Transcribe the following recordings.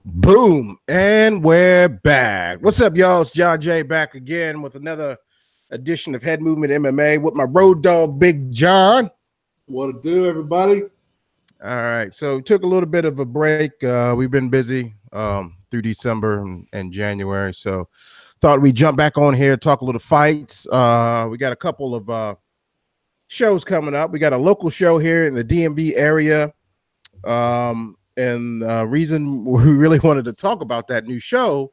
Boom, and we're back. What's up, y'all? It's John Jay back again with another edition of Head Movement MMA with my road dog, Big John. What to do, everybody? All right, so we took a little bit of a break. We've been busy through December and January, so thought we'd jump back on here, talk a little fights. We got a couple of shows coming up. We got a local show here in the DMV area. And reason we really wanted to talk about that new show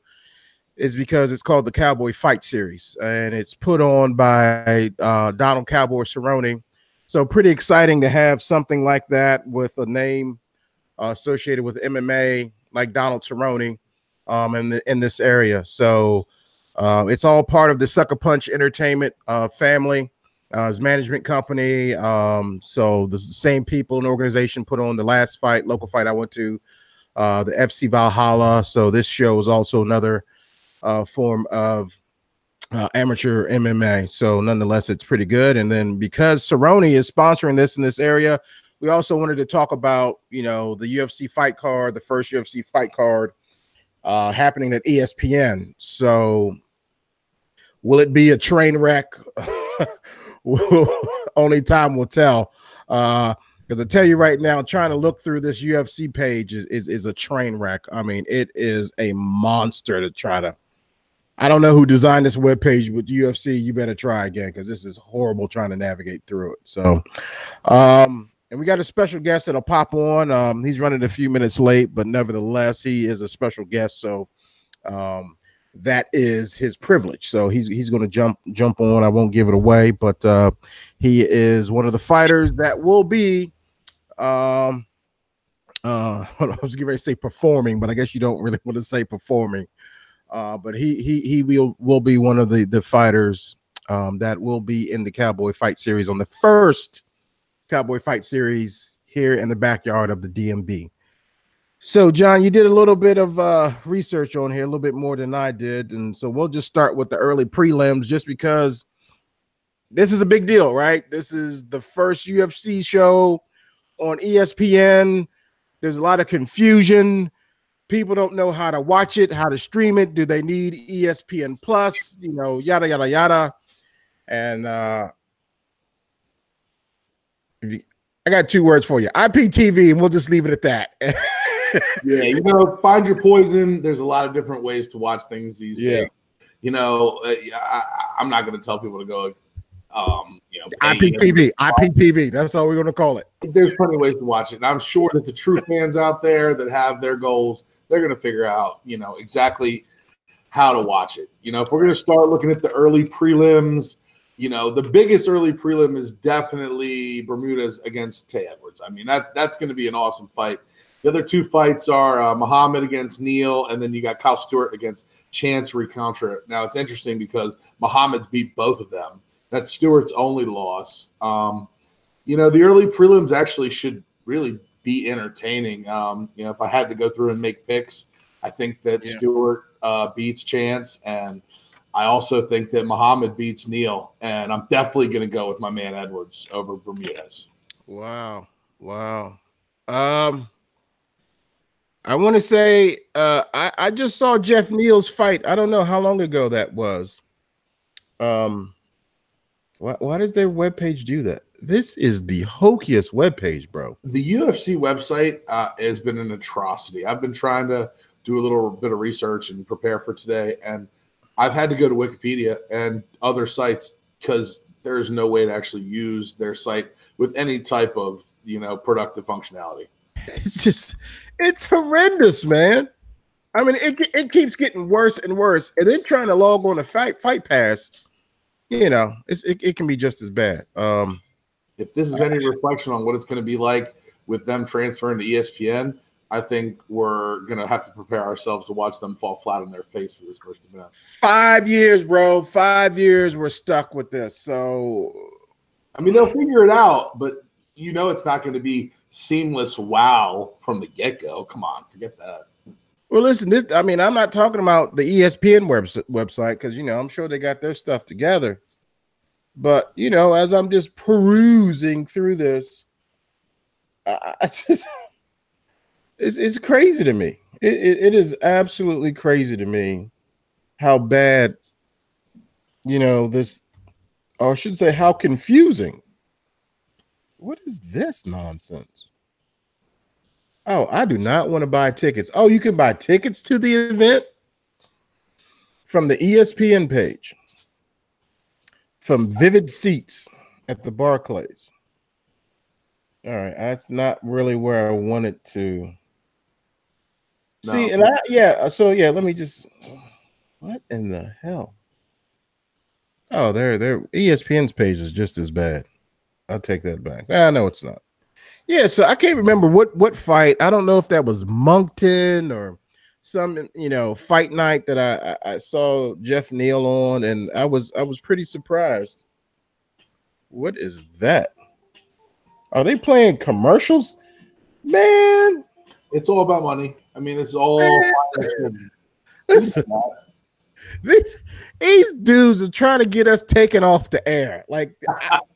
is because it's called the Cowboy Fight Series, and it's put on by Donald Cowboy Cerrone. So pretty exciting to have something like that with a name associated with MMA like Donald Cerrone in this area. So it's all part of the Sucker Punch Entertainment family. His management company. So the same people and organization put on the last fight, local fight I went to, the FC Valhalla. So this show is also another form of amateur MMA. So nonetheless, it's pretty good. And then because Cerrone is sponsoring this in this area, we also wanted to talk about, the UFC fight card, the first UFC fight card happening at ESPN. So will it be a train wreck? Only time will tell. Because I tell you right now, trying to look through this UFC page is a train wreck. I mean, it is a monster to try to. I don't know who designed this webpage with UFC. You better try again because this is horrible trying to navigate through it. So, and we got a special guest that'll pop on. He's running a few minutes late, but nevertheless, he is a special guest. So, that is his privilege. So he's going to jump on. I won't give it away, but he is one of the fighters that will be I was getting ready to say performing, but I guess you don't really want to say performing. But he will be one of the fighters that will be in the Cowboy Fight Series on the first Cowboy Fight Series here in the backyard of the DMV. So, John, you did a little bit of research on here, a little bit more than I did. And so we'll just start with the early prelims just because this is a big deal, right? This is the first UFC show on ESPN. There's a lot of confusion. People don't know how to watch it, how to stream it. Do they need ESPN Plus? Yada, yada, yada. And I got two words for you. IPTV, and we'll just leave it at that. Yeah, find your poison. There's a lot of different ways to watch things these days. I'm not going to tell people to go, IPTV. That's all we're going to call it. There's plenty of ways to watch it. And I'm sure that the true fans out there that have their goals, they're going to figure out, exactly how to watch it. If we're going to start looking at the early prelims, the biggest early prelim is definitely Bermudez against Tay Edwards. I mean, that's going to be an awesome fight. The other two fights are Muhammad against Neal, and then you got Kyle Stewart against Chance Recontra. Now, it's interesting because Muhammad's beat both of them. That's Stewart's only loss. The early prelims actually should really be entertaining. If I had to go through and make picks, I think that Stewart beats Chance, and I also think that Muhammad beats Neal, and I'm definitely going to go with my man Edwards over Bermudez. Wow. I want to say I just saw Jeff Neal's fight. I don't know how long ago that was. Why does their webpage do that? This is the hokiest webpage, bro. The UFC website has been an atrocity. I've been trying to do a little bit of research and prepare for today, and I've had to go to Wikipedia and other sites because there's no way to actually use their site with any type of productive functionality. It's horrendous, man. I mean, it keeps getting worse and worse, and then trying to log on a Fight Pass, it can be just as bad. If this is any reflection on what it's going to be like with them transferring to ESPN, I think we're going to have to prepare ourselves to watch them fall flat on their face for this first event. 5 years, bro. 5 years we're stuck with this. So, I mean, they'll figure it out, but it's not going to be seamless wow from the get-go. Come on, forget that. Well, listen, I'm not talking about the ESPN website because, I'm sure they got their stuff together. But, as I'm just perusing through this, It's crazy to me. It is absolutely crazy to me how bad, this, or I should say how confusing. What is this nonsense? Oh, I do not want to buy tickets. Oh, you can buy tickets to the event from the ESPN page, from Vivid Seats at the Barclays. All right, that's not really where I wanted to see. No. And let me just, what in the hell? Oh, their ESPN's page is just as bad. I'll take that back. No, it's not. Yeah, so I can't remember what fight. I don't know if that was Moncton or some fight night that I saw Jeff Neal on, and I was pretty surprised. What is that? Are they playing commercials? Man, It's all about money. I mean, it's all listen, these dudes are trying to get us taken off the air. Like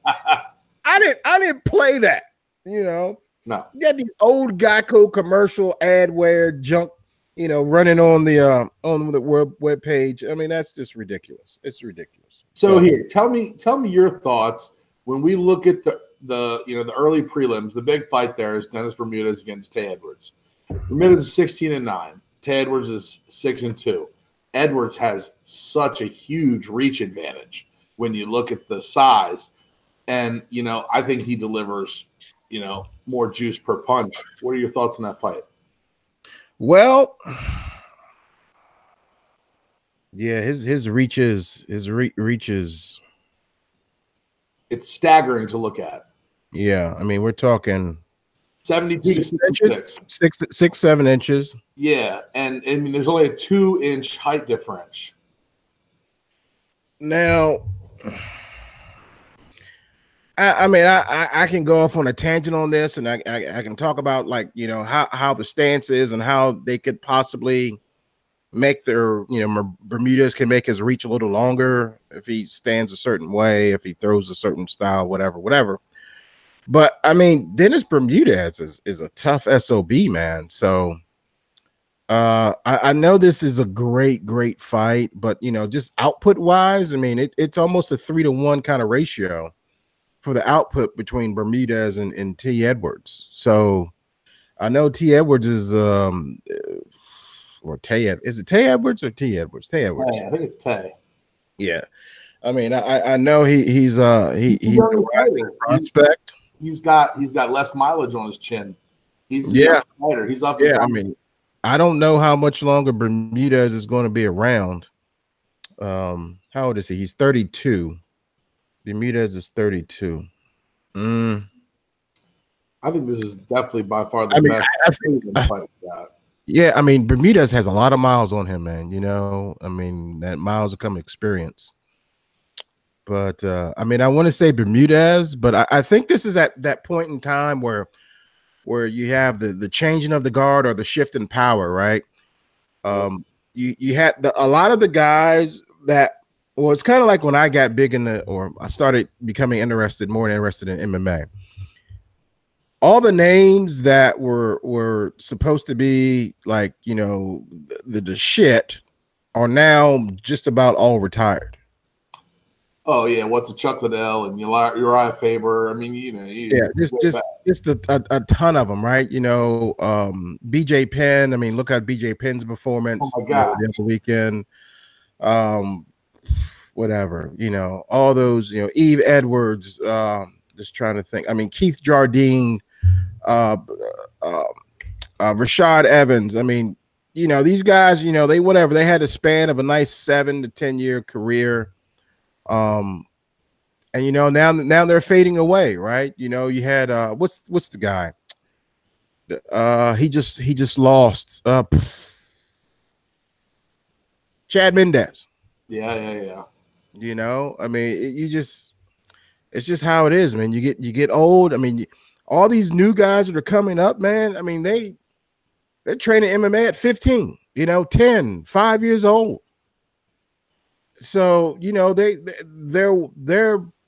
I didn't play that. No. You got these old Geico commercial adware junk, running on the web page. I mean, that's just ridiculous. It's ridiculous. So here, tell me your thoughts when we look at the the early prelims. The big fight there is Dennis Bermudez against Tay Edwards. Bermudez is 16-9. Tay Edwards is 6-2. Edwards has such a huge reach advantage when you look at the size, and I think he delivers more juice per punch. What are your thoughts on that fight? Well, yeah, his reaches, It's staggering to look at. Yeah, I mean, we're talking 72 to 66. 7 inches. Yeah, and I mean, there's only a 2-inch height difference. Now, I can go off on a tangent on this, and I can talk about how the stance is and how they could possibly make their Bermudez can make his reach a little longer if he stands a certain way, if he throws a certain style, whatever. But I mean, Dennis Bermudez is a tough SOB, man. So I know this is a great fight, but just output wise, I mean, it's almost a 3-to-1 kind of ratio for the output between Bermudez and T. Edwards. So I know T. Edwards is or Tay. Is it Tay Edwards or T. Edwards? Tay Edwards. I think it's Tay. Yeah. I mean, I know he's a prospect. He's got less mileage on his chin. He's fighter. He's up. Yeah, I mean, I don't know how much longer Bermudez is going to be around. How old is he? He's 32. Bermudez is 32. I think this is definitely by far the best. Yeah, I mean, Bermudez has a lot of miles on him, man. I mean, that miles will come experience. But I mean, I want to say Bermudez, but I think this is at that point in time where you have the changing of the guard or the shift in power, right? You had a lot of the guys that, well, it's kind of like when I got big or I started becoming more interested in MMA. All the names that were supposed to be like, the shit are now just about all retired. Oh yeah, what's a Chuck Liddell and Uriah Faber? I mean, just a ton of them, right? BJ Penn. I mean, look at BJ Penn's performance the other weekend. Whatever, all those, Eve Edwards. Just trying to think. I mean, Keith Jardine, Rashad Evans. I mean, these guys, they had a span of a nice 7 to 10 year career. And now they're fading away, right? You had what's the guy? He just lost. Chad Mendez. Yeah. I mean, it's just how it is, man. You get old. I mean, all these new guys that are coming up, man. I mean, they're training MMA at 15, 10, 5 years old. So, their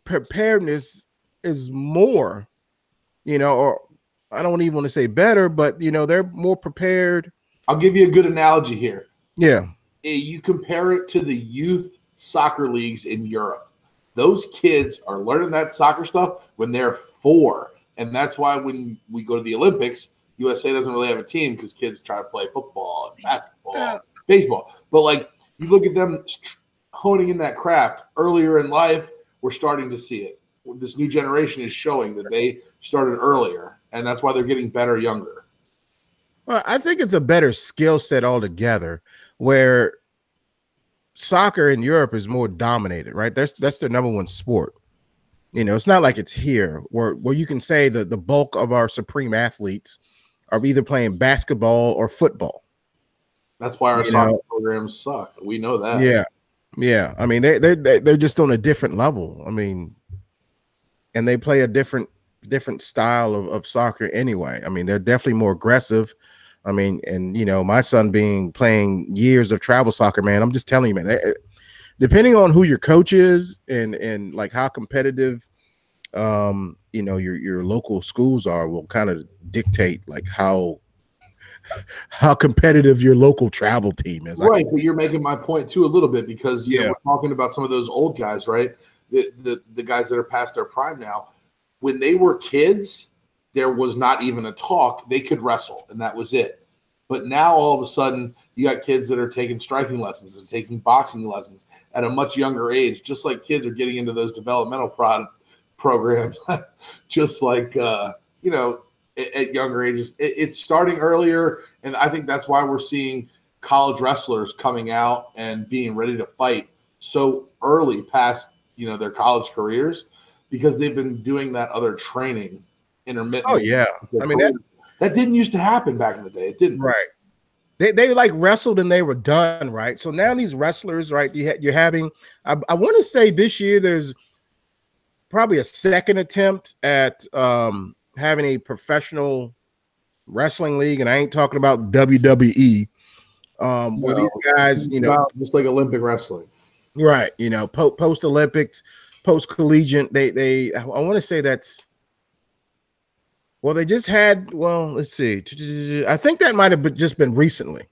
preparedness is more, or I don't even want to say better, but they're more prepared. I'll give you a good analogy here. Yeah. You compare it to the youth soccer leagues in Europe. Those kids are learning that soccer stuff when they're 4. And that's why when we go to the Olympics, USA doesn't really have a team because kids try to play football and basketball, baseball. But like you look at them honing in that craft earlier in life, we're starting to see it. This new generation is showing that they started earlier, and that's why they're getting better younger. Well, I think it's a better skill set altogether where soccer in Europe is more dominated, right? That's their number one sport. It's not like it's here where you can say that the bulk of our supreme athletes are either playing basketball or football. That's why our soccer programs suck. We know that. Yeah. Yeah. I mean, they're just on a different level. I mean, and they play a different style of soccer anyway. I mean, they're definitely more aggressive. I mean, and my son playing years of travel soccer, man, I'm just telling you, man, depending on who your coach is and like how competitive your local schools are will kind of dictate like how competitive your local travel team is. Right, but you're making my point too a little bit because we're talking about some of those old guys, right? The guys that are past their prime now. When they were kids, there was not even a talk. They could wrestle, and that was it. But now all of a sudden, you got kids that are taking striking lessons and taking boxing lessons at a much younger age, just like kids are getting into those developmental programs, just like, at younger ages. It's starting earlier, and I think that's why we're seeing college wrestlers coming out and being ready to fight so early past, their college careers because they've been doing that other training intermittently. Oh, yeah. I mean, that didn't used to happen back in the day. It didn't. Right. They like wrestled and they were done, right? So now these wrestlers, right, you're having, I want to say this year there's probably a second attempt at having a professional wrestling league, and I ain't talking about WWE. Where these guys, just like Olympic wrestling, right? Post Olympics, post collegiate. I want to say that's. Well, they just had. Well, let's see. I think that might have just been recently,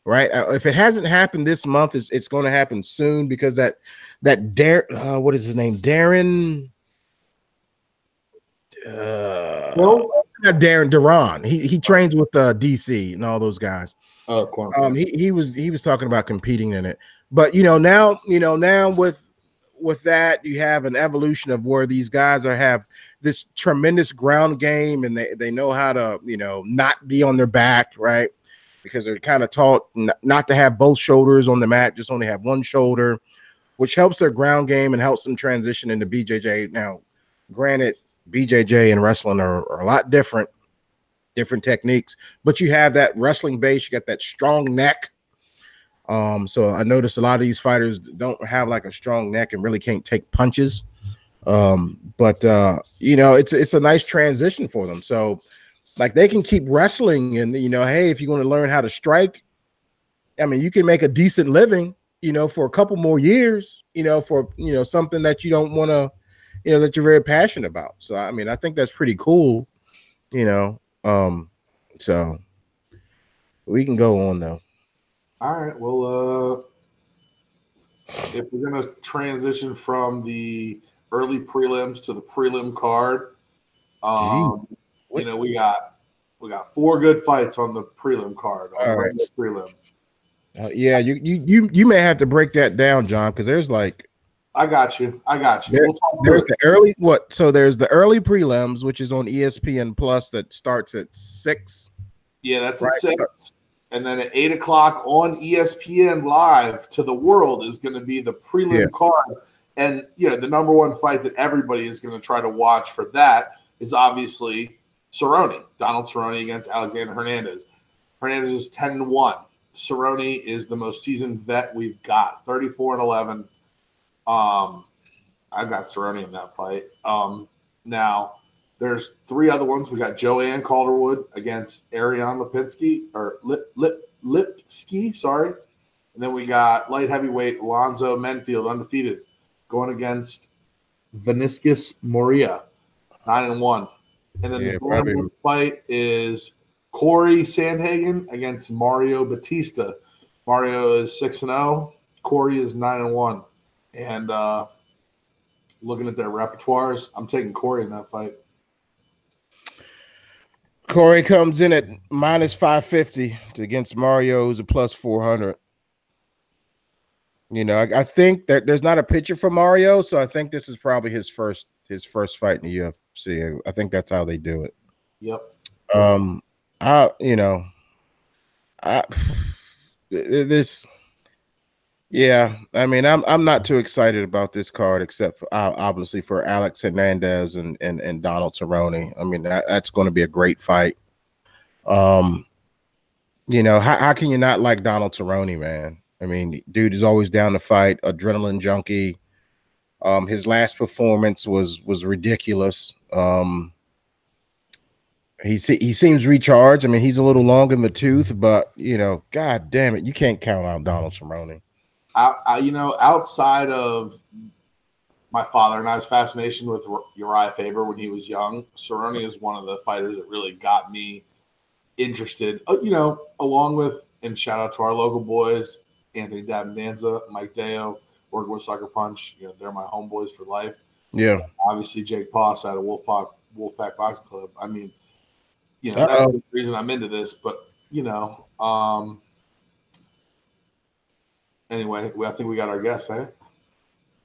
right? If it hasn't happened this month, it's going to happen soon because that what is his name? Darren. Not Darren Duran. He trains with DC and all those guys. Oh, he was talking about competing in it, but now with that you have an evolution of where these guys have this tremendous ground game and they know how to not be on their back, right? Because they're kind of taught not to have both shoulders on the mat, just only have one shoulder, which helps their ground game and helps them transition into BJJ. Now, granted, BJJ and wrestling are a lot different techniques, but you have that wrestling base, you got that strong neck. So I noticed a lot of these fighters don't have like a strong neck and really can't take punches. But it's a nice transition for them. So like they can keep wrestling and hey, if you're going to learn how to strike, I mean, you can make a decent living, for a couple more years, for something that you don't want to, that you're very passionate about. So I mean, I think that's pretty cool, so we can go on though. All right. Well, if we're gonna transition from the early prelims to the prelim card, we got 4 good fights on the prelim card. All right. Prelim. Yeah, you may have to break that down, John, because there's like. I got you. There's the early So there's the early prelims, which is on ESPN Plus that starts at 6. Yeah, that's right. At 6. And then at 8 o'clock on ESPN Live to the world is going to be the prelim card. And the number one fight that everybody is going to try to watch for that is obviously Cerrone, Donald Cerrone against Alexander Hernandez. Hernandez is 10-1. Cerrone is the most seasoned vet we've got, 34-11. I got Cerrone in that fight. Now there's 3 other ones. We got Joanne Calderwood against Ariane Lipski, sorry. And then we got light heavyweight Alonzo Menfield, undefeated, going against Vinicius Moria, 9-1. And then Yeah, the probably. Brandon fight is Corey Sandhagen against Mario Batista. Mario is 6-0. Corey is 9-1. And looking at their repertoires, I'm taking Corey in that fight. Corey comes in at minus 550 against Mario, who's a plus 400. You know, I think that there's not a picture for Mario, so I think this is probably his first fight in the UFC. I think that's how they do it. Yep. I you know, I this yeah, I mean, I'm not too excited about this card, except for obviously for Alex Hernandez and Donald Cerrone. I mean, that's going to be a great fight. You know, how can you not like Donald Cerrone, man? I mean, dude is always down to fight, adrenaline junkie. His last performance was ridiculous. He seems recharged. I mean, he's a little long in the tooth, but you know, god damn it, you can't count out Donald Cerrone. You know, outside of my father and I's fascination with Uriah Faber when he was young, Cerrone is one of the fighters that really got me interested. You know, along with, and shout out to our local boys, Anthony Davendanza, Mike Deo, working with Sucker Punch. You know, they're my homeboys for life. Yeah. Obviously, Jake Poss out of Wolfpack Boxing Club. I mean, you know, that's the reason I'm into this. But, you know, anyway, I think we got our guest, eh?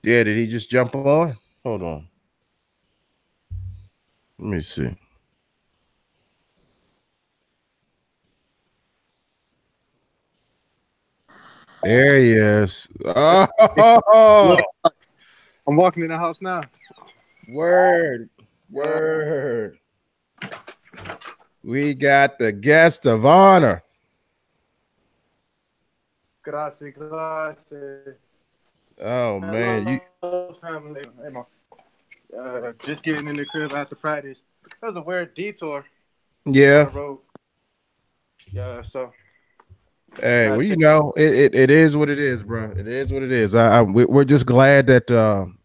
Yeah, did he just jump on? Hold on. Let me see. There he is. Oh, I'm walking in the house now. Word. We got the guest of honor. Gracias. Oh man, hello, family. Just getting in the crib after practice. That was a weird detour. Yeah. Road. Yeah. So. Hey, well, you know, it is what it is, bro. It is what it is. We're just glad that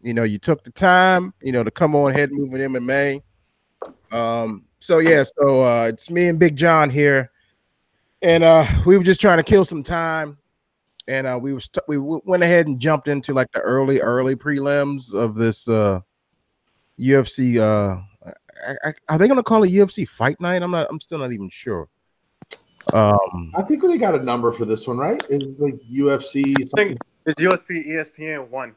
you know, you took the time, you know, to come on ahead and move with MMA. So it's me and Big John here, and we were just trying to kill some time, and we went ahead and jumped into like the early prelims of this UFC. Are they gonna call it UFC Fight Night? I'm still not even sure. I think they got a number for this one, right? It's like UFC. I think it's UFC ESPN 1.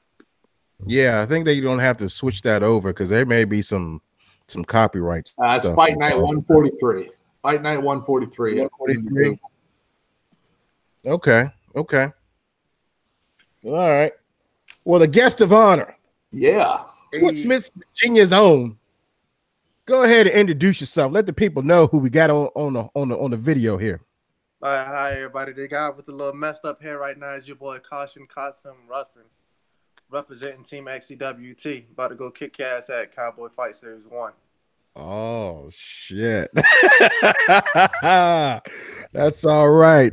Yeah, I think they don't have to switch that over because there may be some copyright it's stuff. Fight Night 143. Fight Night 143. 143. Okay. All right. Well, the guest of honor. Yeah. What Smith, Virginia's own. Go ahead and introduce yourself. Let the people know who we got on the video here. Hi, everybody. The guy with the little messed up hair right now is your boy Kasim Ruffin, representing Team XCWT. About to go kick ass at Cowboy Fight Series 1. Oh, shit. That's all right.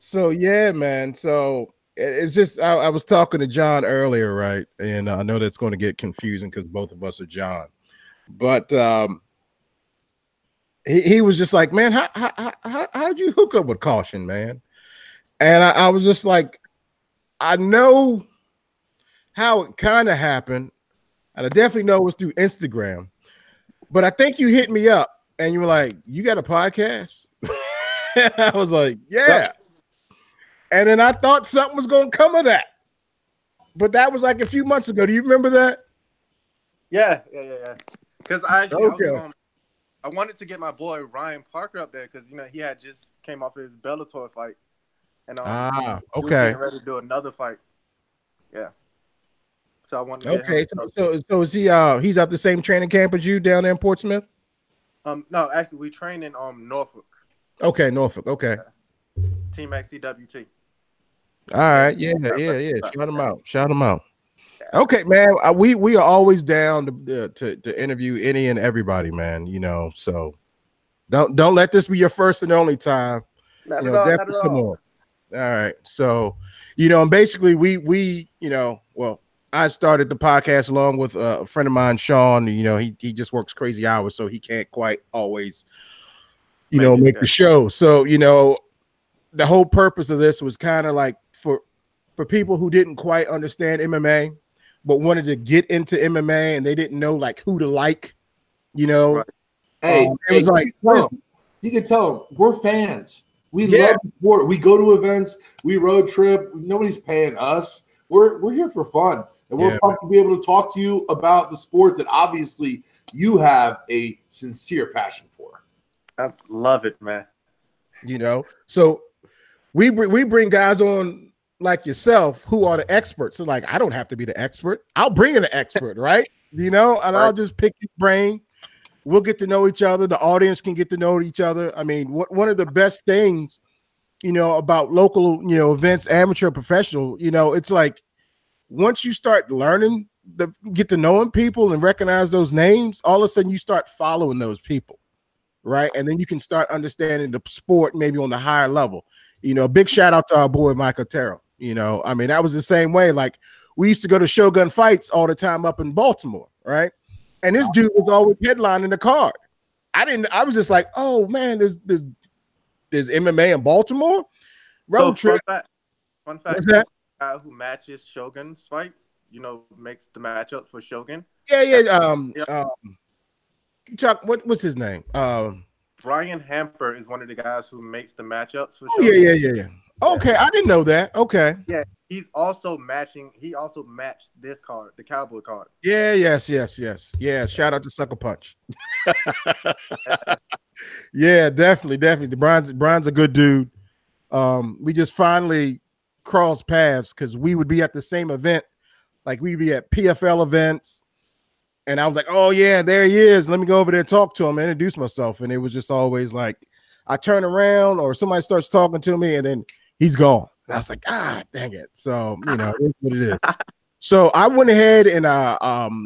So, yeah, man. So, it's just, I was talking to John earlier, right? And I know that's going to get confusing because both of us are John. But he was just like, man, how'd you hook up with Caution, man? And I was just like, I know how it kind of happened. And I definitely know it was through Instagram. But I think you hit me up and you were like, you got a podcast? And I was like, yeah. And then I thought something was going to come of that. But that was like a few months ago. Do you remember that? Yeah. Because I wanted to get my boy Ryan Parker up there because, you know, he had just came off his Bellator fight. And okay. He was getting ready to do another fight. Yeah. So I wanted to get him. So is he he's at the same training camp as you down there in Portsmouth? No, actually we train in Norfolk. Okay, Norfolk. Okay. Team XCWT. All right. Yeah. Shout him out. Okay, man. We are always down to interview any and everybody, man. You know, so don't let this be your first and only time. Not at all. Come on. All right. So, you know, and basically we you know, well, I started the podcast along with a friend of mine, Sean. You know, he just works crazy hours, so he can't quite always, make the show. So, the whole purpose of this was kind of like for people who didn't quite understand MMA, but wanted to get into MMA and they didn't know like who to like, Right. Hey, it was like you can tell them we're fans. We love the sport. We go to events. We road trip. Nobody's paying us. We're here for fun, and we're pumped to be able to talk to you about the sport that obviously you have a sincere passion for. I love it, man. So we bring guys on like yourself who are the experts. So like, I don't have to be the expert. I'll bring in an expert, right? And I'll just pick his brain. We'll get to know each other. The audience can get to know each other. I mean, one of the best things, about local, events, amateur, professional, it's like once you start learning, get to knowing people and recognize those names, all of a sudden you start following those people, right? And then you can start understanding the sport maybe on the higher level. Big shout out to our boy Mike Otero. I mean, that was the same way. Like we used to go to Shogun fights all the time up in Baltimore, right? And this dude was always headlining the card. I was just like, oh man, there's MMA in Baltimore. Road trip. Fun fact. This guy who matches Shogun's fights, makes the matchup for Shogun. Yeah. Chuck, what's his name? Brian Hamper is one of the guys who makes the matchups for Shogun. Yeah. Okay, I didn't know that. Okay. Yeah, he's also matching. He also matched this card, the Cowboy card. Yeah. Yes. Yeah. Shout out to Sucker Punch. Yeah, definitely. Brian's a good dude. We just finally crossed paths because we would be at the same event. Like we'd be at PFL events. And I was like, oh yeah, there he is. Let me go over there and talk to him and introduce myself. And it was just always like, I turn around or somebody starts talking to me and then he's gone. And I was like, dang it. So, it's what it is. So I went ahead and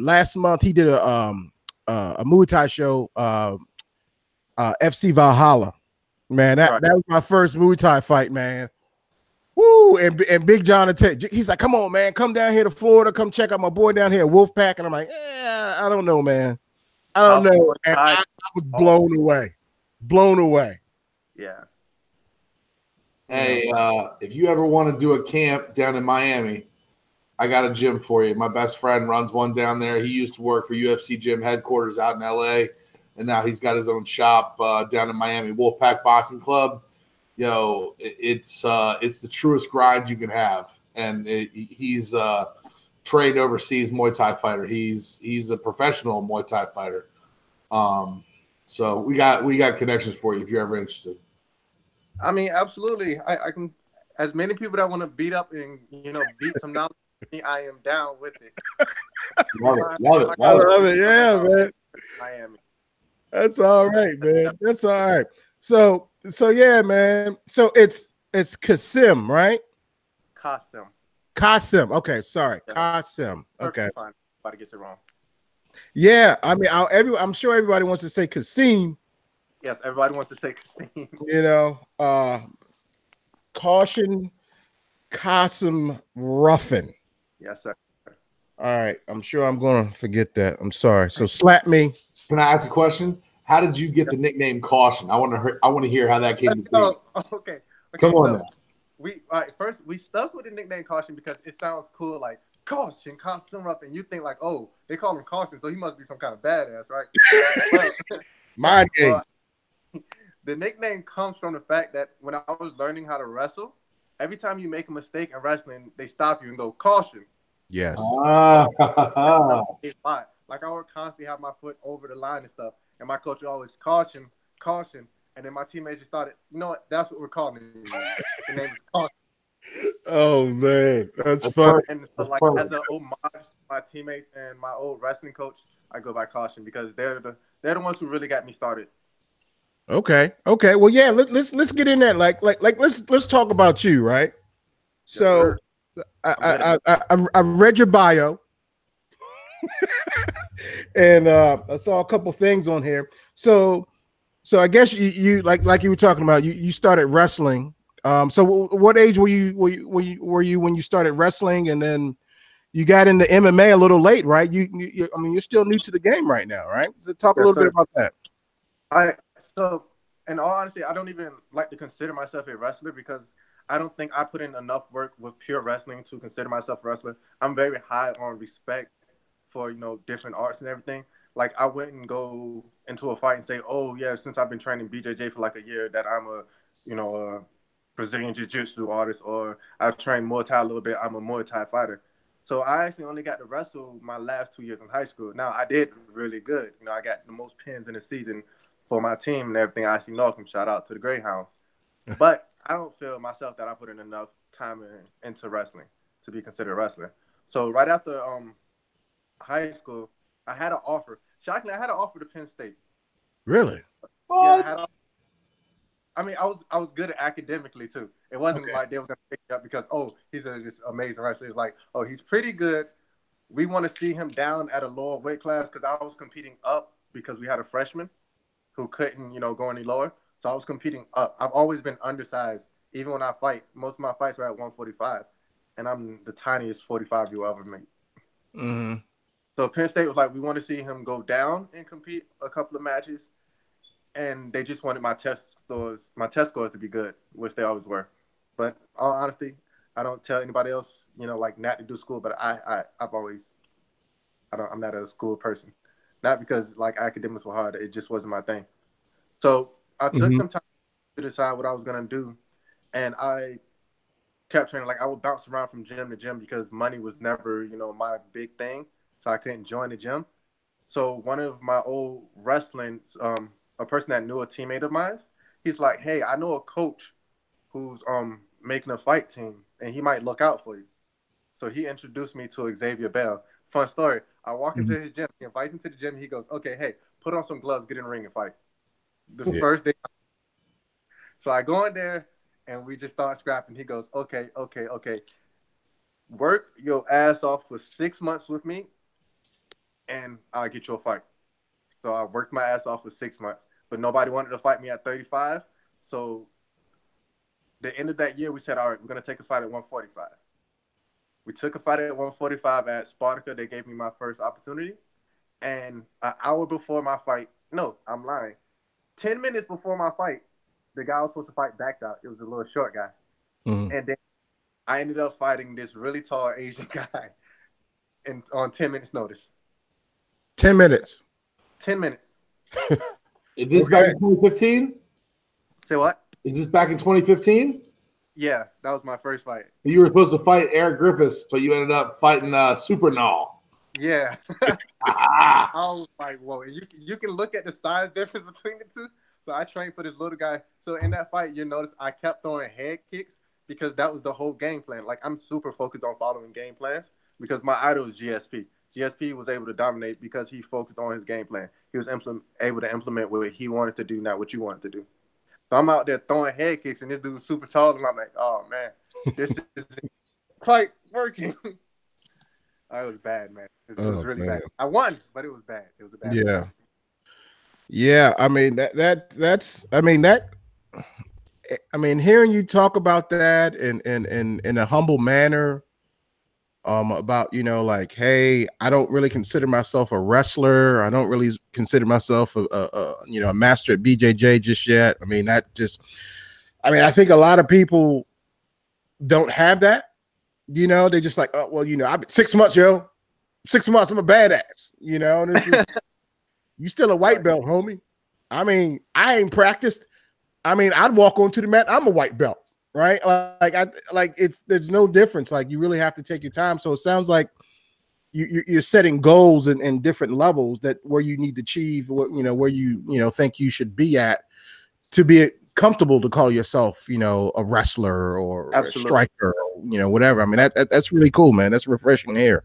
last month he did a Muay Thai show, FC Valhalla. Man, that was my first Muay Thai fight, man. Woo! And Big John, he's like, come on, man, come down here to Florida, come check out my boy down here, Wolfpack. And I'm like, I don't know, man. I don't know. And I was blown away. Yeah. Hey, if you ever want to do a camp down in Miami, I got a gym for you. My best friend runs one down there. He used to work for UFC gym headquarters out in LA, and now he's got his own shop down in Miami, Wolfpack Boxing Club. It's the truest grind you can have, and he's trained overseas Muay Thai fighter. He's a professional Muay Thai fighter. So we got connections for you if you're ever interested. I mean, absolutely. I can, as many people that want to beat up and beat some knowledge, I am down with it. Love it. I love it. Yeah, man. Miami. That's all right, man. That's all right. So yeah, man. So it's Kasim, right? Kasim. Okay, sorry, yeah. Kasim. Okay, fine. Everybody gets it wrong. Yeah, I mean, I'm sure everybody wants to say Kasim. Yes, everybody wants to say Kasim. Caution, Kasim Ruffin. Yes, sir. All right, I'm sure I'm gonna forget that. I'm sorry. So slap me. Can I ask a question? How did you get the nickname Caution? I want to hear how that came to be. Okay. Come on. First we stuck with the nickname Caution because it sounds cool, like Caution, Kasim Ruffin. You think like, oh, they call him Caution, so he must be some kind of badass, right? Mind game. The nickname comes from the fact that when I was learning how to wrestle, every time you make a mistake in wrestling, they stop you and go, caution. Yes. Like I would constantly have my foot over the line and stuff. And my coach would always caution. And then my teammates just started, you know what? That's what we're calling it. The name is Caution. Oh, man. That's funny. And so, like, as an homage to my teammates and my old wrestling coach, I go by Caution because they're the ones who really got me started. Okay. Well, yeah. Let's get in that. Like let's talk about you, right? Yes, so, I read your bio, and I saw a couple things on here. So I guess you like you were talking about. You started wrestling. So what age were you when you started wrestling, and then you got into MMA a little late, right? I mean, you're still new to the game right now, right? So talk a little bit about that. So in all honesty, I don't even like to consider myself a wrestler because I don't think I put in enough work with pure wrestling to consider myself a wrestler. I'm very high on respect for, different arts and everything. Like, I wouldn't go into a fight and say, oh yeah, since I've been training BJJ for like a year, that I'm a Brazilian Jiu-Jitsu artist, or I've trained Muay Thai a little bit, I'm a Muay Thai fighter. So I actually only got to wrestle my last 2 years in high school. Now, I did really good. I got the most pins in the season for my team and everything. I actually Norfolk, shout out to the Greyhounds. But I don't feel myself that I put in enough time into wrestling to be considered a wrestler. So right after high school, I had an offer. Shockingly, I had an offer to Penn State. Really? Yeah, I was good at academically too. It wasn't like they were gonna pick me up because he's this amazing wrestler. It's like, he's pretty good. We want to see him down at a lower weight class because I was competing up because we had a freshman who couldn't, go any lower. So I was competing up. I've always been undersized. Even when I fight, most of my fights were at 145, and I'm the tiniest 45 you'll ever meet. Mm-hmm. So Penn State was like, we want to see him go down and compete a couple of matches, and they just wanted my test scores to be good, which they always were. But all honesty, I don't tell anybody else, like not to do school. But I'm not a school person, not because like academics were hard. It just wasn't my thing. So I took some time to decide what I was gonna do, and I kept training. Like, I would bounce around from gym to gym because money was never, my big thing. So I couldn't join the gym. So one of my old wrestling, a person that knew a teammate of mine, he's like, hey, I know a coach who's making a fight team, and he might look out for you. So he introduced me to Xavier Bell. Fun story. I walk into his gym, he invites me to the gym. He goes, okay, hey, put on some gloves, get in the ring and fight. The first day. So I go in there, and we just start scrapping. He goes, okay. Work your ass off for 6 months with me, and I'll get you a fight. So I worked my ass off for 6 months, but nobody wanted to fight me at 35. So the end of that year, we said, all right, we're going to take a fight at 145. We took a fight at 145 at Spartica. They gave me my first opportunity. And an hour before my fight, no, I'm lying. 10 minutes before my fight, the guy I was supposed to fight backed out. It was a little short guy. Mm-hmm. And then I ended up fighting this really tall Asian guy on 10 minutes notice. 10 minutes. 10 minutes. Is this back in 2015? Say what? Is this back in 2015? Yeah, that was my first fight. You were supposed to fight Eric Griffiths, but you ended up fighting Super Null. Yeah. I was like, whoa. You can look at the size difference between the two. So I trained for this little guy. So in that fight, you notice I kept throwing head kicks because that was the whole game plan. Like, I'm super focused on following game plans because my idol is GSP. GSP was able to dominate because he focused on his game plan. He was able to implement what he wanted to do, not what you wanted to do. So I'm out there throwing head kicks, and this dude's super tall, and I'm like, oh, man, this isn't quite working. It was bad, man. It was really bad. I won, but it was bad. It was a bad fight. Yeah, I mean hearing you talk about that in a humble manner, about, like, hey, I don't really consider myself a wrestler. I don't really consider myself a master at BJJ just yet. I I think a lot of people don't have that. They're just like, oh, well, I've been 6 months, 6 months, I'm a badass, and it's just, you still a white belt, homie. I mean, I ain't practiced. I mean, I'd walk onto the mat, I'm a white belt. Right. There's no difference. Like, you really have to take your time. So it sounds like you're setting goals in different levels where you need to achieve where you think you should be at to be comfortable to call yourself, a wrestler or a striker, or, whatever. I mean, that's really cool, man. That's refreshing to hear.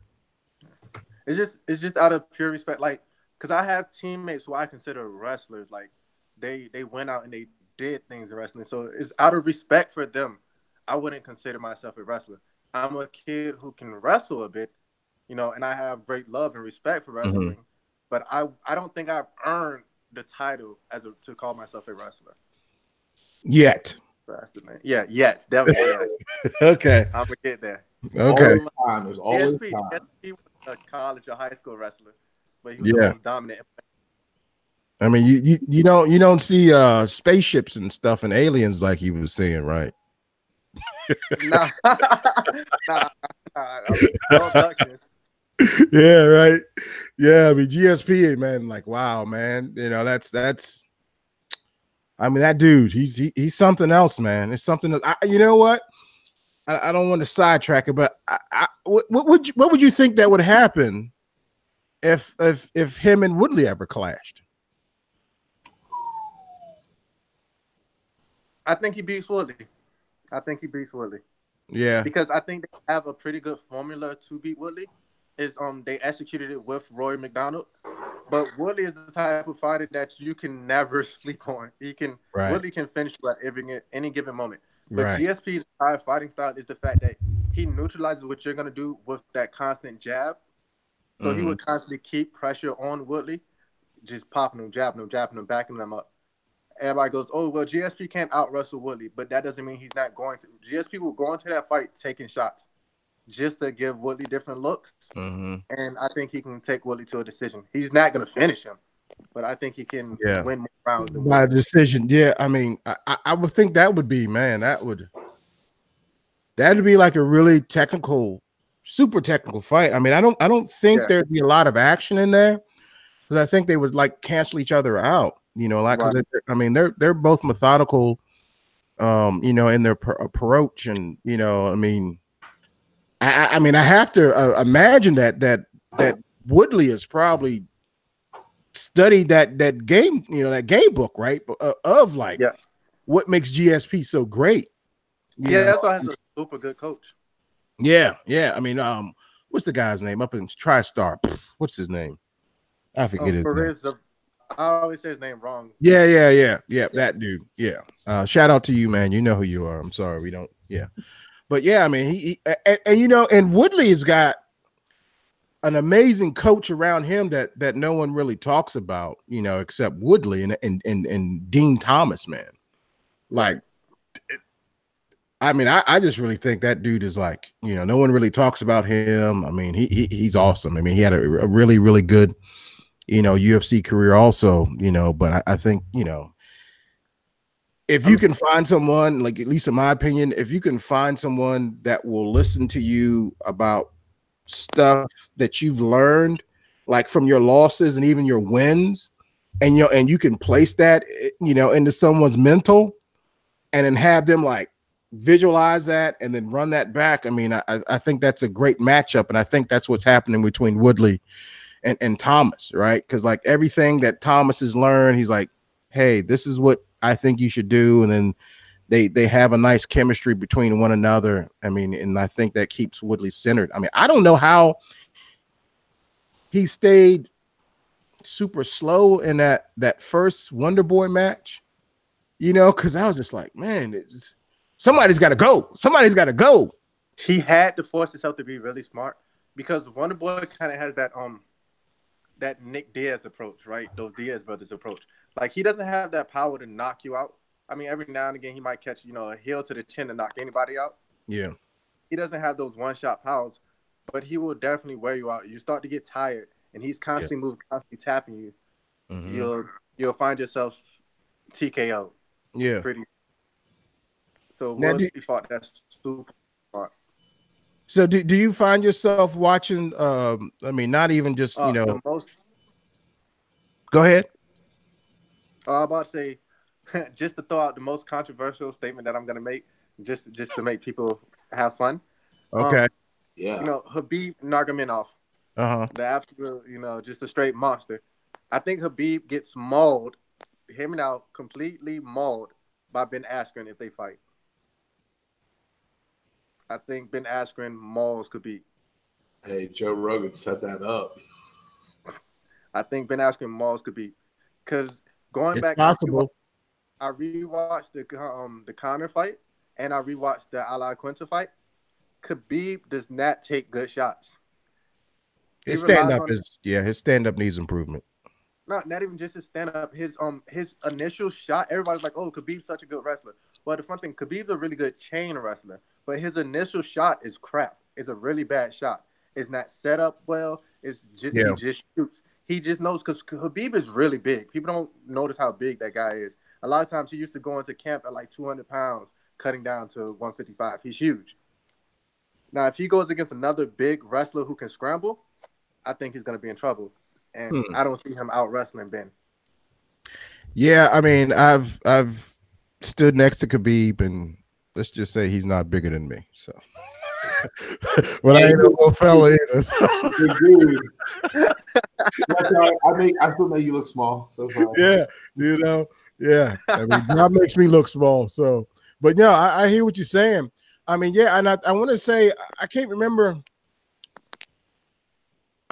It's just out of pure respect. Like, cause I have teammates who I consider wrestlers. Like, they went out and they did things in wrestling. So it's out of respect for them. I wouldn't consider myself a wrestler. I'm a kid who can wrestle a bit, and I have great love and respect for wrestling. Mm-hmm. But I don't think I've earned the title to call myself a wrestler. Yet. That's the name. Yeah, yet. Definitely. Okay. I'm gonna get there. Okay. Always time. There's always GSP, time. GSP was a college or high school wrestler, but he was the Yeah. most dominant. I mean, you don't see spaceships and stuff and aliens like he was saying, right? Nah, nah, no abductions. Yeah, right. Yeah, I mean GSP, man, like wow, man. You know, that's I mean, that dude, he's something else, man. It's something that you know what? I don't want to sidetrack it, but what would you think that would happen if him and Woodley ever clashed? I think he beats Woodley. Yeah, Because I think they have a pretty good formula to beat Woodley. Is they executed it with Roy McDonald, but Woodley is the type of fighter that you can never sleep on. right, Woodley can finish you at any given moment. But right. GSP's entire fighting style is the fact that he neutralizes what you're gonna do with that constant jab. So he would constantly keep pressure on Woodley, just popping him, jabbing him, backing them up. Everybody goes, oh, well, GSP can't out wrestle Woodley, but that doesn't mean he's not going to. GSP will go into that fight taking shots just to give Woodley different looks. And I think he can take Woodley to a decision. He's not going to finish him, but I think he can win more rounds than By Woodley. decision. Yeah, I mean, I would think that would be, man, that'd be like a really technical, super technical fight. I mean, I don't think there'd be a lot of action in there because I think they would like cancel each other out. You know, like because I mean they're both methodical, you know, in their approach, and you know, I mean, I mean, I have to imagine that Woodley has probably studied that game, you know, that game book, right? Of like what makes GSP so great. That's why he's a super good coach. Yeah. I mean, what's the guy's name up in TriStar? What's his name? I forget his name. I always say his name wrong. Yeah. That dude. Yeah. Shout out to you, man. You know who you are. I'm sorry we don't. Yeah. But yeah, I mean, he and you know, and Woodley's got an amazing coach around him that no one really talks about, you know, except Woodley and Dean Thomas, man. Like, I mean, I just really think that dude is like, you know, no one really talks about him. I mean, he's awesome. I mean, he had a really, really good, you know, UFC career also, you know, but I think, you know, if you can find someone, like, at least in my opinion, if you can find someone that will listen to you about stuff that you've learned, like from your losses and even your wins, and you know, and you can place that, you know, into someone's mental and then have them like visualize that and then run that back. I mean, I think that's a great matchup, and I think that's what's happening between Woodley and Thomas, right? Because like everything that Thomas has learned, he's like, hey, this is what I think you should do, and then they have a nice chemistry between one another. I mean, and I think that keeps Woodley centered. I mean, I don't know how he stayed super slow in that first Wonder Boy match, you know, because I was just like, man, somebody's got to go. Somebody's got to go. He had to force himself to be really smart because Wonder Boy kind of has that Nick Diaz approach, right? Those Diaz brothers approach. Like, he doesn't have that power to knock you out. I mean, every now and again, he might catch, you know, a heel to the chin to knock anybody out. Yeah. He doesn't have those one-shot powers, but he will definitely wear you out. You start to get tired, and he's constantly moving, constantly tapping you. You'll find yourself TKO. Yeah. So Woodley fought that super hard. So do you find yourself watching, I mean, not even just, you know. Go ahead. I'm about to say, just to throw out the most controversial statement that I'm going to make, just to make people have fun. Okay. You know, Khabib Nurmagomedov, the absolute, you know, just a straight monster. I think Khabib gets mauled, him and out, completely mauled by Ben Askren if they fight. I think Ben Askren mauls Khabib. Hey, Joe Rogan set that up. I think Ben Askren mauls Khabib because going back, possible. I rewatched the Conor fight and I rewatched the Ali Quinta fight. Khabib does not take good shots. His stand up needs improvement. Not even just his stand up. His initial shot, everybody's like, "Oh, Khabib's such a good wrestler." Well, the fun thing, Khabib's a really good chain wrestler, but his initial shot is crap. is a really bad shot. It's not set up well. It's just Yeah. he just shoots. He just knows because Khabib is really big. People don't notice how big that guy is. A lot of times he used to go into camp at like 200 pounds, cutting down to 155. He's huge. Now, if he goes against another big wrestler who can scramble, I think he's going to be in trouble. And I don't see him out wrestling Ben. Yeah, I mean, I've stood next to Khabib, and let's just say he's not bigger than me. So, but I ain't no little fella either. So. Dude. I still make you look small. So yeah, yeah. I mean, that makes me look small. So, but yeah, I hear what you're saying. I mean, yeah, and I want to say I can't remember.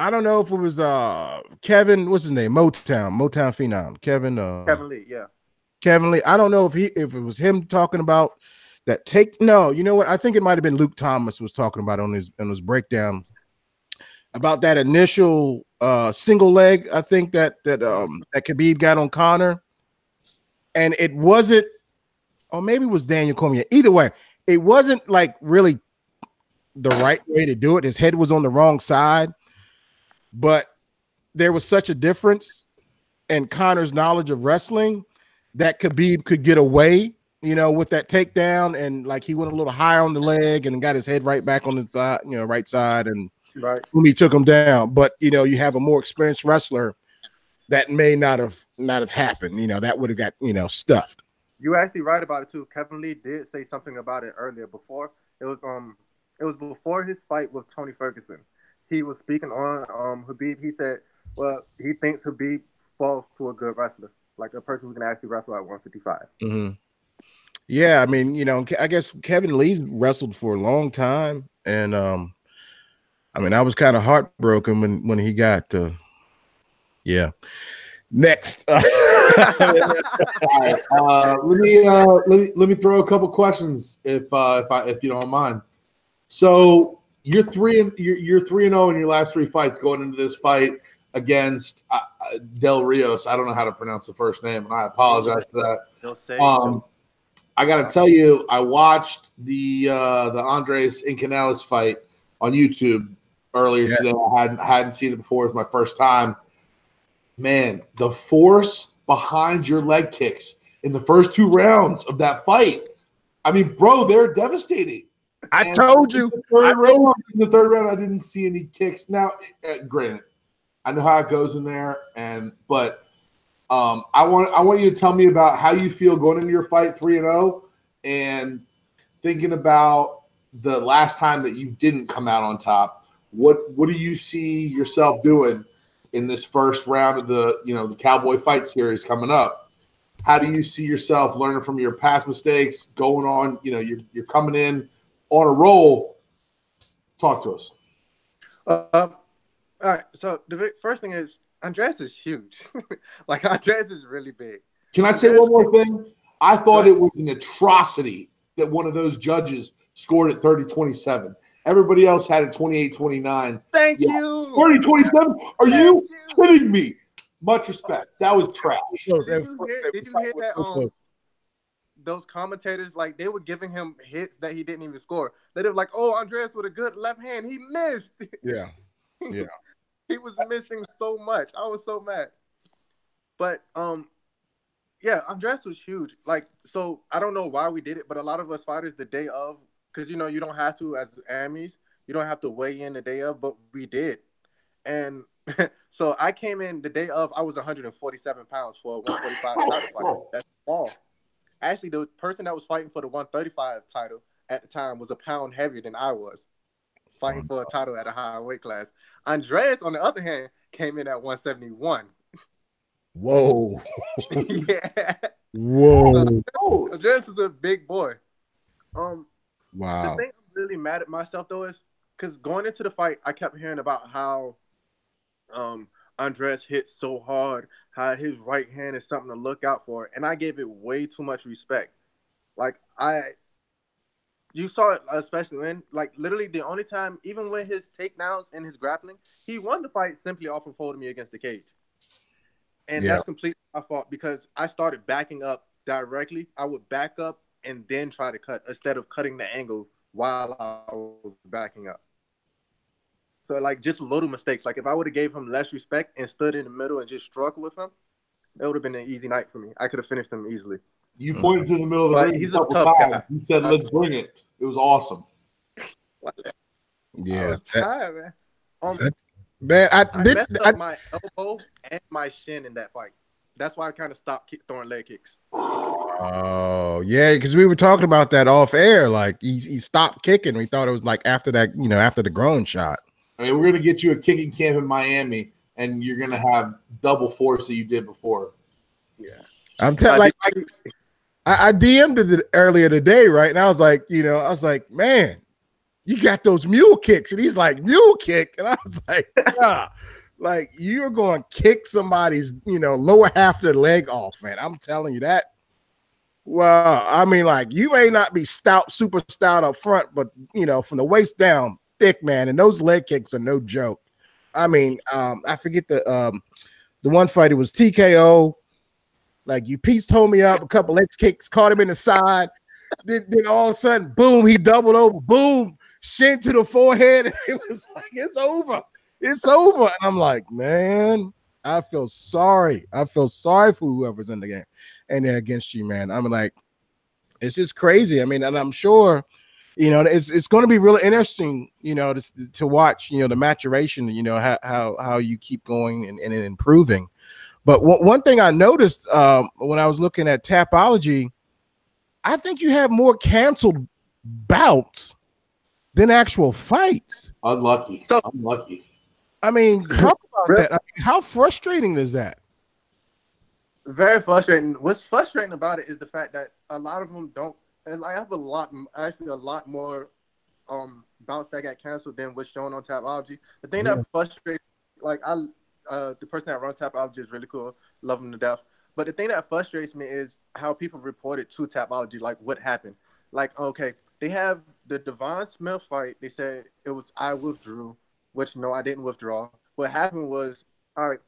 I don't know if it was Kevin, what's his name? Motown Phenom. Kevin Lee, yeah. Kevin Lee. I don't know if it was him talking about that take. No, you know what? I think it might have been Luke Thomas was talking about on his breakdown about that initial single leg. I think that Khabib got on Conor, and it wasn't, or maybe it was Daniel Cormier. Either way, it wasn't like really the right way to do it. His head was on the wrong side. But there was such a difference in Conor's knowledge of wrestling that Khabib could get away, with that takedown, and like he went a little higher on the leg and got his head right back on the side, right side, and he took him down. But you have a more experienced wrestler that may not have happened. That would have got stuffed. You actually right about it too. Kevin Lee did say something about it earlier. Before it was before his fight with Tony Ferguson. He was speaking on Khabib. He said, well, he thinks Khabib falls to a good wrestler, like a person who can actually wrestle at 155. Mm-hmm. Yeah, I mean, I guess Kevin Lee wrestled for a long time, and I mean, I was kind of heartbroken when he got yeah. Next, all right, let me throw a couple questions if you don't mind. So. You're 3-0 in your last 3 fights going into this fight against Del Rios. I don't know how to pronounce the first name, and I apologize for that. I got to tell you, I watched the Andres Incanales fight on YouTube earlier today. I hadn't seen it before. It was my first time. Man, the force behind your leg kicks in the first 2 rounds of that fight. I mean, bro, they're devastating. I told you. In the third round, I didn't see any kicks. Now, granted, I know how it goes in there, but I want you to tell me about how you feel going into your fight 3-0, and thinking about the last time that you didn't come out on top. What do you see yourself doing in this first round of the Cowboy fight series coming up? How do you see yourself learning from your past mistakes, going on? You're coming in on a roll. Talk to us. All right. So the first thing is Andres is huge. Like Andres is really big. Can I say one more thing? I thought it was an atrocity that one of those judges scored at 30-27. Everybody else had it 28-29. Thank you. 30-27? Are you kidding me? Much respect. That was trash. Did you hear that? Those commentators, like, they were giving him hits that he didn't even score. They were like, "Oh, Andres with a good left hand, he missed." Yeah. He was missing so much. I was so mad. But yeah, Andres was huge. Like, so I don't know why we did it, but a lot of us fighters the day of, because you don't have to as amis, you don't have to weigh in the day of, but we did. And so I came in the day of. I was 147 pounds for a 145 title fight. That's all. Actually, the person that was fighting for the 135 title at the time was a pound heavier than I was, fighting for a title at a higher weight class. Andreas, on the other hand, came in at 171. Whoa. Yeah. Whoa. So, Andreas is a big boy. Wow. The thing I'm really mad at myself, though, is because going into the fight, I kept hearing about how Andres hit so hard, how his right hand is something to look out for, and I gave it way too much respect. Like, you saw it, especially when, like, literally the only time, even with his takedowns and his grappling, he won the fight simply off of holding me against the cage. And that's completely my fault, because I started backing up directly. I would back up and then try to cut, instead of cutting the angle while I was backing up. So like just little mistakes. Like if I would have gave him less respect and stood in the middle and just struggled with him, it would have been an easy night for me. I could have finished him easily. You pointed to the middle of the But ring he's a a couple tough times. guy. You said, "Let's bring it." It was awesome. I Yeah, was tired, man. man, I messed up my elbow and my shin in that fight. That's why I kind of stopped throwing leg kicks. Oh yeah, because we were talking about that off air. Like he stopped kicking. We thought it was like after that, after the groin shot. I mean, we're gonna get you a kicking camp in Miami, and you're gonna have double force that you did before. Yeah, I'm telling. I DM'd it earlier today, right? And I was like, man, you got those mule kicks, and he's like, mule kick, and I was like, yeah, like you're going to kick somebody's, lower half of their leg off, man. I'm telling you that. Well, I mean, like you may not be stout, super stout up front, but from the waist down, thick, man. And those leg kicks are no joke. I mean, I forget the one fight. It was TKO. Like you pieced homie up, a couple leg kicks, caught him in the side. Then all of a sudden, boom, he doubled over. Boom, shin to the forehead. And it was like, it's over. It's over. And I'm like, man, I feel sorry. I feel sorry for whoever's in the game and they're against you, man. I'm like, it's just crazy. I mean, and I'm sure, it's going to be really interesting, to watch, the maturation, how you keep going and improving. But one thing I noticed when I was looking at Tapology, I think you have more canceled bouts than actual fights. Unlucky. Unlucky. I mean, talk about that. I mean, how frustrating is that? Very frustrating. What's frustrating about it is the fact that a lot of them don't. And I have a lot more bouts that got canceled than what's shown on Tapology. The thing that frustrates, like the person that runs Tapology is really cool. Love him to death. But the thing that frustrates me is how people reported to Tapology, like what happened. Like, okay, they have the Devon Smith fight. They said it was I withdrew, which no, I didn't withdraw. What happened was, all right,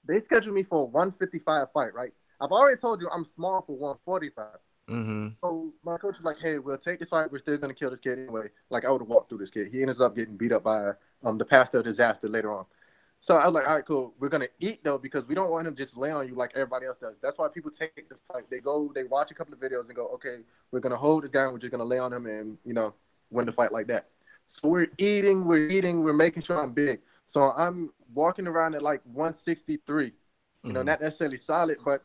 they scheduled me for a 155 fight, right? I've already told you I'm small for 145. Mm-hmm. So my coach was like, hey, we'll take this fight. We're still going to kill this kid anyway. Like, I would have walked through this kid. He ends up getting beat up by the pastor of disaster later on. So I was like, all right, cool. We're going to eat, though, because we don't want him just lay on you like everybody else does. That's why people take the fight. They watch a couple of videos and go, okay, we're going to hold this guy and we're just going to lay on him and, win the fight like that. So we're eating, we're making sure I'm big. So I'm walking around at like 163, not necessarily solid, but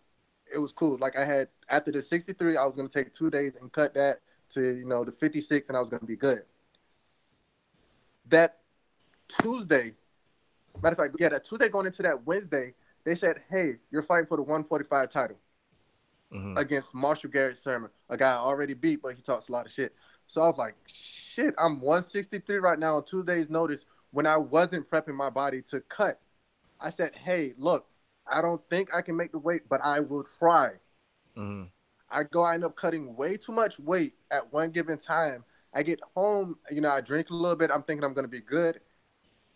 it was cool. Like I had, after the 63, I was going to take 2 days and cut that to, the 56 and I was going to be good. That Tuesday, matter of fact, that Tuesday going into that Wednesday, they said, hey, you're fighting for the 145 title against Marshall Garrett Cerrone, a guy I already beat, but he talks a lot of shit. So I was like, shit, I'm 163 right now on 2 days' notice when I wasn't prepping my body to cut. I said, hey, look, I don't think I can make the weight, but I will try. I end up cutting way too much weight at one given time. I get home, I drink a little bit. I'm thinking I'm going to be good.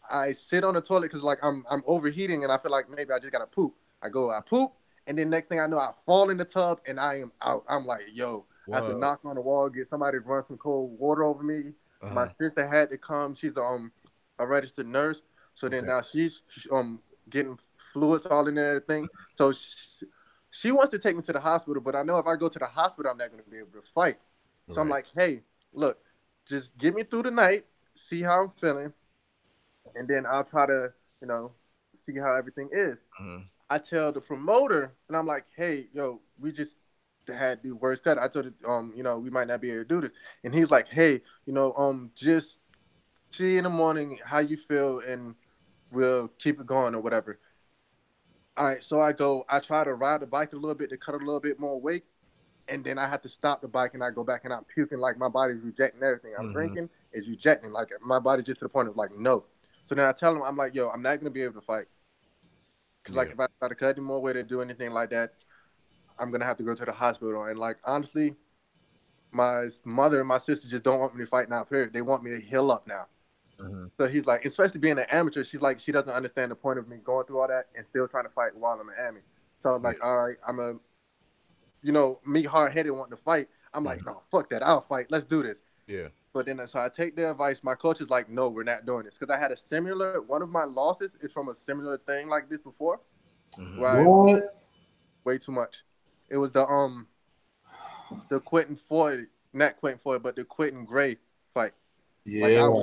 I sit on the toilet because like I'm overheating and I feel like maybe I just got to poop. I poop. And then next thing I know, I fall in the tub and I am out. I'm like, yo, I have to knock on the wall, get somebody to run some cold water over me. My sister had to come. She's a registered nurse. So then now she's getting fluids all in there and everything. So she wants to take me to the hospital, but I know if I go to the hospital, I'm not going to be able to fight. So I'm like, hey, look, just get me through the night, see how I'm feeling, and then I'll try to, see how everything is. I tell the promoter, and I'm like, hey, yo, we just had the worst cut. I told it, we might not be able to do this. And he's like, hey, just see in the morning how you feel, and we'll keep it going or whatever. All right, so I try to ride the bike a little bit to cut a little bit more weight, and then I have to stop the bike, and I go back and I'm puking like my body's rejecting everything. I'm drinking, it's rejecting. Like my body just to the point of like, no. So then I tell him, I'm like, yo, I'm not going to be able to fight. Because like if I try to cut any more weight or do anything like that, I'm going to have to go to the hospital. And like, honestly, my mother and my sister just don't want me to fight now, period. They want me to heal up now. So he's like, especially being an amateur, she's like, she doesn't understand the point of me going through all that and still trying to fight while I'm an amateur. So I was like, all right, I'm me hard-headed wanting to fight. I'm like, no, fuck that. I'll fight. Let's do this. Yeah. But then, so I take their advice. My coach is like, no, we're not doing this. Because I had a similar, one of my losses is from a similar thing like this before. Where What? way too much. It was the Quentin Floyd, not Quentin Floyd, but the Quentin Gray fight. Like Yeah.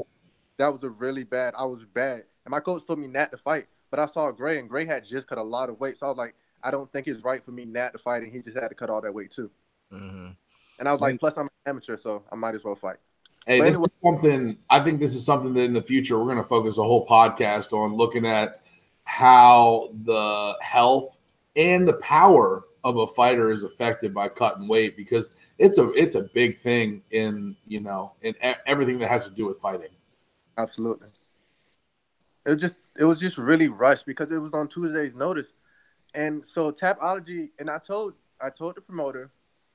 that was a really bad. I was bad, and my coach told me not to fight. But I saw Gray, and Gray had just cut a lot of weight, so I was like, I don't think it's right for me not to fight, and he just had to cut all that weight too. And I was like, plus I'm an amateur, so I might as well fight. Hey, But this anyway, is something. I think this is something that in the future we're going to focus a whole podcast on, looking at how the health and the power of a fighter is affected by cutting weight, because it's a big thing in everything that has to do with fighting. absolutely. It was just really rushed because it was on Tuesday's notice, and so Tapology, and I told the promoter,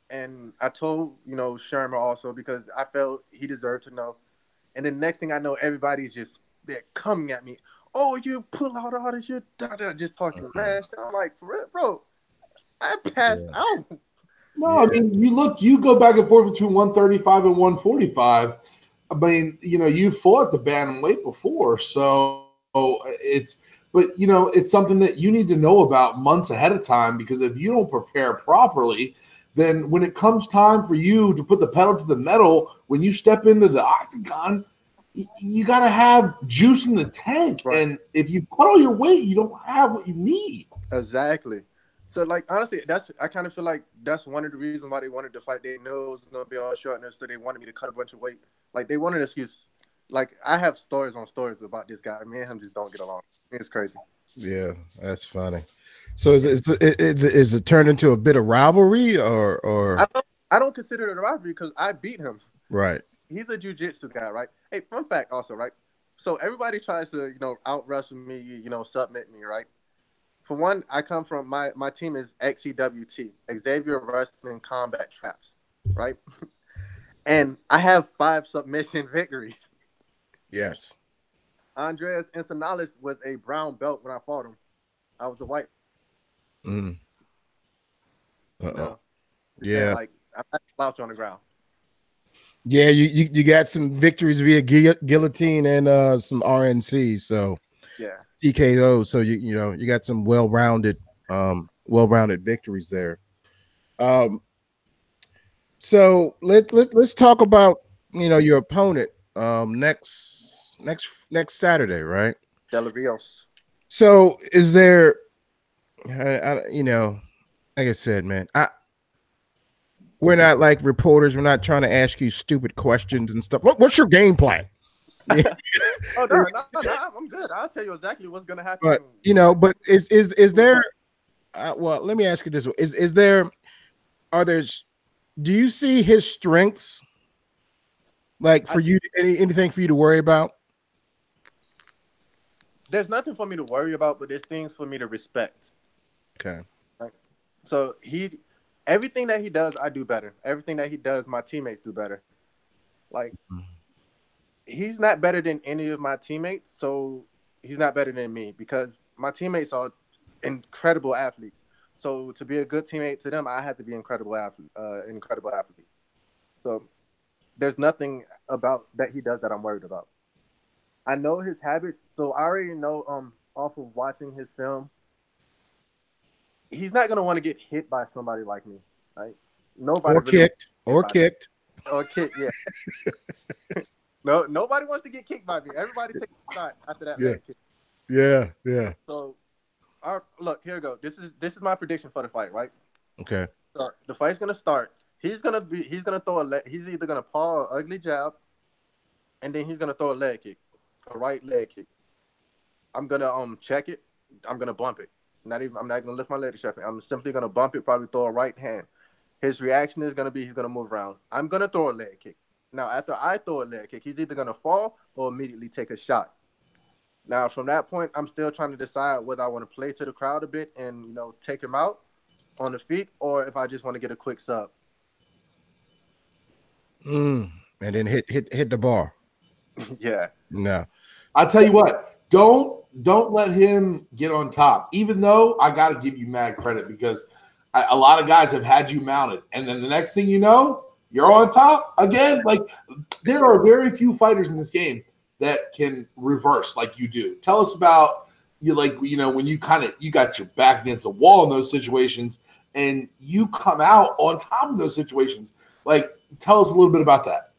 and I told Shermer also because I felt he deserved to know. And then next thing I know, everybody's they're coming at me. Oh, you pull out all this, you just talking trash. I'm like, for real, bro, I passed out. No, I mean, you go back and forth between 135 and 145. I mean, you fought the bantamweight before, so it's something that you need to know about months ahead of time, because if you don't prepare properly, then when it comes time for you to put the pedal to the metal, when you step into the octagon, you got to have juice in the tank. Right. And if you put all your weight, you don't have what you need. Exactly. So, like, honestly, I kind of feel like that's one of the reasons why they wanted to fight. They knew it was going to be on shortness, so they wanted me to cut a bunch of weight. Like, they wanted an excuse. Like, I have stories on stories about this guy. Me and him just don't get along. It's crazy. Yeah, that's funny. So is it turned into a bit of rivalry, or I don't consider it a rivalry because I beat him. Right. He's a jiu-jitsu guy, right? Hey, fun fact also, right? So everybody tries to, out wrestle me, submit me, right? For one, I come from my team is XEWT, Xavier Wrestling Combat Traps, right? And I have 5 submission victories. Yes. Andreas Ensenales was a brown belt when I fought him. I was a white. Yeah. Like, I had a slouch on the ground. Yeah, you got some victories via guillotine and some RNC, so Yeah. TKO. So you got some well-rounded victories there. So let's talk about your opponent next Saturday, right? De La Rios. So is there, like I said, man, we're not like reporters. We're not trying to ask you stupid questions and stuff. What's your game plan? Oh no, I'm good. I'll tell you exactly what's gonna happen. But but is there? Well, let me ask you this: do you see his strengths? Like for you, anything for you to worry about? There's nothing for me to worry about, but there's things for me to respect. Okay. Right? So everything that he does, I do better. Everything that he does, my teammates do better. Like, he's not better than any of my teammates, so he's not better than me because my teammates are incredible athletes. So to be a good teammate to them, I have to be incredible athlete. So there's nothing about that he does that I'm worried about. I know his habits, so I already know off of watching his film, he's not gonna want to get hit by somebody like me, right? Nobody or kicked. Yeah. No, nobody wants to get kicked by me. Everybody takes a shot after that leg kick. Yeah. So, look, here we go. This is my prediction for the fight, right? Okay. So the fight's gonna start. He's gonna throw a leg. He's either gonna paw an ugly jab, and then he's gonna throw a leg kick, a right leg kick. I'm gonna check it. I'm gonna bump it. I'm not gonna lift my leg to check it. I'm simply gonna bump it. Probably throw a right hand. His reaction is gonna be he's gonna move around. I'm gonna throw a leg kick. Now, after I throw a leg kick, he's either going to fall or immediately take a shot. Now, from that point, I'm still trying to decide whether I want to play to the crowd a bit and, take him out on the feet or if I just want to get a quick sub. And then hit the bar. Yeah. No. I'll tell you what, don't let him get on top, even though I got to give you mad credit because a lot of guys have had you mounted. And then the next thing you know, you're on top again. Like, there are very few fighters in this game that can reverse like you do. Tell us about when you got your back against a wall in those situations and you come out on top of those situations. Like, tell us a little bit about that.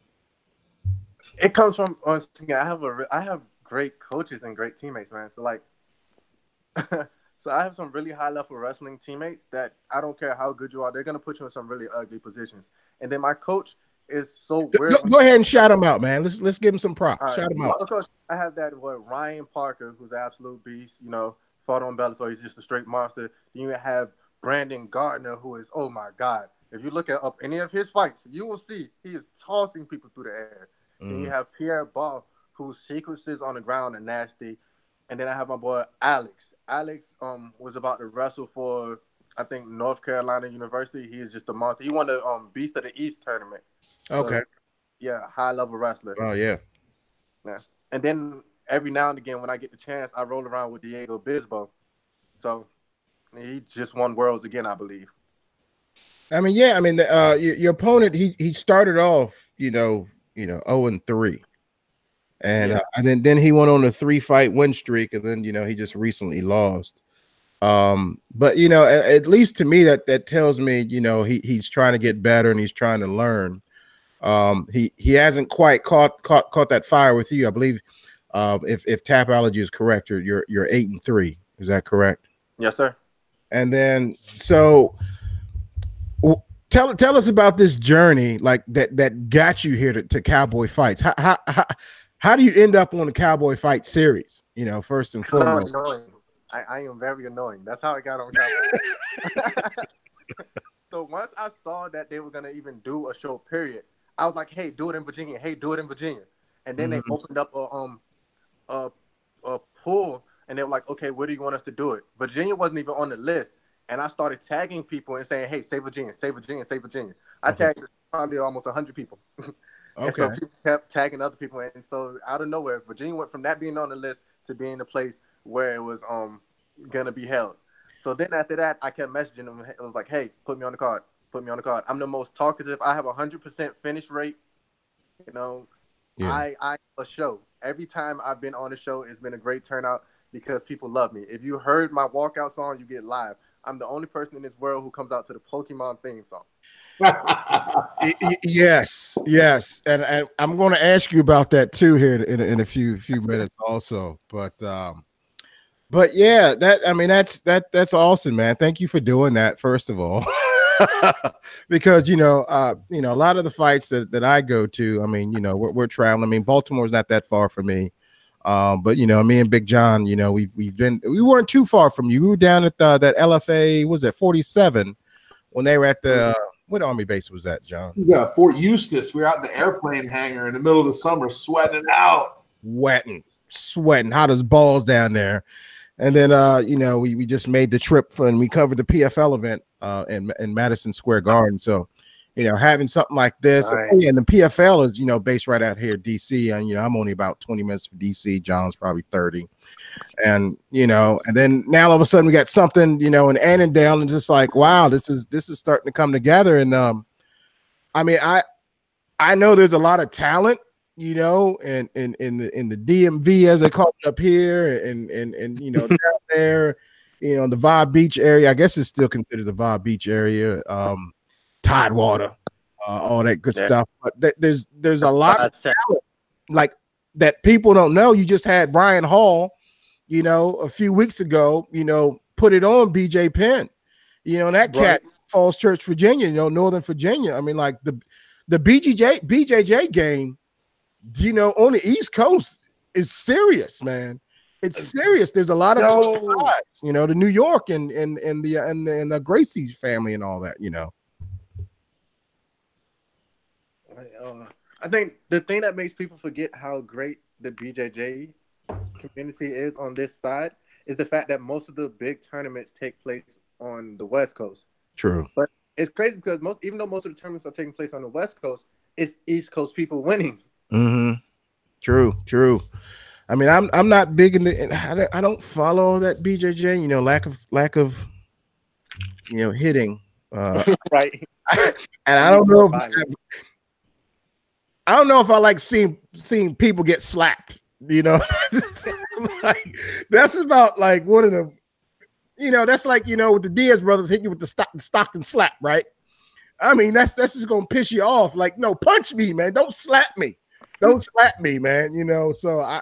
It comes from I have great coaches and great teammates, man. So like, so I have some really high level wrestling teammates that I don't care how good you are, they're gonna put you in some really ugly positions. And then my coach is so weird. Go ahead and shout him out, man. Let's give him some props. Shout him out. Of course, I have that Ryan Parker, who's an absolute beast. Fought on Bellator, so he's just a straight monster. Then you have Brandon Gardner, who is, oh my God. If you look up any of his fights, you will see he is tossing people through the air. Then you have Pierre Ball, whose sequences on the ground are nasty. And then I have my boy Alex. Alex was about to wrestle for, I think, North Carolina University. He is just a monster. He won the Beast of the East tournament. Okay. So, yeah, high-level wrestler. Oh, yeah. Yeah. And then every now and again, when I get the chance, I roll around with Diego Bisbo. So he just won Worlds again, I believe. I mean, yeah. I mean, your opponent, he started off, 0-3. And then he went on a 3-fight win streak, and then he just recently lost. But at least to me that tells me he's trying to get better and he's trying to learn. He hasn't quite caught that fire with you, I believe. If Tapology is correct, you're 8-3. Is that correct? Yes, sir. And then so tell us about this journey, like that got you here to Cowboy Fights. How do you end up on the Cowboy Fight series? First and foremost. I am very annoying. That's how I got on Cowboy. So once I saw that they were gonna even do a show, period, I was like, "Hey, do it in Virginia. Hey, do it in Virginia." And then they opened up a pool, and they were like, "Okay, where do you want us to do it?" Virginia wasn't even on the list, and I started tagging people and saying, "Hey, say Virginia, say Virginia, say Virginia." I tagged probably almost 100 people. And so people kept tagging other people, and so out of nowhere, Virginia went from that being on the list to being the place where it was gonna be held. So then after that, I kept messaging them. It was like, "Hey, put me on the card. Put me on the card." I'm the most talkative. I have 100% finish rate. I a show. Every time I've been on a show, it's been a great turnout because people love me. If you heard my walkout song, you get live. I'm the only person in this world who comes out to the Pokemon theme song. Yes, and I'm going to ask you about that too here in a few minutes also. But yeah, that's awesome, man. Thank you for doing that, first of all. Because a lot of the fights that I go to, I mean, we're traveling. I mean, Baltimore's not that far from me. But me and Big John, we weren't too far from you. We were down at that LFA, what was it, 47, when they were at the what Army base was that, John? Yeah, Fort Eustis. We were out in the airplane hangar in the middle of the summer, sweating it out. Sweating, hot as balls down there. And then we just made the trip and we covered the PFL event in Madison Square Garden. So having something like this, and the PFL is based right out here, DC, and I'm only about 20 minutes from DC. John's probably 30, and and then now all of a sudden we got something in Annandale, and just like, wow, this is starting to come together. And I mean, I know there's a lot of talent, in the DMV, as they call it up here, and down there, the Vibe Beach area. I guess it's still considered the Vibe Beach area. Tidewater, all that good stuff. But there's a lot of talent like that people don't know. You just had Ryan Hall, a few weeks ago, put it on BJ Penn, and that cat, Falls Church, Virginia, Northern Virginia. I mean, like the BJJ game, on the East Coast is serious, man. It's serious. There's a lot of guys, the New York and the Gracie family and all that, I think the thing that makes people forget how great the BJJ community is on this side is the fact that most of the big tournaments take place on the West Coast. True. But it's crazy because even though most of the tournaments are taking place on the West Coast, it's East Coast people winning. Mm-hmm. True. I mean, I'm not big into. I don't follow that BJJ. Lack of hitting. Right. And I don't know if I like seeing people get slapped. You know, like, that's about like one of the, that's like, with the Diaz brothers hit you with the Stockton slap, right? I mean, that's just gonna piss you off. Like, no, punch me, man. Don't slap me. Don't slap me, man. So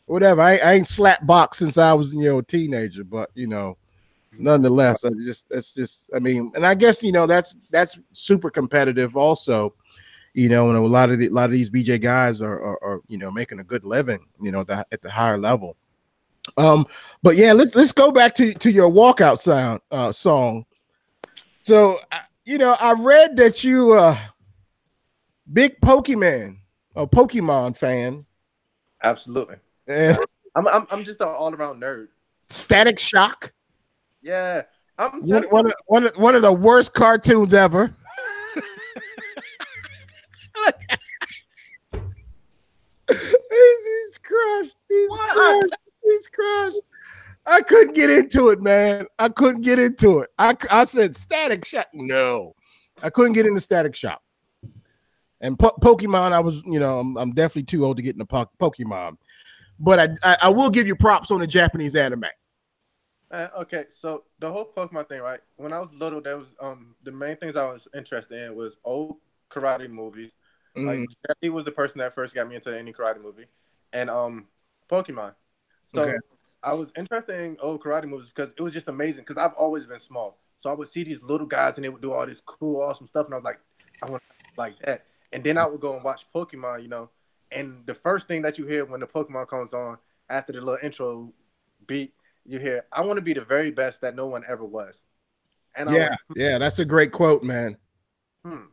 whatever. I ain't slap box since I was, a teenager, but nonetheless, I mean, and I guess that's super competitive also. And a lot of these BJ guys are making a good living, at the higher level. But yeah, let's go back to your walkout song. So I read that you big Pokemon fan. Absolutely. And I'm just an all around nerd. Static Shock. Yeah, one of the worst cartoons ever. He's crushed. He's crushed. I couldn't get into it, man. I couldn't get into it. I said Static Shock. No, I couldn't get into Static Shock. And Pokemon, I was, I'm definitely too old to get into Pokemon. But I will give you props on the Japanese anime. Okay, so the whole Pokemon thing, right? When I was little, there was the main things I was interested in was old karate movies. Like he was the person that first got me into any karate movie, and Pokemon. So okay. I was interested in old karate movies because it was just amazing. Because I've always been small, so I would see these little guys and they would do all this cool, awesome stuff, and I was like, I want to like that. And then I would go and watch Pokemon, and the first thing that you hear when the Pokemon comes on after the little intro beat, you hear, "I want to be the very best that no one ever was." And that's a great quote, man. You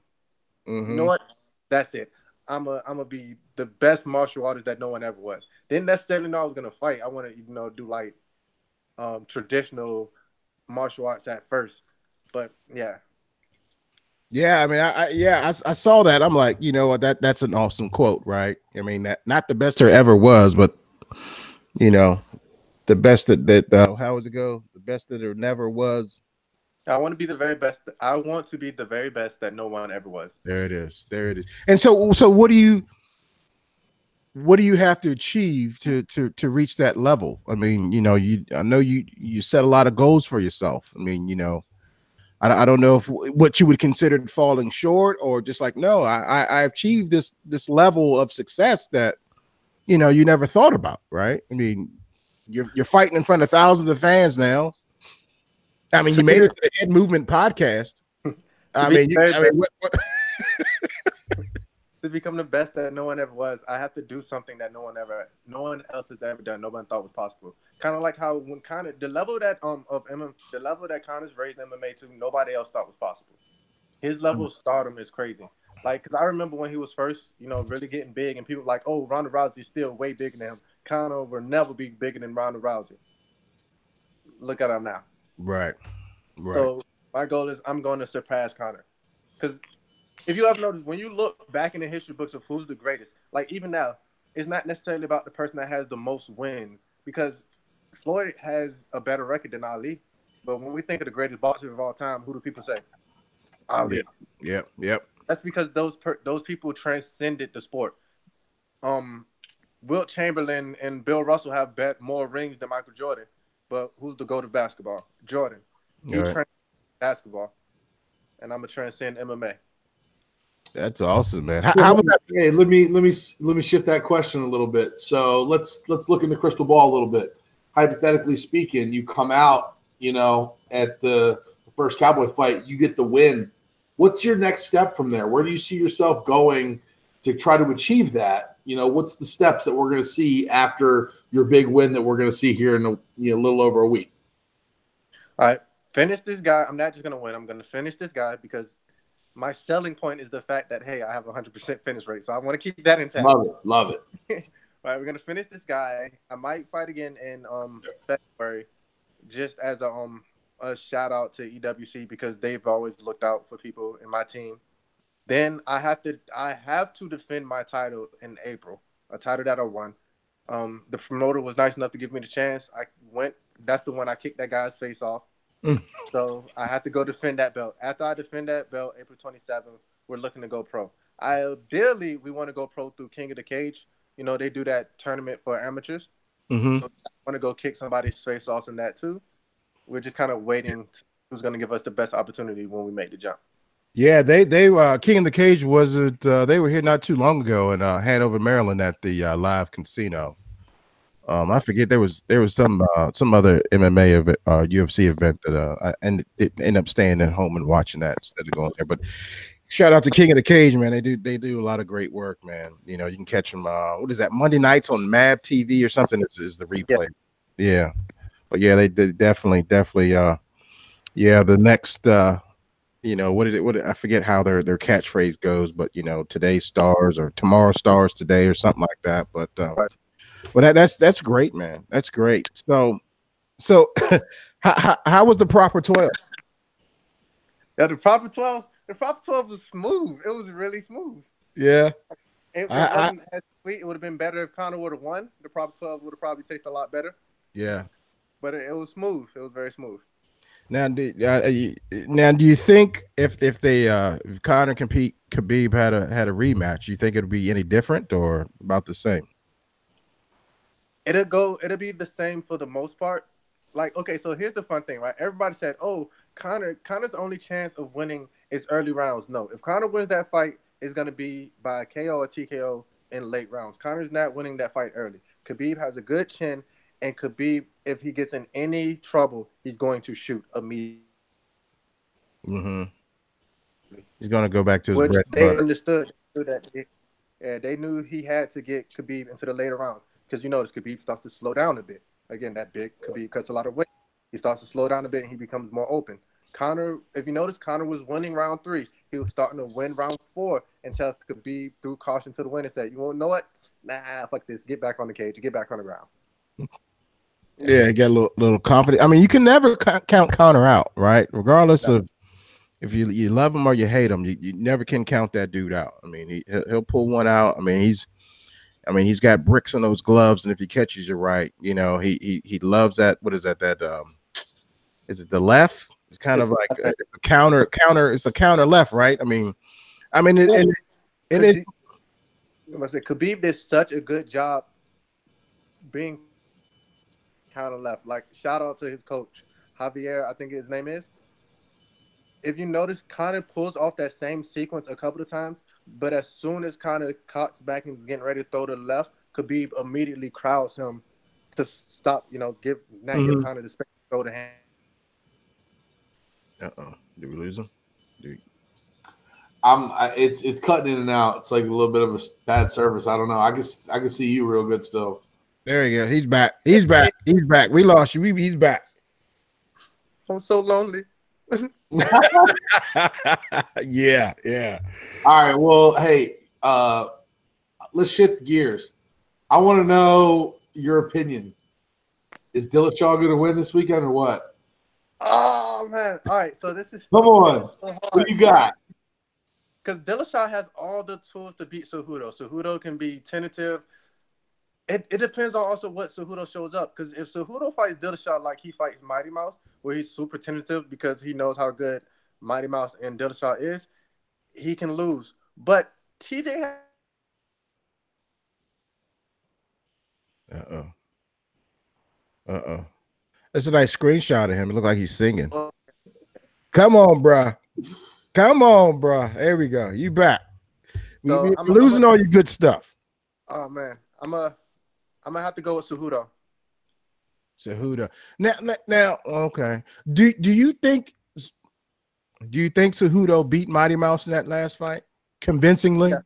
know what? That's it. I'm gonna be the best martial artist that no one ever was. Didn't necessarily know I was gonna fight. I want to, do like traditional martial arts at first, but yeah. Yeah, I mean, I saw that. I'm like, that's an awesome quote, right? I mean, that not the best there ever was, but the best that how does it go? The best that there never was. I want to be the very best. I want to be the very best that no one ever was. There it is. There it is. And so what do you have to achieve to reach that level? I mean, I know you set a lot of goals for yourself. I mean, I don't know if what you would consider falling short or just like, no, I achieved this level of success that, you never thought about, right? I mean, you're fighting in front of thousands of fans now. I mean, you made it to the Head Movement podcast. To become the best that no one ever was, I have to do something that no one else has ever done. No one thought was possible. Kind of like how when the level that the level that Connor's raised MMA to, nobody else thought was possible. His level of stardom is crazy. Like, because I remember when he was first, really getting big, and people were like, "Oh, Ronda Rousey is still way bigger than him. Connor will never be bigger than Ronda Rousey." Look at him now. Right. So my goal is I'm going to surpass Connor. Because if you ever notice, when you look back in the history books of who's the greatest, like even now, it's not necessarily about the person that has the most wins. Because Floyd has a better record than Ali. But when we think of the greatest boxer of all time, who do people say? Ali. Yep. That's because those people transcended the sport. Wilt Chamberlain and Bill Russell have more rings than Michael Jordan. But who's the GOAT of basketball? Jordan. He transcended basketball, and I'm gonna transcend MMA. That's awesome, man. How was that? Hey, let me shift that question a little bit. So let's look in the crystal ball a little bit. Hypothetically speaking, you come out, at the first Cowboy fight, you get the win. What's your next step from there? Where do you see yourself going to try to achieve that? What's the steps that we're going to see after your big win that we're going to see here in a little over a week? All right, finish this guy. I'm not just going to win. I'm going to finish this guy because my selling point is the fact that, hey, I have a 100% finish rate. So I want to keep that intact. Love it. All right, we're going to finish this guy. I might fight again in February just as a shout out to EWC because they've always looked out for people in my team. Then I have to defend my title in April, a title that I won. The promoter was nice enough to give me the chance. I went. That's the one I kicked that guy's face off. Mm. So I had to go defend that belt. After I defend that belt, April 27th, we're looking to go pro. Ideally, we want to go pro through King of the Cage. You know, they do that tournament for amateurs. Mm-hmm. So I want to go kick somebody's face off in that too. We're just kind of waiting who's going to give us the best opportunity when we make the jump. Yeah, they King of the Cage was it? They were here not too long ago in Hanover, Maryland, at the Live Casino. I forget there was some other MMA event, UFC event that it ended up staying at home and watching that instead of going there. But shout out to King of the Cage, man. They do a lot of great work, man. You know, you can catch them. What is that? Monday nights on Mav TV or something is the replay. Yeah, but yeah, they definitely. Yeah, the next. You know what I forget how their catchphrase goes, but you know, today's stars or tomorrow stars today or something like that. But Right. well, that's great, man. That's great. So how was the proper 12? Yeah, the proper 12. The proper 12 was smooth. It was really smooth. Yeah, It I wasn't as sweet. It would have been better if Conor would have won. The proper 12 would have probably tasted a lot better. yeah. But it was smooth. It was very smooth. Now, do you think if Conor compete Khabib had a rematch, you think it'd be any different or about the same? It'll be the same for the most part. Like, okay, so here's the fun thing, right? Everybody said, oh, Conor's only chance of winning is early rounds. No, if Conor wins that fight, it's gonna be by KO or TKO in late rounds. Conor's not winning that fight early. Khabib has a good chin, and Khabib, if he gets in any trouble, he's going to shoot immediately. Mm-hmm. He's gonna go back to his Which bread and they butter. understood that they knew he had to get Khabib into the later rounds because you notice Khabib starts to slow down a bit. Again, that big Khabib cuts a lot of weight. He starts to slow down a bit and he becomes more open. Conor, if you notice, Conor was winning round 3. He was starting to win round 4 until Khabib threw caution to the wind and said, "You won't know what? Nah, fuck this. Get back on the cage. Get back on the ground." Yeah, get a little confident. I mean, you can never count Conor out, right? Regardless of if you love him or you hate him, you never can count that dude out. I mean, he'll pull one out. I mean, he's got bricks on those gloves, and if he catches you right, you know, he loves that. What is that? Is it the left? It's kind of like it's a counter. It's a counter left, right? I mean, it I said Khabib did such a good job being counter left. Like, shout out to his coach, Javier, I think his name is. If you notice, Conor pulls off that same sequence a couple of times, but as soon as Conor cocks back and is getting ready to throw to the left, Khabib immediately crowds him to stop, give Conor the space to throw the hand. Did we lose him? It's cutting in and out. It's like a little bit of a bad service. I don't know. I can see you real good still. There you go. He's back. He's back. We lost you. He's back. I'm so lonely. Yeah. All right. Well, hey, let's shift gears. I want to know your opinion. Is Dillashaw going to win this weekend or what? Oh man! All right, so this is come on. This is so what you got? Because Dillashaw has all the tools to beat Cejudo. Cejudo can be tentative. It depends on also what Cejudo shows up. Because if Cejudo fights Dillashaw like he fights Mighty Mouse, where he's super tentative because he knows how good Mighty Mouse and Dillashaw is, he can lose. But TJ That's a nice screenshot of him. It looked like he's singing. Come on, bruh. There we go. You back. We're losing all your good stuff. Oh man, I'm gonna have to go with Cejudo. Now, okay. Do you think Cejudo beat Mighty Mouse in that last fight convincingly? Yeah.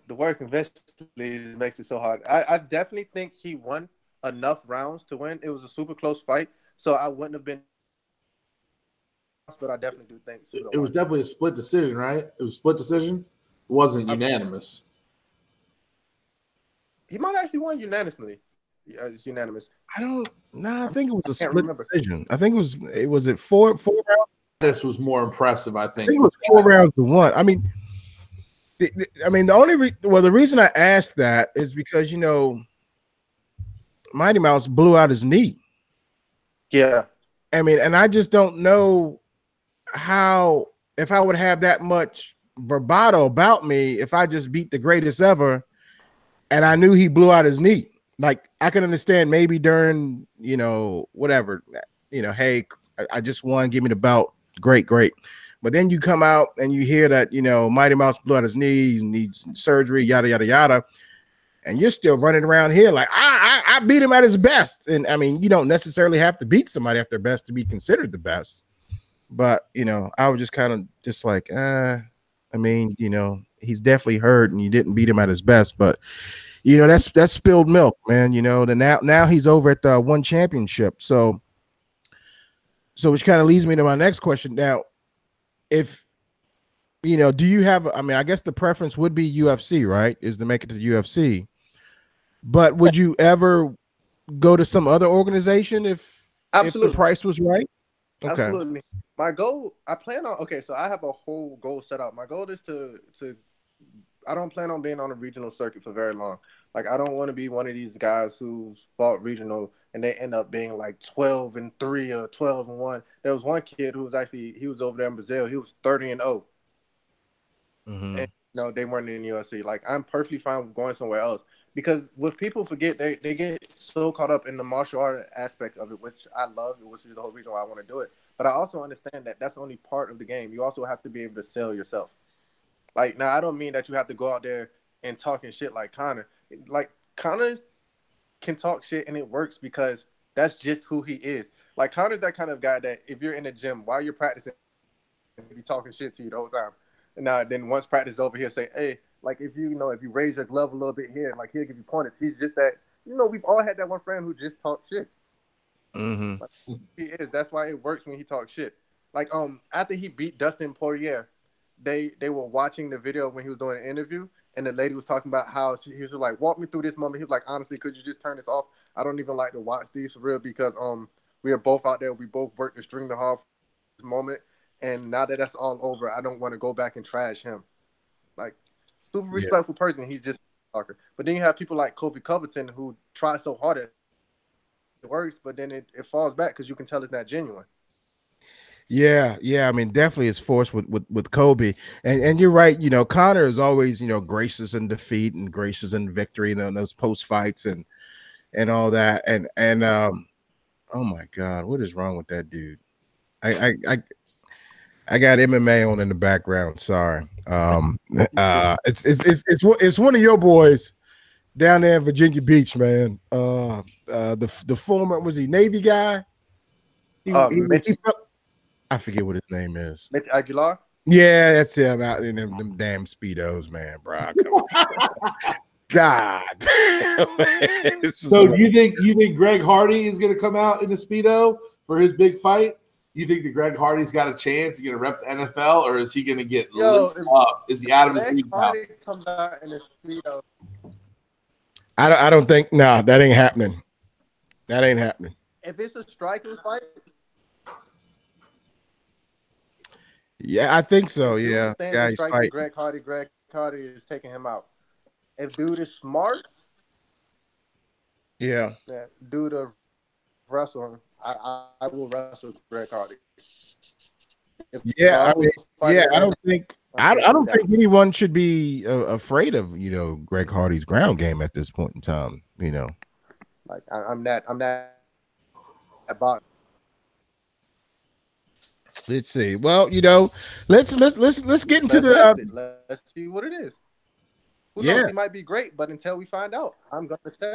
The word convincingly makes it so hard. I definitely think he won enough rounds to win. It was a super close fight, so I wouldn't have been. But I definitely do think Cejudo it was definitely a split decision, right? It was a split decision. It wasn't unanimous. He might actually won unanimously. Yeah, it's unanimous. I think it was a split decision. I think it was 4 rounds. This was more impressive, I think. It was 4 rounds to 1. I mean, the reason I asked that is because Mighty Mouse blew out his knee. Yeah. I mean, and I just don't know how, if I would have that much bravado about me if I just beat the greatest ever and I knew he blew out his knee. Like, I can understand maybe during, whatever, hey, I just won, give me the belt. Great, great. But then you come out and you hear that, Mighty Mouse blew out his knee, needs surgery, yada, yada, yada. And you're still running around here like, I beat him at his best. And I mean, you don't necessarily have to beat somebody at their best to be considered the best. But, I was just kind of just like, I mean, he's definitely hurt and you didn't beat him at his best. But, that's spilled milk, man. Then now he's over at the one championship. So which kind of leads me to my next question. Now, if, do you have, I mean, I guess the preference would be UFC, right? Is to make it to the UFC. But would you ever go to some other organization if the price was right? Okay. Absolutely. My goal, I plan on, so I have a whole goal set out. My goal is to I don't plan on being on a regional circuit for very long. Like, I don't want to be one of these guys who's fought regional and they end up being like 12-3 or 12-1. There was one kid who was he was over there in Brazil. He was 30-0. Mm-hmm. And they weren't in the UFC. Like, I'm perfectly fine with going somewhere else. Because what people forget, they get so caught up in the martial art aspect of it, which I love, which is the whole reason why I want to do it. But I also understand that that's only part of the game. You also have to be able to sell yourself. Like, now, I don't mean that you have to go out there and talking shit like Conor. Like, Conor can talk shit and it works because that's just who he is. Like, Conor's that kind of guy that if you're in the gym while you're practicing, he'll be talking shit to you the whole time. And now, then once practice is over, he'll say, hey, like, if you raise your glove a little bit here, like, he'll give you pointers. He's just that, we've all had that one friend who just talks shit. Mm-hmm. Like, he is. That's why it works when he talks shit. Like, after he beat Dustin Poirier, they were watching the video when he was doing an interview, and the lady was talking about how he was like, walk me through this moment. He was like, honestly, could you just turn this off? I don't even like to watch these for real because we are both out there. We both worked extremely hard for this moment, and now that that's all over, I don't want to go back and trash him. Like, super respectful person. He's just a talker. But then you have people like Kofi Covington who try so hard at it works, but then it falls back because you can tell it's not genuine. Yeah. I mean, definitely it's forced with Kobe, and you're right. Conor is always gracious in defeat and gracious in victory, those post fights and all that. And oh my God, what is wrong with that dude? I got MMA on in the background. Sorry. It's one of your boys down there in Virginia Beach, man. The former, was he Navy guy? I forget what his name is. Mitch Aguilar? Yeah, that's him out in them damn Speedos, man, bro. God. So do you think Greg Hardy is going to come out in the Speedo for his big fight? You think that Greg Hardy's got a chance to get a rep the NFL, or is he going to get lit up? Is he out of his league now? Hardy comes out in the Speedo. I don't think, that ain't happening. That ain't happening. If it's a striking fight, yeah, I think so. Yeah, Greg Hardy is taking him out. If dude is smart, yeah, dude to wrestle him, I will wrestle Greg Hardy. I don't think anyone should be afraid of Greg Hardy's ground game at this point in time. Like I'm that box. Let's see. Well, let's get into let's see what it is. Who knows? He might be great, but until we find out, I'm gonna say.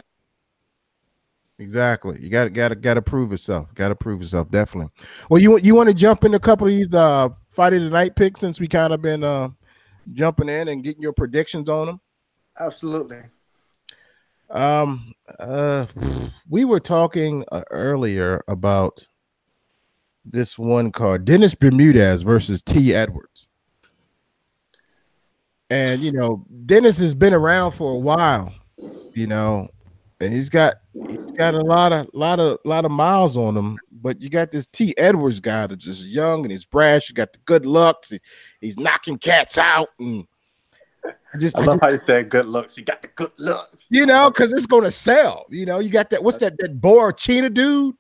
Exactly. You got to prove yourself. Got to prove yourself, definitely. Well, you want to jump in a couple of these Fight of the Night picks since we kind of been jumping in and getting your predictions on them? Absolutely. We were talking earlier about this one card, Dennis Bermudez versus T. Edwards. And Dennis has been around for a while, and he's got a lot of miles on him. But you got this T. Edwards guy that's just young and he's brash. He's got the good looks. He's knocking cats out, and I love how you say good looks. You got the good looks, because it's gonna sell. You got that. What's that Borachina dude?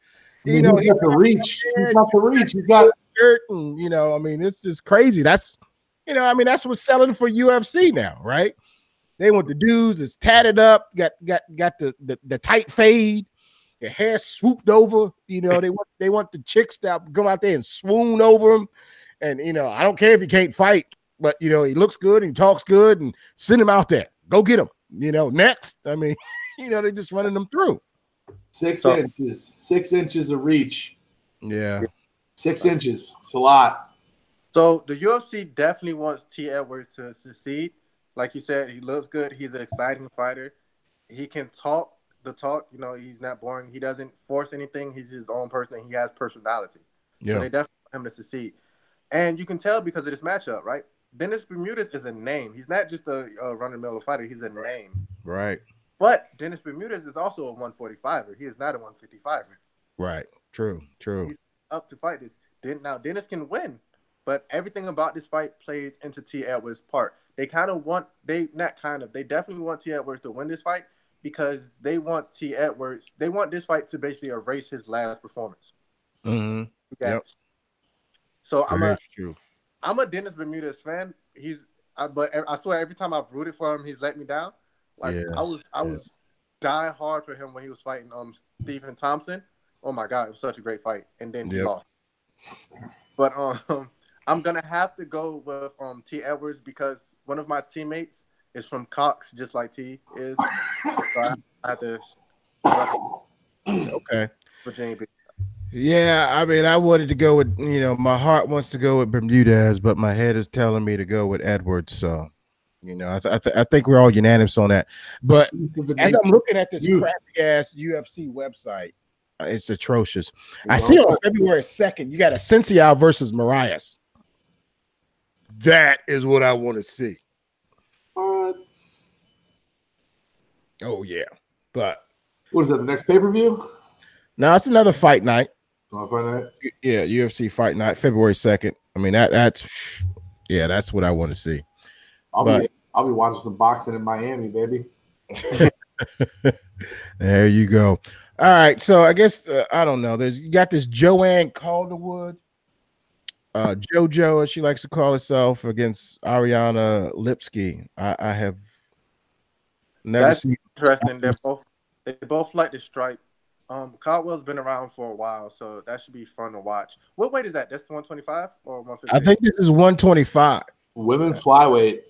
You know, he's got the reach. He's got the reach. He's got shirt, and you know, I mean, it's just crazy. That's, you know, I mean, that's what's selling for UFC now, right? They want the dudes that's tatted up, got the tight fade, their hair swooped over. You know, they want the chicks that go out there and swoon over them. And you know, I don't care if he can't fight, but you know, he looks good and he talks good, and send him out there. Go get him. You know, next. I mean, you know, they're just running them through. 6 inches, 6 inches of reach. Yeah. 6 inches. It's a lot. So the UFC definitely wants T. Edwards to succeed. Like you said, he looks good. He's an exciting fighter. He can talk the talk. You know, he's not boring. He doesn't force anything. He's his own person, and he has personality. Yeah. So they definitely want him to succeed. And you can tell because of this matchup, right? Dennis Bermudez is a name. He's not just a run-of-the-mill fighter. He's a name. Right. But Dennis Bermudez is also a 145er. He is not a 155er. Right. True. He's up to fight this. Now, Dennis can win, but everything about this fight plays into T. Edwards' part. They definitely want T. Edwards to win this fight because they want this fight to basically erase his last performance. Mm-hmm. Yep. So I'm a Dennis Bermudez fan. But I swear every time I've rooted for him, he's let me down. Like I was dying hard for him when he was fighting Stephen Thompson. Oh my God, it was such a great fight, and then he lost. But I'm gonna have to go with T. Edwards because one of my teammates is from Cox, just like T is. So I had to. Okay. Virginia Beach. Yeah, I mean, I wanted to go with, you know, my heart wants to go with Bermudez, but my head is telling me to go with Edwards. So, you know, I think we're all unanimous on that. But as I'm looking at this crappy ass UFC website, it's atrocious. I see on February 2nd, you got Asensio versus Marias. That is what I want to see. Oh yeah, but what is that? The next pay-per-view? No, it's another fight night. Fight night? Yeah, UFC fight night, February 2nd. I mean, that's what I want to see. I'll be watching some boxing in Miami, baby. There you go. All right, so I guess I don't know. You got this Joanne Calderwood, JoJo, as she likes to call herself, against Ariana Lipsky. I have never seen. Interesting. They both like to strike. Caldwell's been around for a while, so that should be fun to watch. What weight is that? That's the 125 or 150? I think this is 125. Women flyweight.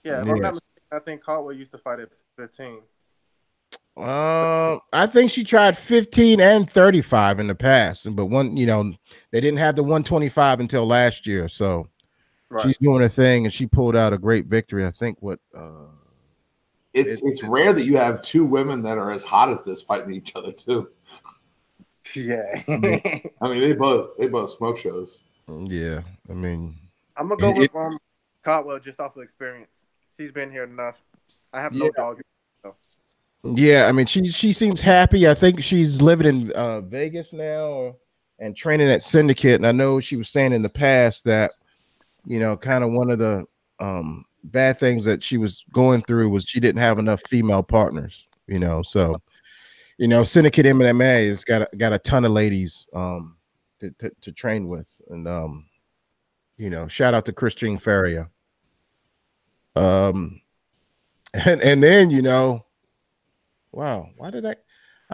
Yeah, if I'm not mistaken, I think Caldwell used to fight at 15. I think she tried 15 and 35 in the past, but they didn't have the 125 until last year. So she's doing her thing, and she pulled out a great victory. I think it's rare that you have two women that are as hot as this fighting each other too. Yeah. I mean, they both smoke shows. Yeah. I mean, I'm gonna go with Caldwell just off of experience. She's been here enough. I have no dog. So. Yeah, I mean, she seems happy. I think she's living in Vegas now and training at Syndicate. And I know she was saying in the past that, kind of one of the bad things that she was going through was she didn't have enough female partners. So Syndicate MMA has got a ton of ladies to train with, and shout out to Christine Ferrier. And then wow,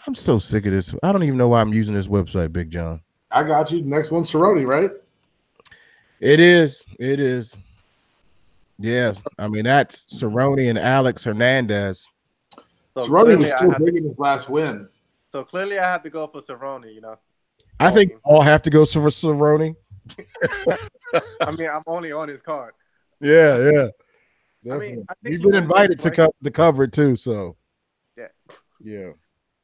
I'm so sick of this. I don't even know why I'm using this website, Big John. I got you. Next one's Cerrone, right? It is. Yes. I mean, that's Cerrone and Alex Hernandez. So Cerrone was still big in his last win. So clearly I have to go for Cerrone, I think all have to go for Cerrone. I mean, I'm only on his card. Yeah. I mean, I think you've been invited to cover it too, so yeah.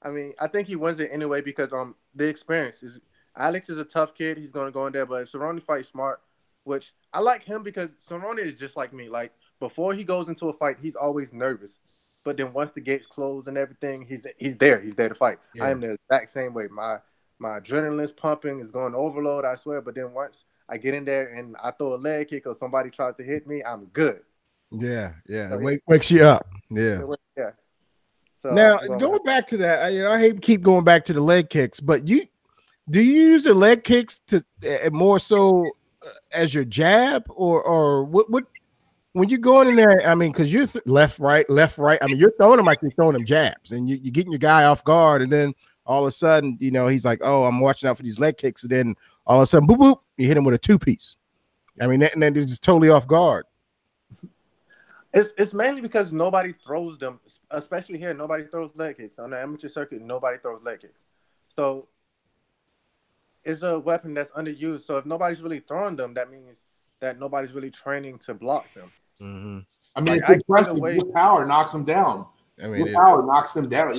I mean, I think he wins it anyway because the experience is. Alex is a tough kid. He's going to go in there, but if Cerrone fights smart, which I like him because Cerrone is just like me. Like before he goes into a fight, he's always nervous, but then once the gates close and everything, he's there. He's there to fight. Yeah. I am the exact same way. My adrenaline's pumping, is going overload, I swear. But then once I get in there and I throw a leg kick or somebody tries to hit me, I'm good. Yeah. So, wakes you up. Yeah. So now going back to that, I hate keep going back to the leg kicks, but Do you use your leg kicks to more so as your jab, or what? When you're going in there, I mean, because you're left, right. I mean, you're throwing them like you're throwing them jabs, and you're getting your guy off guard, and then all of a sudden, he's like, "Oh, I'm watching out for these leg kicks," and then all of a sudden, boop boop, you hit him with a 2-piece. I mean, and then it's just totally off guard. It's mainly because nobody throws them, especially here. Nobody throws leg kicks on the amateur circuit. Nobody throws leg kicks, so it's a weapon that's underused. So if nobody's really throwing them, that means that nobody's really training to block them. Mm-hmm. I mean, it's impressive. Your power knocks them down. I mean, your power knocks them down.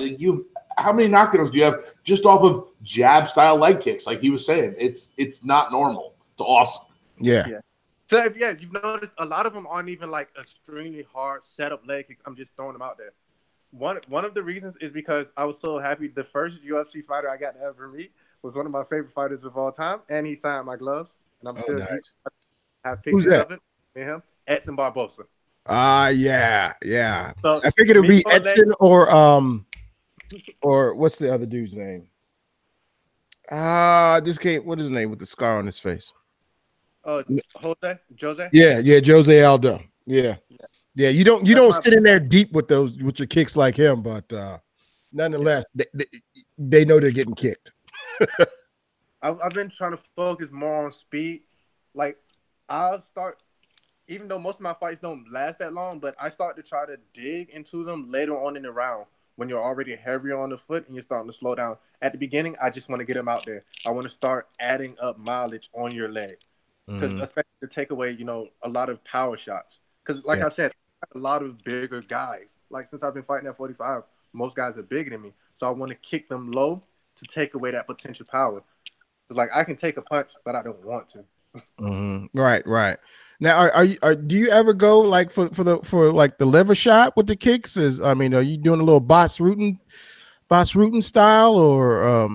How many knockdowns do you have just off of jab style leg kicks? Like he was saying, it's not normal. It's awesome. Yeah. So you've noticed a lot of them aren't even like extremely hard setup leg kicks. I'm just throwing them out there. One of the reasons is because I was so happy. The first UFC fighter I got to ever meet was one of my favorite fighters of all time, and he signed my gloves, and I'm still nice. have pictures of it. Me and him, Edson Barbosa. Yeah. So, I figured it'd be Edson or what's the other dude's name? Just can't. What is his name with the scar on his face? Jose. Yeah, Jose Aldo. Yeah. You don't sit in there deep with your kicks like him, but nonetheless, they know they're getting kicked. I've been trying to focus more on speed. Like I'll start, even though most of my fights don't last that long, but I start to try to dig into them later on in the round when you're already heavier on the foot and you're starting to slow down. At the beginning, I just want to get them out there. I want to start adding up mileage on your leg. Because especially to take away, a lot of power shots. Because like I said, I have a lot of bigger guys. Like since I've been fighting at 45, most guys are bigger than me. So I want to kick them low to take away that potential power. It's like I can take a punch, but I don't want to. Right. Now, do you ever go like for like the liver shot with the kicks? Are you doing a little Boss Rutan style or?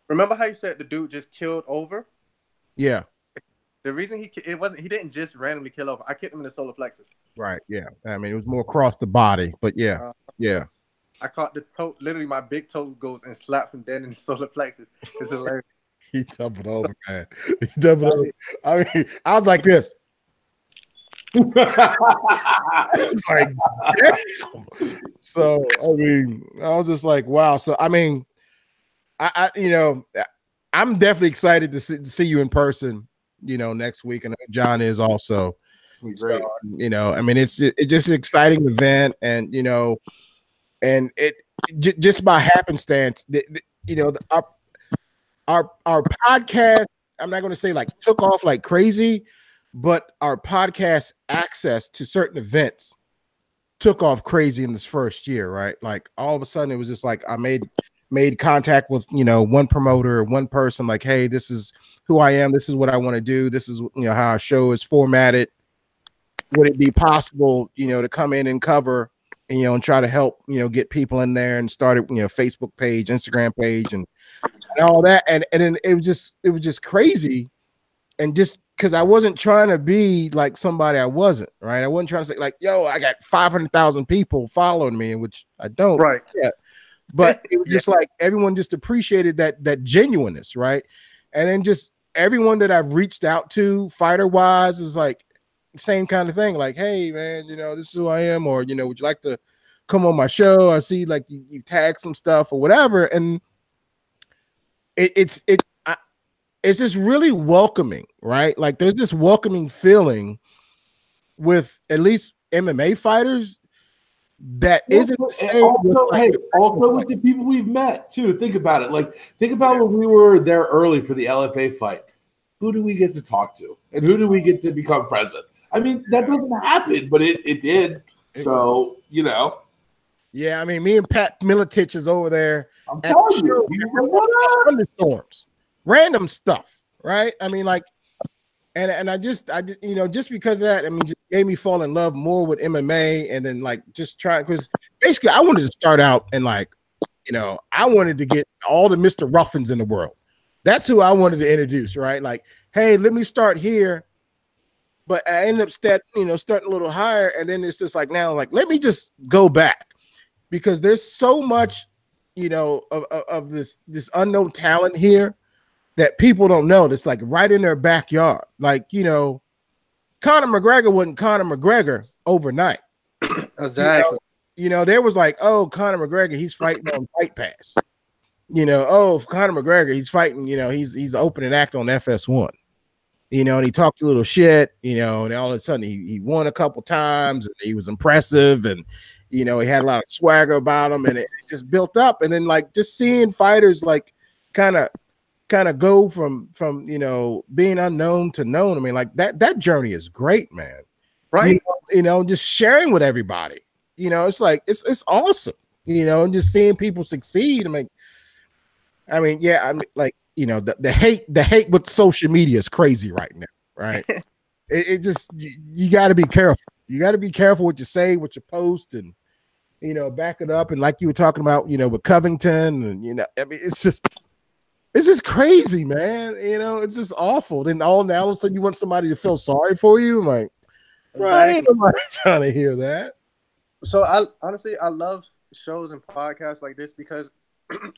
Remember how you said the dude just killed over? Yeah. The reason he didn't just randomly kill over. I kicked him in the solar plexus. Right. Yeah. I mean, it was more across the body, but yeah. I caught the toe. Literally, my big toe goes and slapped him dead in the solar plexus. It's hilarious. He doubled over, man. He doubled over. I mean, I was like this. It's like, damn. So I mean, I was just like, wow. So I mean, I'm definitely excited to see you in person. Next week, and John is also. Great. So, I mean, it's just an exciting event, and and it just by happenstance, our podcast. I'm not going to say like took off like crazy, but our podcast access to certain events took off crazy in this first year, right? Like all of a sudden, it was just like I made contact with one promoter, one person, like, hey, this is who I am, this is what I want to do, this is how our show is formatted. Would it be possible to come in and cover and try to help get people in there and start it Facebook page, Instagram page, and all that, and then it was just crazy. And just because I wasn't trying to be like somebody I wasn't, right? I wasn't trying to say like, yo, I got 500,000 people following me, which I don't. Right. Yeah. But it was just like everyone just appreciated that genuineness, right? And then just everyone that I've reached out to fighter wise is like same kind of thing. Like, hey man, this is who I am, or would you like to come on my show? I see like you tagged some stuff or whatever, and it's just really welcoming, right? Like there's this welcoming feeling with at least MMA fighters that isn't the same. Also with the people we've met too. Think about it. Like think about when we were there early for the LFA fight. Who do we get to talk to, and who do we get to become friends with? I mean, that doesn't happen, but it did. So Yeah, I mean, me and Pat Miletich is over there. I'm telling you, thunderstorms, random stuff, right? I mean, like, and I just just because of that, I mean, just made me fall in love more with MMA, and then like just try, because basically I wanted to start out and like, I wanted to get all the Mr. Ruffins in the world. That's who I wanted to introduce, right? Like, hey, let me start here. But I ended up starting a little higher, and then it's just like now, like, let me just go back, because there's so much, of this unknown talent here that people don't know. That's like right in their backyard. Like, you know, Conor McGregor wasn't Conor McGregor overnight. Exactly. You know, there was like, oh, Conor McGregor, he's fighting on Fight Pass. You know, oh, Conor McGregor, he's fighting, you know, he's opening act on FS1. You know, and he talked a little shit, you know, and all of a sudden he won a couple times and he was impressive, and you know, he had a lot of swagger about him, and it just built up. And then like just seeing fighters like kind of go from you know, being unknown to known. I mean, like that journey is great, man. Right. You know, just sharing with everybody. You know, it's like it's awesome. You know, and just seeing people succeed. I mean, yeah, I mean, like, you know, the hate with social media is crazy right now, right? it just, you got to be careful. You got to be careful what you say, what you post, and you know, back it up. And like you were talking about, you know, with Covington, and you know, I mean, it's just crazy, man. You know, it's just awful. Then all of a sudden you want somebody to feel sorry for you. I'm like, bro, I ain't nobody trying to hear that. So I honestly love shows and podcasts like this because,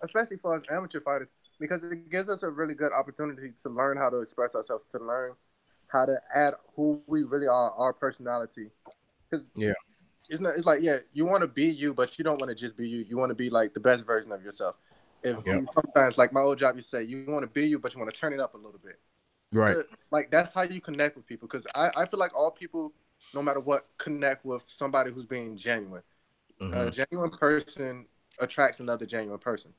especially for us amateur fighters, because it gives us a really good opportunity to learn how to express ourselves, to learn how to add who we really are, our personality. Because it's like, yeah, you want to be you, but you don't want to just be you. You want to be like the best version of yourself. Sometimes, like my old job, you say you want to be you, but you want to turn it up a little bit. Right. Like that's how you connect with people. Because I feel like all people, no matter what, connect with somebody who's being genuine. A genuine person attracts another genuine person.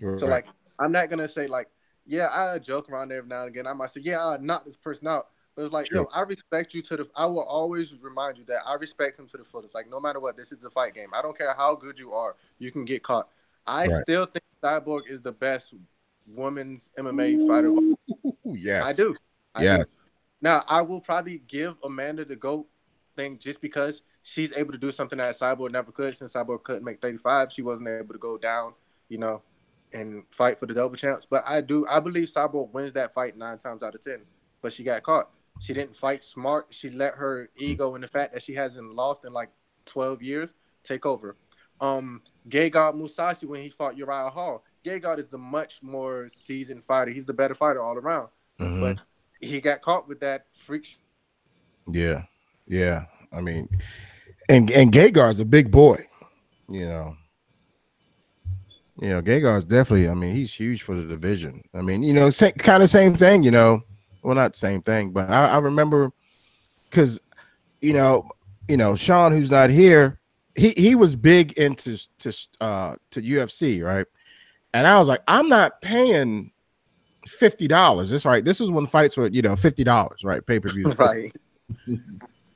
Right. So like, I'm not gonna say like, yeah, I joke around every now and again. I might say, yeah, I knock this person out. But it's like, yo, I respect you I will always remind you that I respect him to the fullest. Like, no matter what, this is the fight game. I don't care how good you are. You can get caught. I still think Cyborg is the best women's MMA fighter. Yes. I do. Yes. Now, I will probably give Amanda the GOAT thing just because she's able to do something that Cyborg never could. Since Cyborg couldn't make 35, she wasn't able to go down, you know, and fight for the double champs. But I believe Cyborg wins that fight 9 times out of 10. But she got caught. She didn't fight smart. She let her ego and the fact that she hasn't lost in like 12 years take over. Gegard Mousasi, when he fought Uriah Hall, Gegard is the much more seasoned fighter. He's the better fighter all around. But he got caught with that freak. Yeah. Yeah. I mean, and Gegard's a big boy, you know. You know, Gegard's definitely, I mean, he's huge for the division. I mean, you know, kind of same thing, you know. Well, not same thing, but I remember because, you know, Sean, who's not here, he was big into UFC, right? And I was like, I'm not paying $50. That's right. This is when fights were, you know, $50, right? Pay-per-view. Right.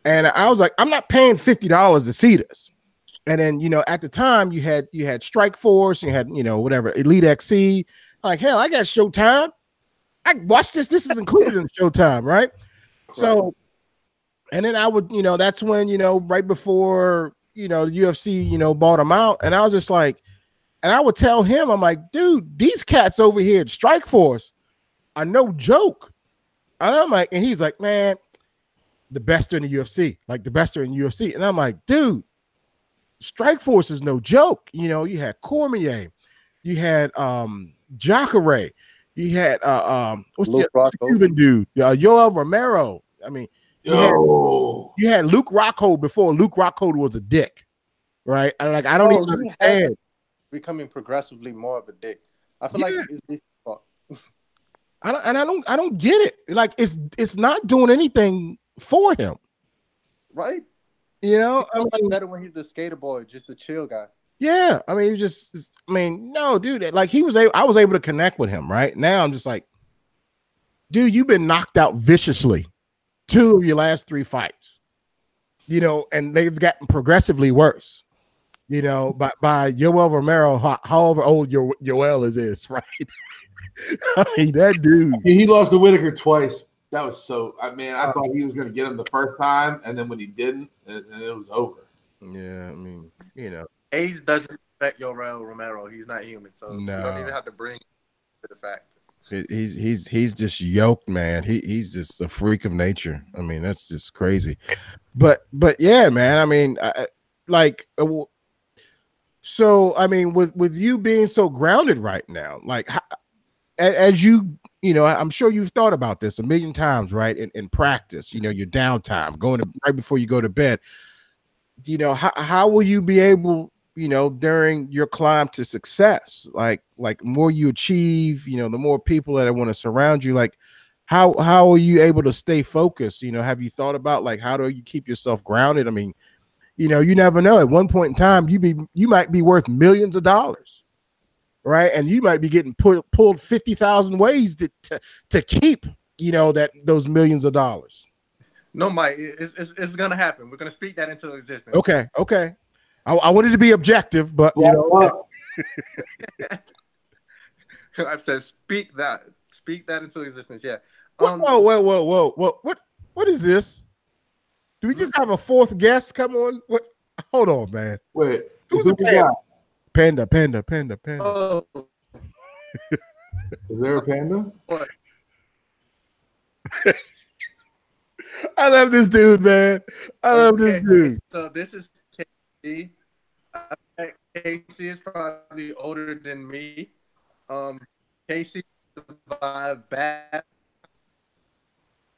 And I was like, I'm not paying $50 to see this. And then, you know, at the time you had Strike Force, you had, you know, whatever, Elite XC. Like, hell, I got Showtime. I watch this. This is included in Showtime, right? So, and then I would, you know, that's when, you know, right before, you know, the UFC, you know, bought them out. And I was just like, and I would tell him, I'm like, dude, these cats over here at Strike Force are no joke. And I'm like, and he's like, man, the best are in the UFC, like the best are in UFC. And I'm like, dude, Strike Force is no joke. You know, you had Cormier, you had Jacare, you had what's the Cuban dude? Yoel Romero. I mean, you had Luke Rockhold before Luke Rockhold was a dick, right? And like, I don't even understand. Becoming progressively more of a dick. I feel like it's this fault. I don't get it. Like, it's not doing anything for him, right? You know, I mean, better when he's the skater boy, just the chill guy. Yeah, I mean, no, dude. Like, I was able to connect with him. Right now, I'm just like, dude, you've been knocked out viciously 2 of your last 3 fights, you know, and they've gotten progressively worse, you know, by Yoel Romero, however old Yoel is, right? I mean, that dude. He lost to Whitaker twice. That was so. I mean, I thought he was going to get him the first time, and then when he didn't, and it was over. Yeah, I mean, you know, age doesn't affect Yoel Romero. He's not human, so you don't even have to bring to the fact. He's just yoked, man. He's just a freak of nature. I mean, that's just crazy. But yeah, man. I mean, so I mean, with you being so grounded right now, like as you I'm sure you've thought about this a million times, right? In practice, your downtime, going to right before you go to bed. How will you be able, during your climb to success, like more you achieve, the more people that want to surround you, like how are you able to stay focused? Have you thought about like how do you keep yourself grounded? I mean, you never know. At one point in time, you might be worth millions of dollars, right? And you might be getting pulled 50,000 ways to keep, those millions of dollars. No, Mike, it's gonna happen. We're gonna speak that into existence. Okay. I wanted to be objective, but I've said speak that into existence. Yeah. Whoa. What is this? Do we just have a fourth guest? Come on. What? Hold on, man. Wait, Who's a panda? Panda. Oh, is there a panda? what? I love this dude, man. I love this dude. So this is Casey. Casey is probably older than me. Casey survived bad.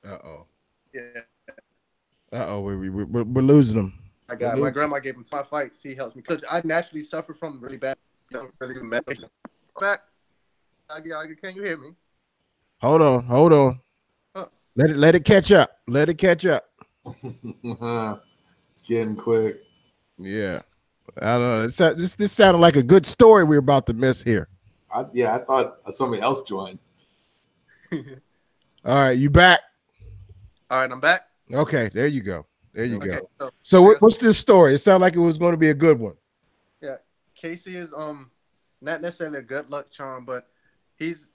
Uh-oh. Yeah. We're losing him. My grandma gave him 5 fights. He helps me because I naturally suffer from really bad, really good medication. Back. Can you hear me? Hold on. Let it catch up. It's getting quick. Yeah. I don't know. This sounded like a good story we're about to miss here. I thought somebody else joined. All right, you back? All right, I'm back. Okay, there you go. Go. So what's this story? It sounded like it was going to be a good one. Yeah, Casey is not necessarily a good luck charm, but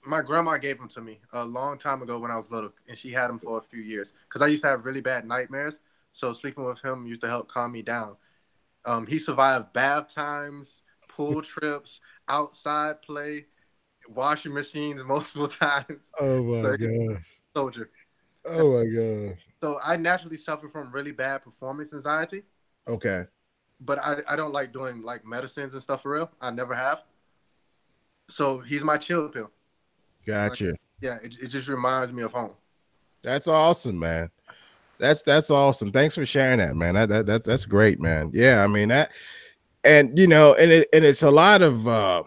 my grandma gave him to me a long time ago when I was little, and she had him for a few years because I used to have really bad nightmares. So sleeping with him used to help calm me down. He survived bath times, pool trips, outside play, washing machines multiple times. Oh my god, soldier. Oh my god. So I naturally suffer from really bad performance anxiety. Okay. But I don't like doing like medicines and stuff for real. I never have. So he's my chill pill. Gotcha. It just reminds me of home. That's awesome, man. That's awesome. Thanks for sharing that, man. That's great, man. Yeah, I mean that, and it's a lot of a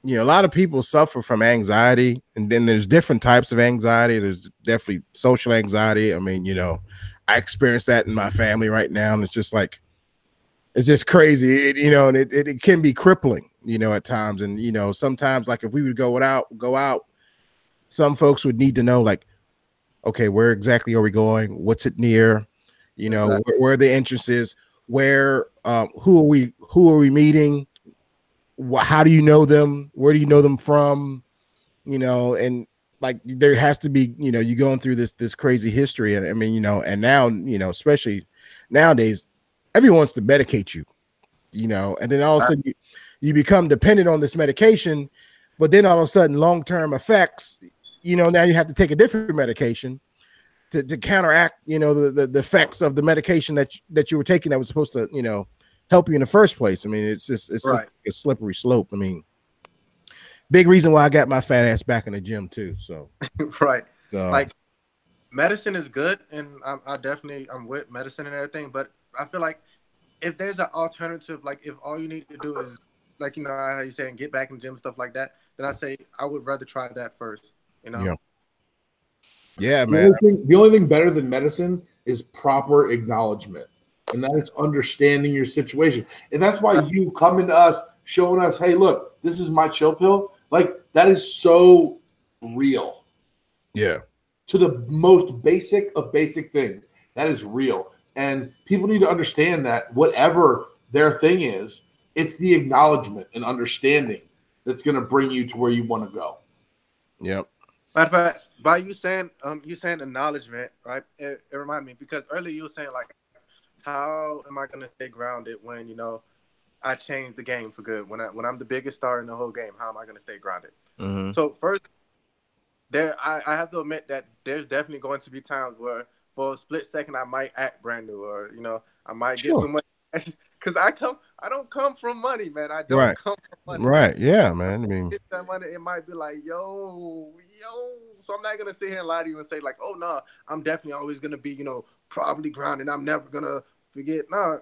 lot of people suffer from anxiety, and then there's different types of anxiety. There's definitely social anxiety. I mean, I experience that in my family right now, and it's just like it's just crazy, and it can be crippling, at times, and sometimes like if we would go out, some folks would need to know like, okay, where exactly are we going? What's it near? Exactly. Where are the entrances? Where, who are we meeting? How do you know them? Where do you know them from? And like there has to be, you're going through this crazy history. And I mean, and now, especially nowadays, everyone wants to medicate you, and then all of a sudden you become dependent on this medication, but then all of a sudden long-term effects, now you have to take a different medication to counteract, the effects of the medication that you were taking that was supposed to, help you in the first place. I mean, it's just a slippery slope. I mean, big reason why I got my fat ass back in the gym too. So right. Like medicine is good, and I'm with medicine and everything, but I feel like if there's an alternative, like if all you need to do is like how you're saying get back in the gym, stuff like that, then I say I would rather try that first. Yeah, man. The only thing better than medicine is proper acknowledgement, and that is understanding your situation. And that's why you coming to us, showing us, hey, look, this is my chill pill. Like that is so real. Yeah. To the most basic of basic things, that is real. And people need to understand that whatever their thing is, it's the acknowledgement and understanding that's going to bring you to where you want to go. Yep. Matter of fact, by you saying acknowledgement, right? It reminded me because earlier you were saying like, how am I gonna stay grounded when I changed the game for good? When I'm the biggest star in the whole game, how am I gonna stay grounded? Mm-hmm. So first, I have to admit that there's definitely going to be times where for a split second I might act brand new, or I might get so much Cause I don't come from money, man. I don't Right. come from money. Right. Yeah, man. I mean, Get that money, it might be like, yo. So I'm not gonna sit here and lie to you and say like, oh no, I'm definitely always gonna be, probably grounded. I'm never gonna forget. No,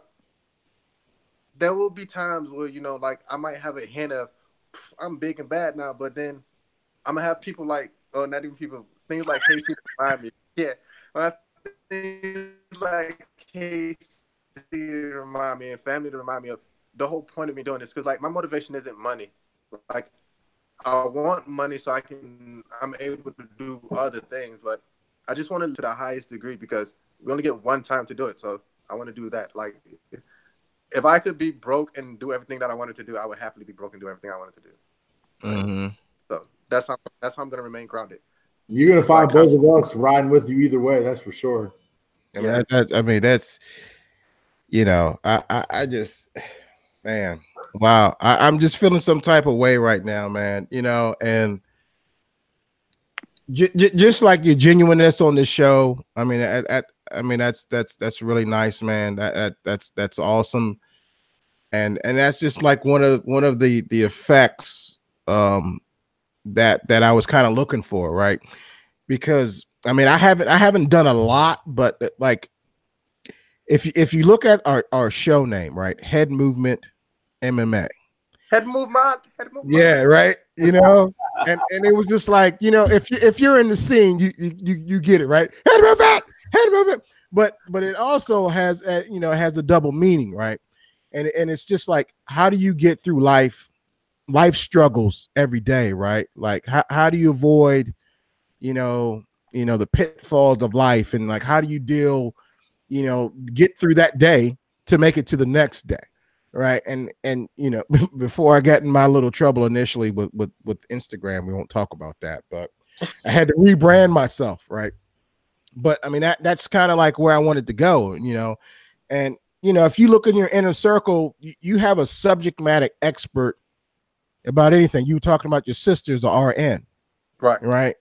there will be times where like I might have a hint of I'm big and bad now, but then I'm gonna have people like, oh, not even people, things like Casey remind me. Yeah, I have things like Casey to remind me and family to remind me of the whole point of me doing this. Because like my motivation isn't money. Like I want money so I'm able to do other things, but I just want to to the highest degree because we only get one time to do it. So I want to do that. Like if I could be broke and do everything that I wanted to do, I would happily be broke and do everything I wanted to do. Right? So that's how I'm gonna remain grounded. You're gonna find both of us riding with you either way. That's for sure. I mean, that's I just, man, wow. I'm just feeling some type of way right now, man. And just like your genuineness on this show. I mean, that's really nice, man. That's awesome. And that's just like one of the effects that I was kind of looking for, right? Because I mean, I haven't done a lot, but like if you look at our show name, right, Head Movement MMA, head movement. yeah, right, and it was just like, if you're in the scene, you get it, right, head movement, but it also has has a double meaning, right, and it's just like, how do you get through life struggles every day, right? Like how do you avoid the pitfalls of life, and like how do you deal, get through that day to make it to the next day, right? And before I got in my little trouble initially with Instagram, we won't talk about that, but I had to rebrand myself, right? But I mean, that's kind of like where I wanted to go, and if you look in your inner circle, you have a subject matter expert about anything. You were talking about your sisters are RN, right?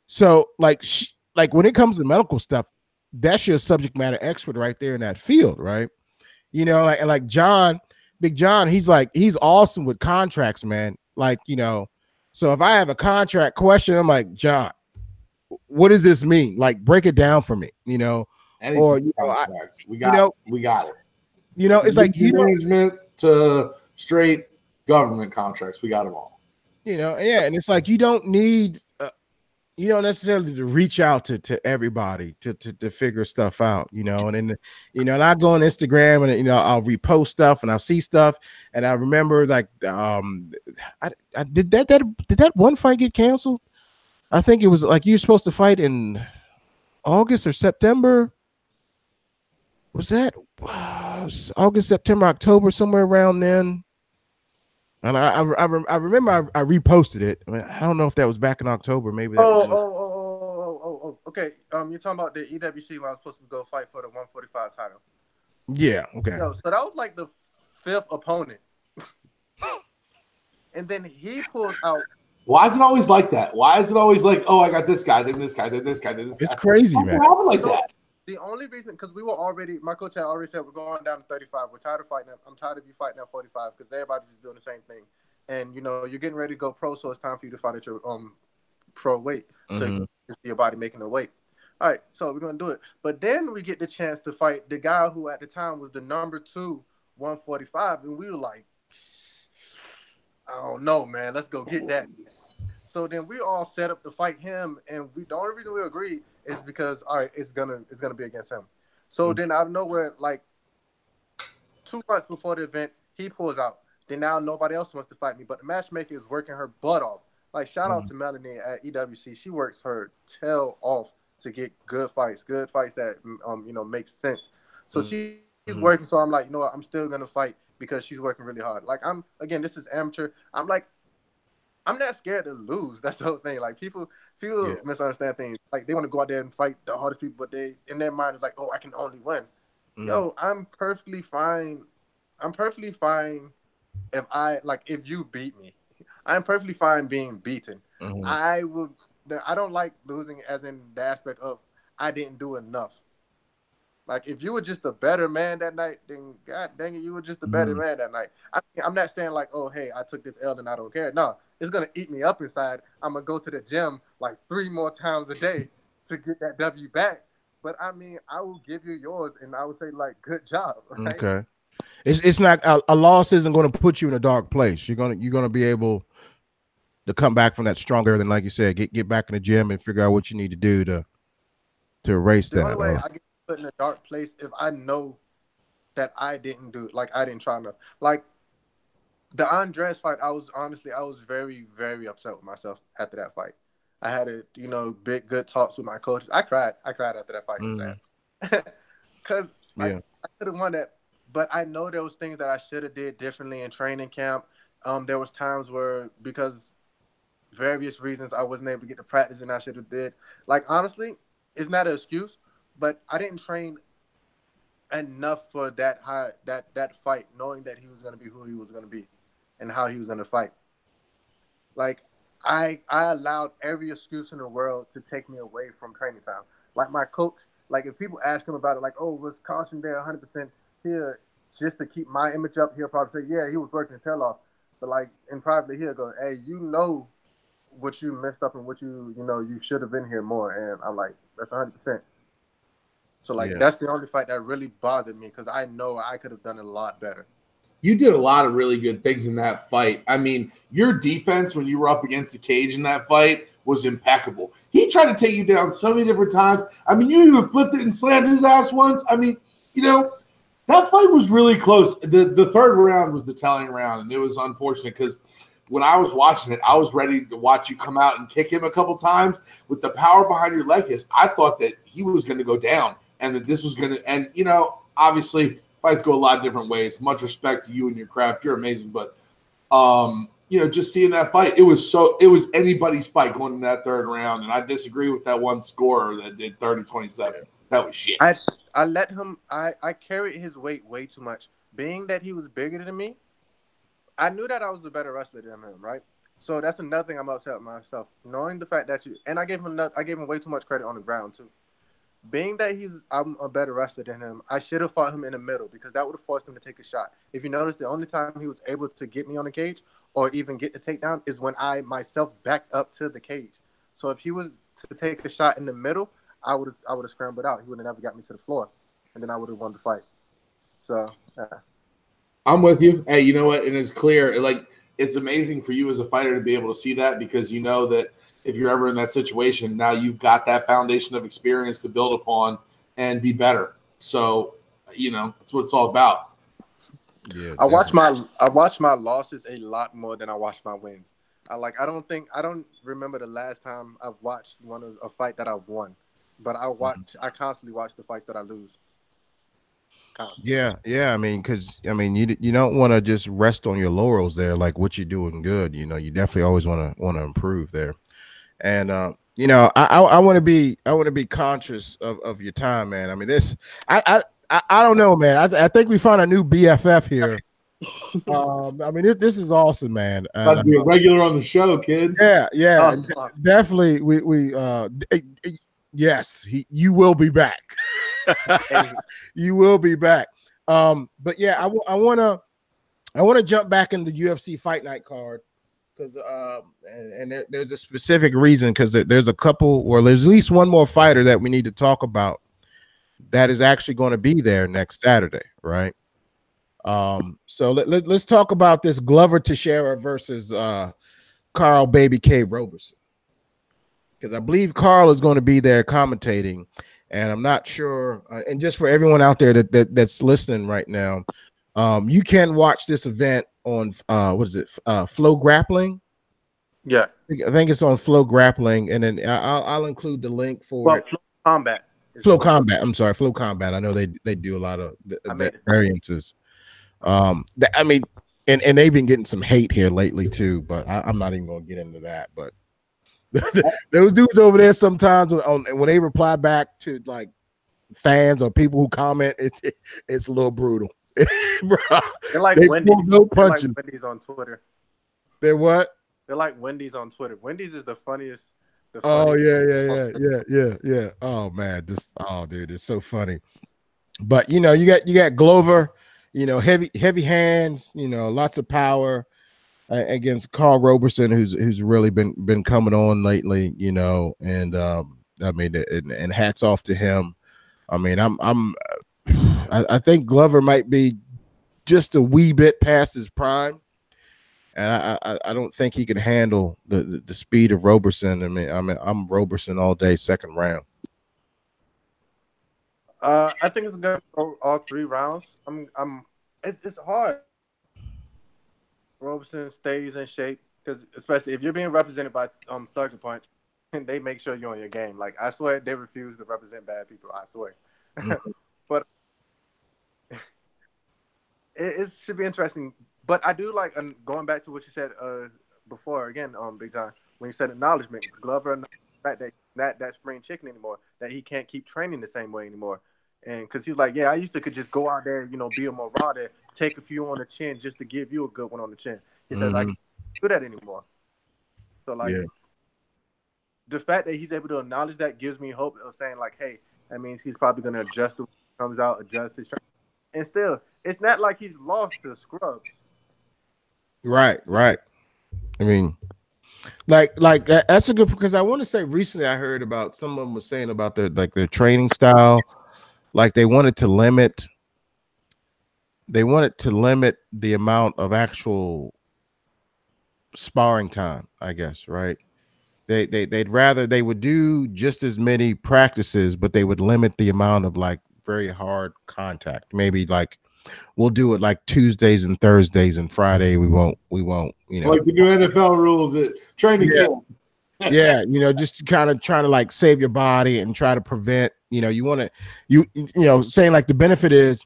So like when it comes to medical stuff, that's your subject matter expert right there in that field, right? Like John, Big John, he's awesome with contracts, man. Like, so if I have a contract question, I'm like, John, what does this mean? Like, break it down for me, Anything or we got it. It's like management to straight government contracts, we got them all. Yeah, and it's like you don't need you don't necessarily to reach out to everybody to figure stuff out, and then and I go on Instagram and I'll repost stuff and I'll see stuff, and I remember like I did that one fight get canceled? I think it was like you're supposed to fight in August or September. Was that August, September, October, somewhere around then? And I remember I reposted it. I mean, I don't know if that was back in October. Maybe. Okay. You're talking about the EWC when I was supposed to go fight for the 145 title. Yeah. Okay. So that was like the 5th opponent, and then he pulls out. Why is it always like that? Why is it always like, oh, I got this guy, then this guy, then this guy, then this guy? It's crazy, man. Like that. The only reason, because my coach had already said we're going down to 35. We're tired of fighting. I'm tired of you fighting at 45 because everybody's just doing the same thing. And you're getting ready to go pro, so it's time for you to fight at your pro weight, so you can see your body making the weight. All right, so we're gonna do it. But then we get the chance to fight the guy who at the time was the number 2 145, and we were like, I don't know, man. Let's go get that. So then we all set up to fight him, and the only reason we agreed is because it's gonna be against him. So then out of nowhere, like 2 months before the event, he pulls out. Then now nobody else wants to fight me, but the matchmaker is working her butt off. Like shout out to Melanie at EWC. She works her tail off to get good fights that make sense. So she's working. So I'm like, you know what? I'm still gonna fight because she's working really hard. Like this is amateur. I'm like, I'm not scared to lose. That's the whole thing. Like people misunderstand things. Like they want to go out there and fight the hardest people, but they in their mind is like, oh, I can only win. Yo, I'm perfectly fine. I'm perfectly fine if you beat me. I'm perfectly fine being beaten. I don't like losing as in the aspect of I didn't do enough. Like, if you were just a better man that night, then God dang it, you were just a better man that night. I'm not saying like, oh, hey, I took this L and I don't care. No, it's gonna eat me up inside. I'm gonna go to the gym like 3 more times a day to get that W back. But I mean, I will give you yours, and I would say like, good job. Right? Okay. It's not a loss isn't going to put you in a dark place. You're gonna be able to come back from that stronger than, like you said, get back in the gym and figure out what you need to do to erase The that. only way I get put in a dark place if I know that I didn't do it, like I didn't try enough. Like the Andres fight, I was very, very upset with myself after that fight. I had big good talks with my coaches. I cried after that fight. Because like I could have won that, but I know there was things that I should have did differently in training camp. There was times where, because various reasons, I wasn't able to get the practice and I should have did. Like, honestly, it's not an excuse, but I didn't train enough for that fight, knowing that he was going to be who he was going to be and how he was going to fight. Like, I allowed every excuse in the world to take me away from training time. Like, my coach, like, if people ask him about it, like, oh, was Caution there 100% here just to keep my image up, he'll probably say, yeah, he was working his tail off. But, like, in private, he'll go, hey, you know what you messed up and what you should have been here more. And I'm like, that's 100%. So, like, that's the only fight that really bothered me, because I know I could have done it a lot better. You did a lot of really good things in that fight. I mean, your defense when you were up against the cage in that fight was impeccable. He tried to take you down so many different times. I mean, you even flipped it and slammed his ass once. I mean, that fight was really close. The third round was the telling round, and it was unfortunate because when I was watching it, I was ready to watch you come out and kick him a couple times. With the power behind your leg kiss, I thought that he was going to go down and that this was going to – and, obviously – fights go a lot of different ways. Much respect to you and your craft. You're amazing. But, just seeing that fight, it was anybody's fight going in that third round. And I disagree with that one scorer that did 30-27. That was shit. I let him – I carried his weight way too much. Being that he was bigger than me, I knew that I was a better wrestler than him, right? So that's another thing I'm upset with myself. Knowing the fact that – and I gave him way too much credit on the ground too. Being that I'm a better wrestler than him, I should have fought him in the middle, because that would have forced him to take a shot. If you notice, the only time he was able to get me on the cage or even get the takedown is when I myself backed up to the cage. So if he was to take a shot in the middle, I would have scrambled out. He would have never got me to the floor, and then I would have won the fight. So, yeah. I'm with you. Hey, you know what? And it's clear. Like, it's amazing for you as a fighter to be able to see that, because you know that if you're ever in that situation, now you've got that foundation of experience to build upon and be better. So, that's what it's all about. Yeah, I watch my losses a lot more than I watch my wins. I don't remember the last time I've watched a fight that I've won, but I constantly watch the fights that I lose. Constantly. Yeah. I mean, because you don't want to just rest on your laurels there. Like, what you're doing good, you definitely always want to improve there. And I want to be conscious of your time, man. I mean, I don't know, man. I think we found a new BFF here. I mean, this is awesome, man. About to be a regular on the show, kid. Yeah, definitely. Yes, you will be back. You will be back. But yeah, I want to jump back into the UFC Fight Night card. Because there's a specific reason, because there's a couple, or there's at least one more fighter that we need to talk about that is actually going to be there next Saturday, right? So let's talk about this Glover Teixeira versus Carl Baby K Roberson, because I believe Carl is going to be there commentating, and I'm not sure. And just for everyone out there that's listening right now, you can watch this event on what is it? Flow Grappling. Yeah, I think it's on Flow Grappling, and then I'll include the link for Flow Combat. Flow Combat. I'm sorry, Flow Combat. I know they do a lot of variances. I mean, and they've been getting some hate here lately too, but I'm not even going to get into that. But those dudes over there, sometimes when they reply back to like fans or people who comment, it's a little brutal. Bro, they're like Wendy's. No punching. Like Wendy's on Twitter. They're what? They're like Wendy's on Twitter. Wendy's is the funniest. Oh yeah. Oh man, dude, it's so funny. But you got Glover, heavy hands, lots of power against Carl Roberson, who's really been coming on lately, and I mean, and hats off to him. I mean, I think Glover might be just a wee bit past his prime, and I don't think he can handle the speed of Roberson. I'm Roberson all day, second round. I think it's gonna go all 3 rounds. It's hard. Roberson stays in shape because especially if you're being represented by Sucker Punch, and they make sure you're on your game. Like I swear they refuse to represent bad people. I swear. But it should be interesting. But I do like going back to what you said before again, Big John, when you said acknowledgement. Glover, that spring chicken anymore. That he can't keep training the same way anymore. And because he's like, yeah, I used to could just go out there, be a marauder, take a few on the chin just to give you a good one on the chin. He says, I can't do that anymore. So, like, the fact that he's able to acknowledge that gives me hope of saying, like, hey, that means he's probably going to adjust when he comes out, adjust his training. And still, it's not like he's lost to scrubs. Right. I mean, like that's a good, because I want to say recently I heard about someone was saying about their training style. Like they wanted to limit the amount of actual sparring time, I guess, right? They would do just as many practices, but they would limit the amount of like very hard contact. Maybe like we'll do it like Tuesdays and Thursdays, and Friday we won't, like the new NFL rules at training camp. Yeah, just kind of trying to like save your body and try to prevent, you want to, saying like the benefit is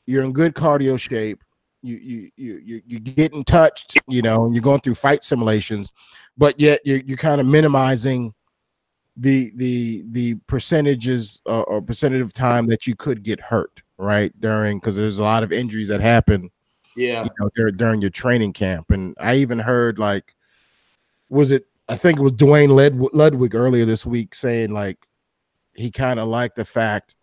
you're in good cardio shape, you're getting touched, you're going through fight simulations, but yet you're kind of minimizing the percentages or percentage of time that you could get hurt, right? Because there's a lot of injuries that happen, during your training camp. And I even heard like, I think it was Dwayne Ludwig earlier this week saying like he kind of liked the fact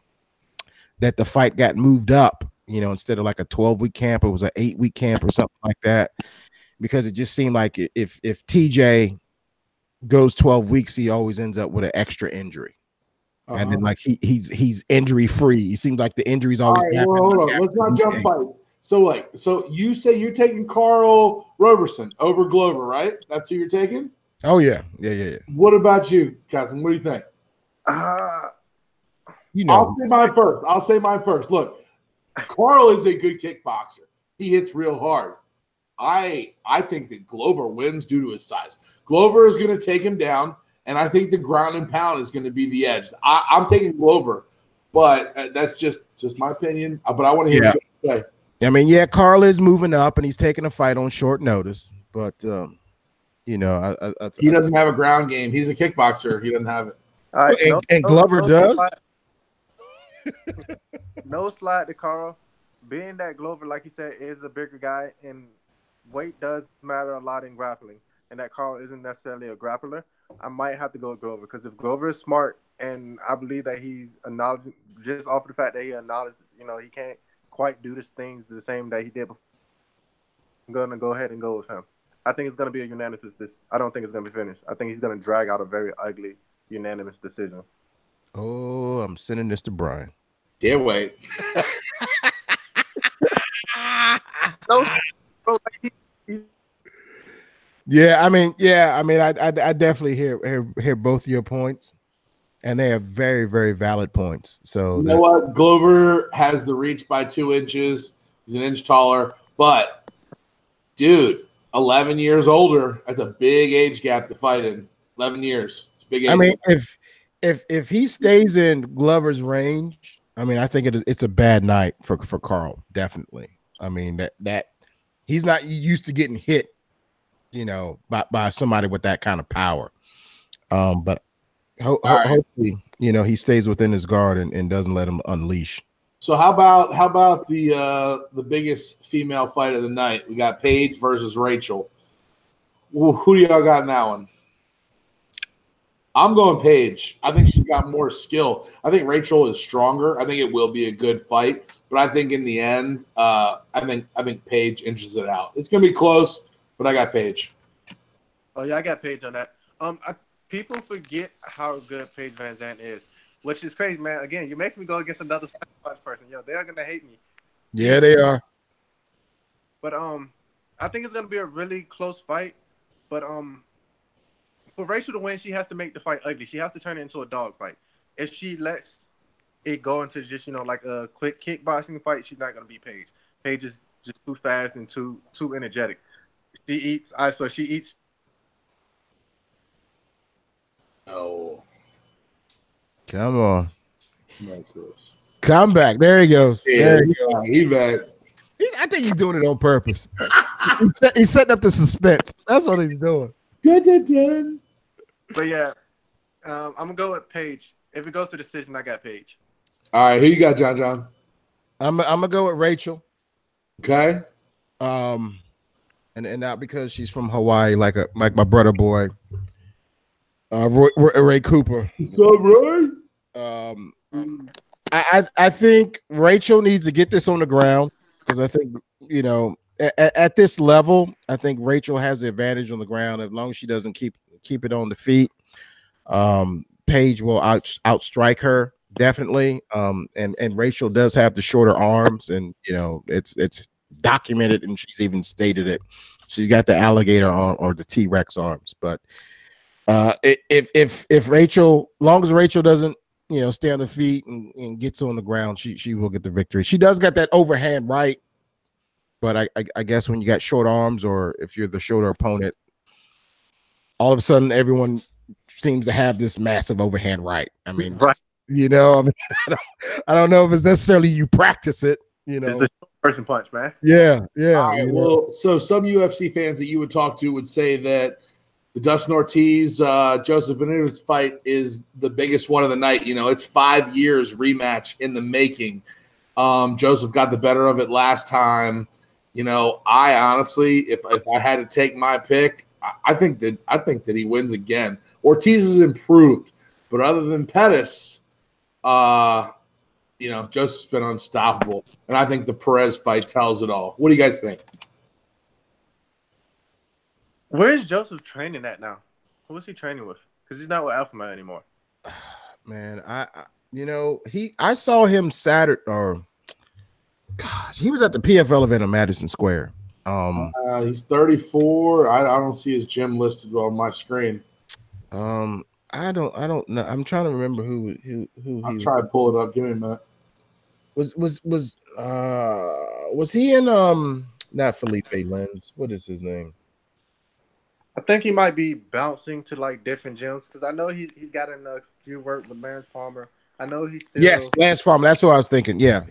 that the fight got moved up, instead of like a 12-week camp, it was an 8-week camp or something like that, because it just seemed like if TJ goes 12 weeks, he always ends up with an extra injury. And then like he's injury free. He seems like the injuries always happen. Hold on. Let's not jump fights. So you say you're taking Carl Roberson over Glover, right? That's who you're taking? Oh yeah. What about you, Kasim? What do you think? Uh, I'll say mine first. Look, Carl is a good kickboxer. He hits real hard. I think that Glover wins due to his size. Glover is going to take him down, and I think the ground and pound is going to be the edge. I'm taking Glover, but that's just my opinion. But I want to hear what you say. I mean, Carl is moving up, and he's taking a fight on short notice. But he doesn't have a ground game. He's a kickboxer. He doesn't have it. All right, and Glover does. No slide to Carl. Being that Glover, like you said, is a bigger guy, and weight does matter a lot in grappling, and that Carl isn't necessarily a grappler, I might have to go with Glover, because if Glover is smart, and I believe that he's acknowledged, just off of the fact that he acknowledged, he can't quite do these things the same that he did before, I'm going to go ahead and go with him. I think it's going to be a unanimous. I don't think it's going to be finished. I think he's going to drag out a very ugly unanimous decision. Oh, I'm sending this to Brian. Can't wait. I definitely hear both your points, and they are very, very valid points. So you know what? Glover has the reach by 2 inches. He's an inch taller, but dude, 11 years older. That's a big age gap to fight in. 11 years. It's a big age. I mean, if he stays in Glover's range, I mean, I think it's a bad night for Carl. Definitely. I mean that he's not used to getting hit, by somebody with that kind of power. But hopefully, he stays within his guard and doesn't let him unleash. So how about the biggest female fight of the night? We got Paige versus Rachel. Who do y'all got in that one? I'm going Paige. I think she's got more skill. I think Rachel is stronger. I think it will be a good fight, but I think in the end, I think Paige inches it out. It's gonna be close, but I got Paige. Oh yeah, I got Paige on that. People forget how good Paige Van Zandt is, which is crazy, man. Again, you make me go against another punch person. Yo, they're gonna hate me. Yeah, they are. But I think it's gonna be a really close fight. But for Rachel to win, she has to make the fight ugly. She has to turn it into a dog fight. If she lets it go into just like a quick kickboxing fight, she's not gonna beat Paige. Paige is just too fast and too energetic. She eats. She eats. Oh, Come on. no, Chris. Come back. There he goes. Yeah, There he goes. he back. I think he's doing it on purpose. He's setting up the suspense. That's what he's doing. Dun. But yeah, I'm gonna go with Paige. If it goes to decision, I got Paige. All right, who you got, John? I'm gonna go with Rachel. Okay. And not because she's from Hawaii, like my brother boy, Ray Cooper. What's up, Ray? I think Rachel needs to get this on the ground because I think at this level, I think Rachel has the advantage on the ground as long as she doesn't keep it on the feet. Paige will outstrike her definitely. And Rachel does have the shorter arms, and it's documented, and she's even stated it. She's got the alligator arm or the T-Rex arms. But if Rachel, long as Rachel doesn't stay on the feet and gets on the ground, she will get the victory. She does got that overhand right, but I guess when you got short arms, or if you're the shorter opponent, all of a sudden everyone seems to have this massive overhand right. I mean, Right. I don't know if it's necessarily you practice it. It's the person punch, man. Yeah. All right, well, so some UFC fans that you would talk to would say that the Dustin Ortiz, Joseph Benitez fight is the biggest one of the night. It's 5 years rematch in the making. Joseph got the better of it last time. I honestly, if I had to take my pick, I think that he wins again. Ortiz has improved, but other than Pettis, Joseph's been unstoppable, and I think the Perez fight tells it all. What do you guys think? Where is Joseph training at now? Who is he training with? Because he's not with Alpha Man anymore. Man, I saw him Saturday, or gosh, he was at the PFL event in Madison Square. He's 34. I don't see his gym listed on my screen. I don't know. I'm trying to remember who I'll try to pull it up. Give me a minute. Was he in not Felipe Lenz? What is his name? I think he might be bouncing to like different gyms because I know he's got in a few work with Lance Palmer. I know he's still Lance Palmer. That's what I was thinking. Yeah.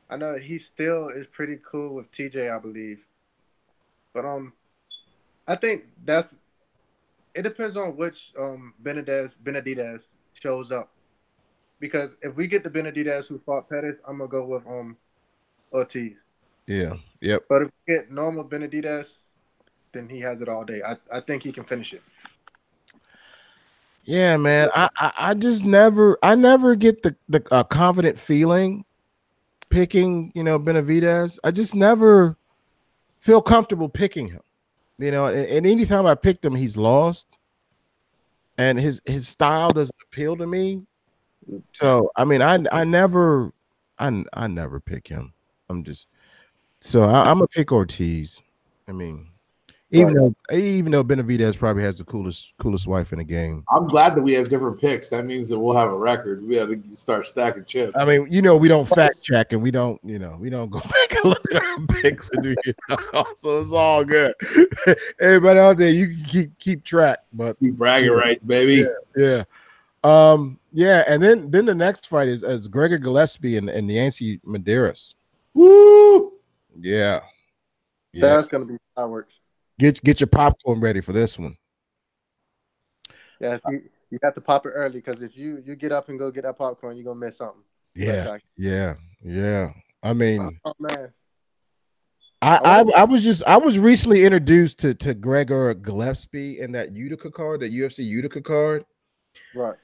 I know he still is pretty cool with TJ, I believe. But I think it depends on which Benitez shows up. Because if we get the Benitez who fought Pettis, I'm gonna go with Ortiz. Yeah. Yep. But if we get normal Benitez, then he has it all day. I think he can finish it. Yeah, man. I just never get the confident feeling picking, Benavidez. I just never feel comfortable picking him. And anytime I picked him, he's lost. And his style doesn't appeal to me. So I mean, I never pick him. I'm gonna pick Ortiz. I mean, even though Benavidez probably has the coolest wife in the game. I'm glad that we have different picks. That means that we'll have a record. We have to start stacking chips. I mean, we don't fact check, and we don't go back and look at our picks and do so it's all good. Everybody out there, you can keep track, but keep bragging rights, baby. Yeah. And then the next fight is Gregor Gillespie and Nancy Medeiros. Woo! Yeah. That's gonna be fireworks. Get your popcorn ready for this one. Yeah, you have to pop it early because if you get up and go get that popcorn, you're gonna miss something. Yeah. I mean, oh man. I was recently introduced to Gregor Gillespie in that Utica card, that UFC Utica card. Right.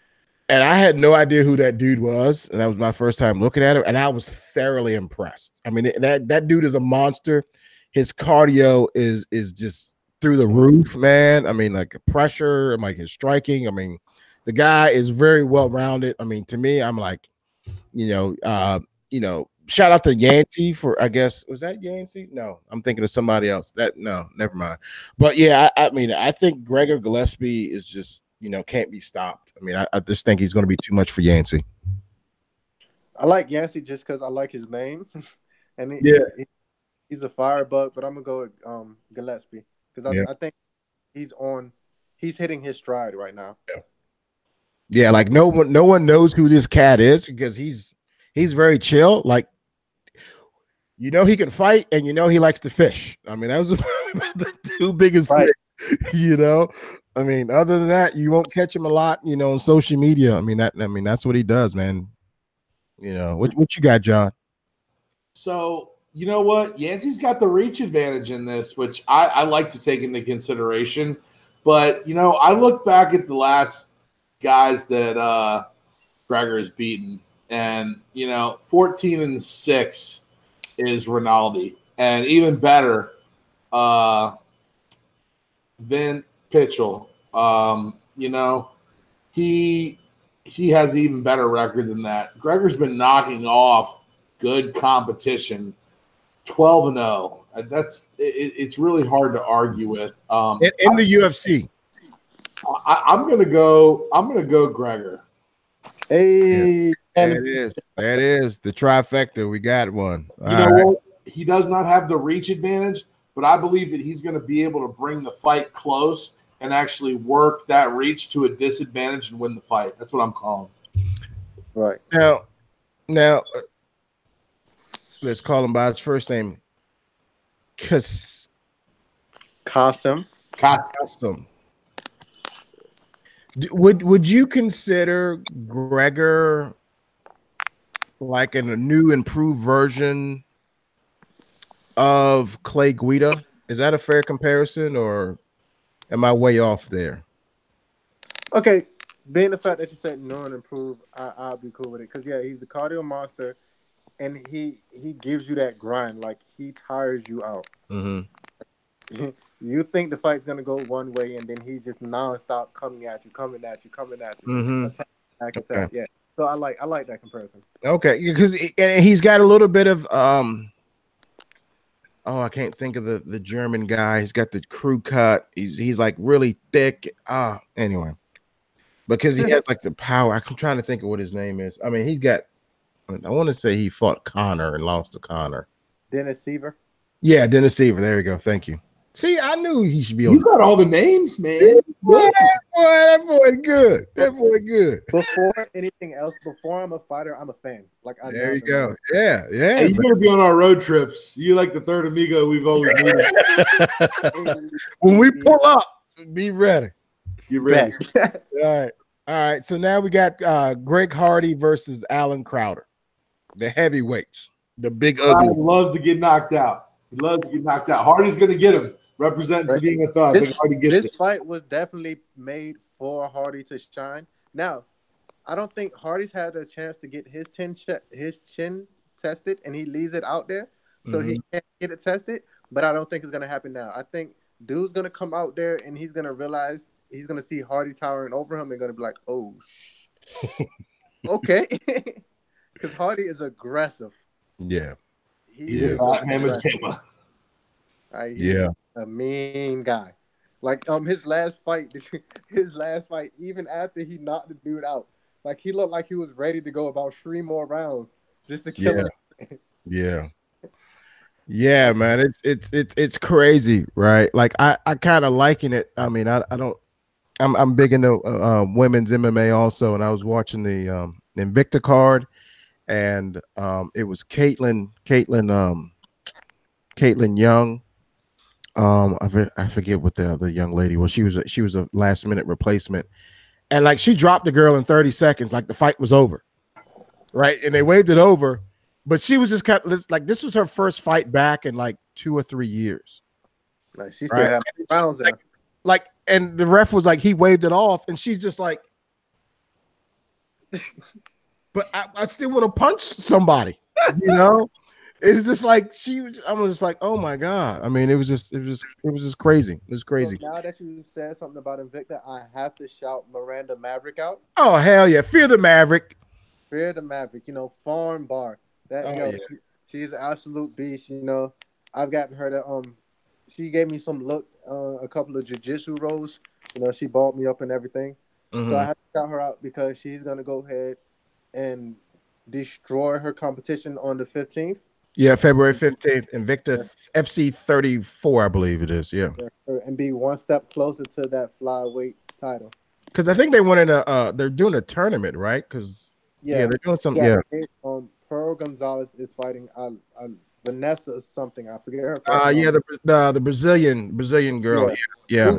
And I had no idea who that dude was, and that was my first time looking at him, and I was thoroughly impressed. I mean, that dude is a monster. His cardio is just through the roof, man. I mean, like pressure and like his striking. I mean, the guy is very well rounded. I mean, to me, I'm like, shout out to Yancey for, I guess, was that Yancey? No, I'm thinking of somebody else. No, never mind. But yeah, I mean, I think Gregor Gillespie is just, can't be stopped. I mean, I just think he's going to be too much for Yancey. I like Yancey just because I like his name, and he's a firebug. But I'm gonna go with Gillespie because I think he's hitting his stride right now. Yeah, like no one knows who this cat is because he's very chill. Like, he can fight, and he likes to fish. I mean, that was the two biggest things, I mean, other than that, you won't catch him a lot, on social media. I mean, that's what he does, man. What you got, John? So, you know what? Yancey's got the reach advantage in this, which I like to take into consideration. But, I look back at the last guys that Gregor has beaten, and, 14-6 is Rinaldi. And even better, Vin Pitchell. He has an even better record than that. Gregor's been knocking off good competition, 12-0. It's really hard to argue with. In the UFC, I'm gonna go Gregor. Hey, that is the trifecta. We got one. What? He does not have the reach advantage, but I believe that he's going to be able to bring the fight close and actually work that reach to a disadvantage and win the fight. That's what I'm calling. Right. Now, let's call him by his first name. Kasim. Would you consider Gregor like a new improved version of Clay Guida? Is that a fair comparison, or am I way off there? Okay, being the fact that you said new and improved, I'll be cool with it. Because, he's the cardio monster, and he gives you that grind. Like, he tires you out. Mm-hmm. You think the fight's going to go one way, and then he's just nonstop coming at you. Mm-hmm. Attack. Yeah. So I like that comparison. Okay, because he's got a little bit of I can't think of the German guy. He's got the crew cut. He's like really thick. Anyway, because he has like the power. I'm trying to think of what his name is. I mean, I want to say he fought Connor and lost to Connor. Dennis Seaver. Yeah, Dennis Seaver. There you go. Thank you. See, I knew he should be on. You got all the names, man. Boy, that boy good. That boy good. Before anything else, before I'm a fighter, I'm a fan. Like, there you go. Yeah. Hey, you're gonna be on our road trips. You like the third amigo we've always needed. When we pull up, be ready. You ready? All right. So now we got Greg Hardy versus Alan Crowder, the heavyweights, the big ugly. He loves to get knocked out. Hardy's gonna get him. Representing for the NFL. This fight was definitely made for Hardy to shine. Now, I don't think Hardy's had a chance to get his chin tested, and he leaves it out there, so he can't get it tested. But I don't think it's gonna happen now. I think dude's gonna come out there, and he's gonna realize he's gonna see Hardy towering over him, and gonna be like, "Oh, okay," because Hardy is aggressive. Yeah, he's a mean guy. Like his last fight, even after he knocked the dude out, like he looked like he was ready to go about 3 more rounds just to kill him. Yeah, man. It's crazy, right? Like I kind of liken it. I mean, I'm big into women's MMA also, and I was watching the Invicta card, and it was Caitlin Young. I forget what the other young lady was. She was a last minute replacement, and like she dropped the girl in 30 seconds, like the fight was over, right? And they waved it over, but she was just kind of like, this was her first fight back in like 2 or 3 years. Like she still had rounds like, and the ref was like, he waved it off, and she's just like, but I still want to punch somebody. You know, it's just like I was just like, oh my god. I mean, it was just crazy. It was crazy. So now that you said something about Invicta, I have to shout Miranda Maverick out. Oh hell yeah, fear the Maverick. Fear the Maverick. You know, Farm Bar. That Yeah. she's an absolute beast. You know, I've gotten her to she gave me some looks, a couple of jiu-jitsu rolls. You know, she balled me up and everything. So I have to shout her out because she's gonna go ahead and destroy her competition on the 15th. Yeah, February 15th, Invicta FC 34, I believe it is. Yeah, and be one step closer to that flyweight title. Because I think they wanted they're doing a tournament, right? Because they're doing something. Yeah. Pearl Gonzalez is fighting Vanessa something. I forget her. The Brazilian girl. Yeah.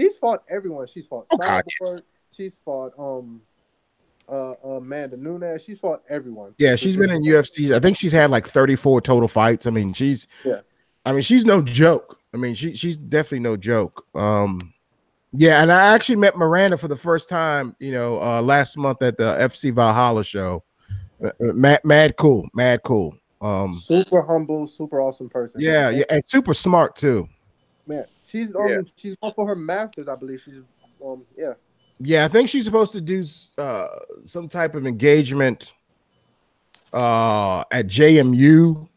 She's fought everyone. She's fought Cyborg. She's fought Amanda Nunes. She's fought everyone. Yeah, she's been in UFC. I think she's had like 34 total fights. I mean, she's no joke. I mean, she's definitely no joke. Yeah, and I actually met Miranda for the first time, last month at the FC Valhalla show. Mad cool. Super humble, super awesome person. Yeah, and super smart too. Man, she's she's going for her masters, I believe. She's Yeah, I think she's supposed to do some type of engagement at JMU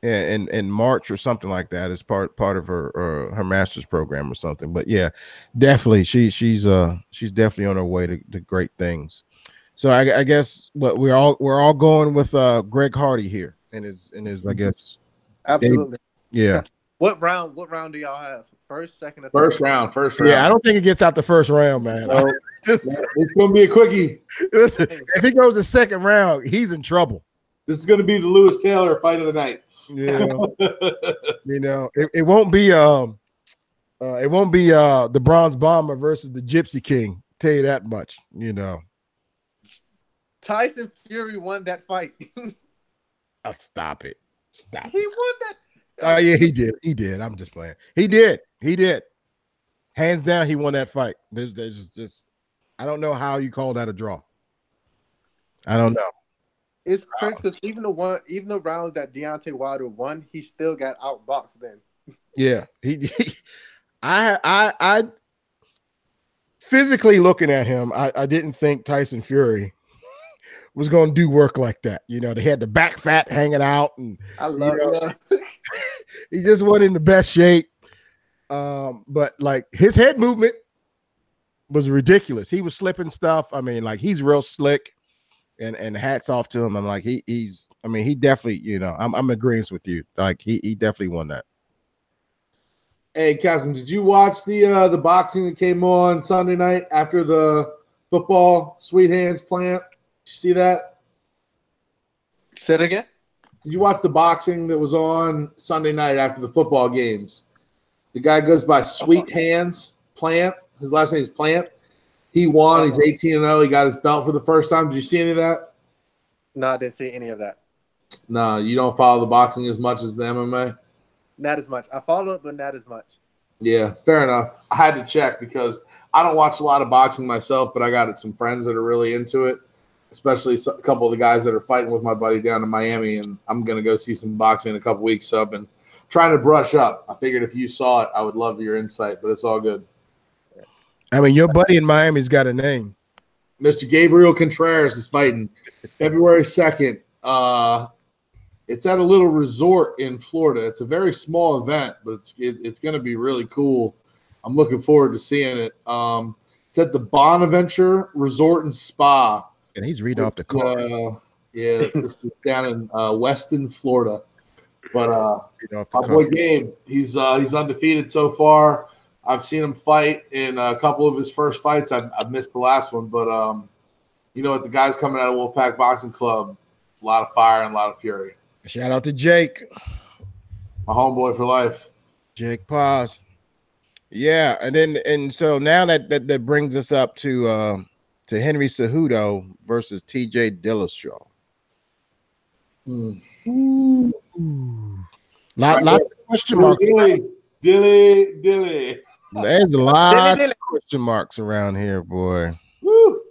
in March or something like that as part of her master's program or something. But yeah, definitely she's definitely on her way to great things. So I guess we're all going with Greg Hardy here and his I guess absolutely. Yeah. What round do y'all have? First, second, or third? First round. Yeah, I don't think it gets out the first round, man. It's going to be a quickie. Listen, if he goes the second round, he's in trouble. This is going to be the Lewis Taylor fight of the night. Yeah, it won't be the Bronze Bomber versus the Gypsy King. Tell you that much. Tyson Fury won that fight. Stop it. He won that. Oh yeah, he did. I'm just playing. He did. Hands down, he won that fight. There's just I don't know how you call that a draw. I don't know. It's crazy because even the rounds that Deontay Wilder won, he still got outboxed then. Yeah, I physically looking at him, I didn't think Tyson Fury was going to do work like that. They had the back fat hanging out, and I love it. He just wasn't in the best shape. But like his head movement was ridiculous. He was slipping stuff. I mean, like he's real slick, and hats off to him. I'm like he definitely, I'm in agreement with you. Like he definitely won that. Hey, Kasim, did you watch the boxing that came on Sunday night after the football Sweet Hands plant? Did you see that? Say it again. Did you watch the boxing that was on Sunday night after the football games? The guy goes by Sweet Hands Plant. His last name is Plant. He won. He's 18-0. He got his belt for the first time. Did you see any of that? No, I didn't see any of that. No, you don't follow the boxing as much as the MMA? Not as much. I follow it, but not as much. Yeah, fair enough. I had to check because I don't watch a lot of boxing myself, but I got some friends that are really into it, especially a couple of the guys that are fighting with my buddy down in Miami, and I'm going to go see some boxing in a couple weeks. So I've been trying to brush up. I figured if you saw it, I would love your insight, but it's all good. I mean, your buddy in Miami's got a name. Mr. Gabriel Contreras is fighting February 2nd. It's at a little resort in Florida. It's a very small event, but it's going to be really cool. I'm looking forward to seeing it. It's at the Bonaventure Resort and Spa. And he's reading off the card. This is down in Weston, Florida. But my boy Gabe, he's undefeated so far. I've seen him fight in a couple of his first fights. I've missed the last one, but the guys coming out of Wolfpack Boxing Club, a lot of fire and a lot of fury. Shout out to Jake, my homeboy for life. Jake Paz. Yeah, and so now that brings us up to Henry Cejudo versus TJ Dillashaw. Lots of question marks. Dilly. There's a lot of question marks around here, boy. Woo.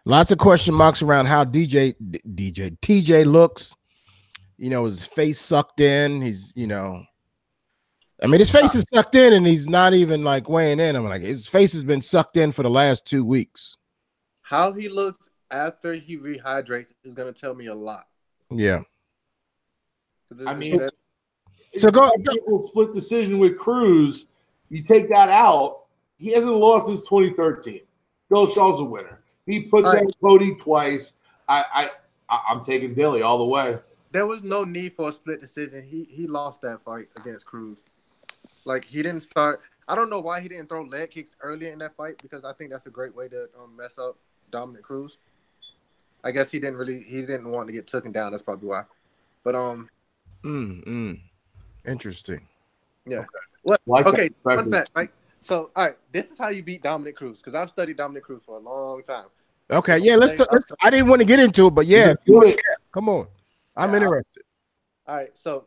Lots of question marks around how TJ looks. You know, his face sucked in. He's, you know, I mean, his face is sucked in, and he's not even like weighing in. I'm like, his face has been sucked in for the last 2 weeks. How he looks after he rehydrates is gonna tell me a lot. Yeah. I mean, so go split decision with Cruz. You take that out. He hasn't lost since 2013. Shaw's a winner. He puts out Cody twice. I'm taking Dilly all the way. There was no need for a split decision. He lost that fight against Cruz. Like, he didn't start. I don't know why he didn't throw leg kicks earlier in that fight, because I think that's a great way to mess up Dominic Cruz. I guess he didn't want to get taken down. That's probably why. But interesting. Yeah. Okay. Fun fact, right? So, all right, this is how you beat Dominic Cruz, because I've studied Dominic Cruz for a long time. Okay, yeah, let's. I didn't want to get into it, but yeah, come on, I'm interested. All right, so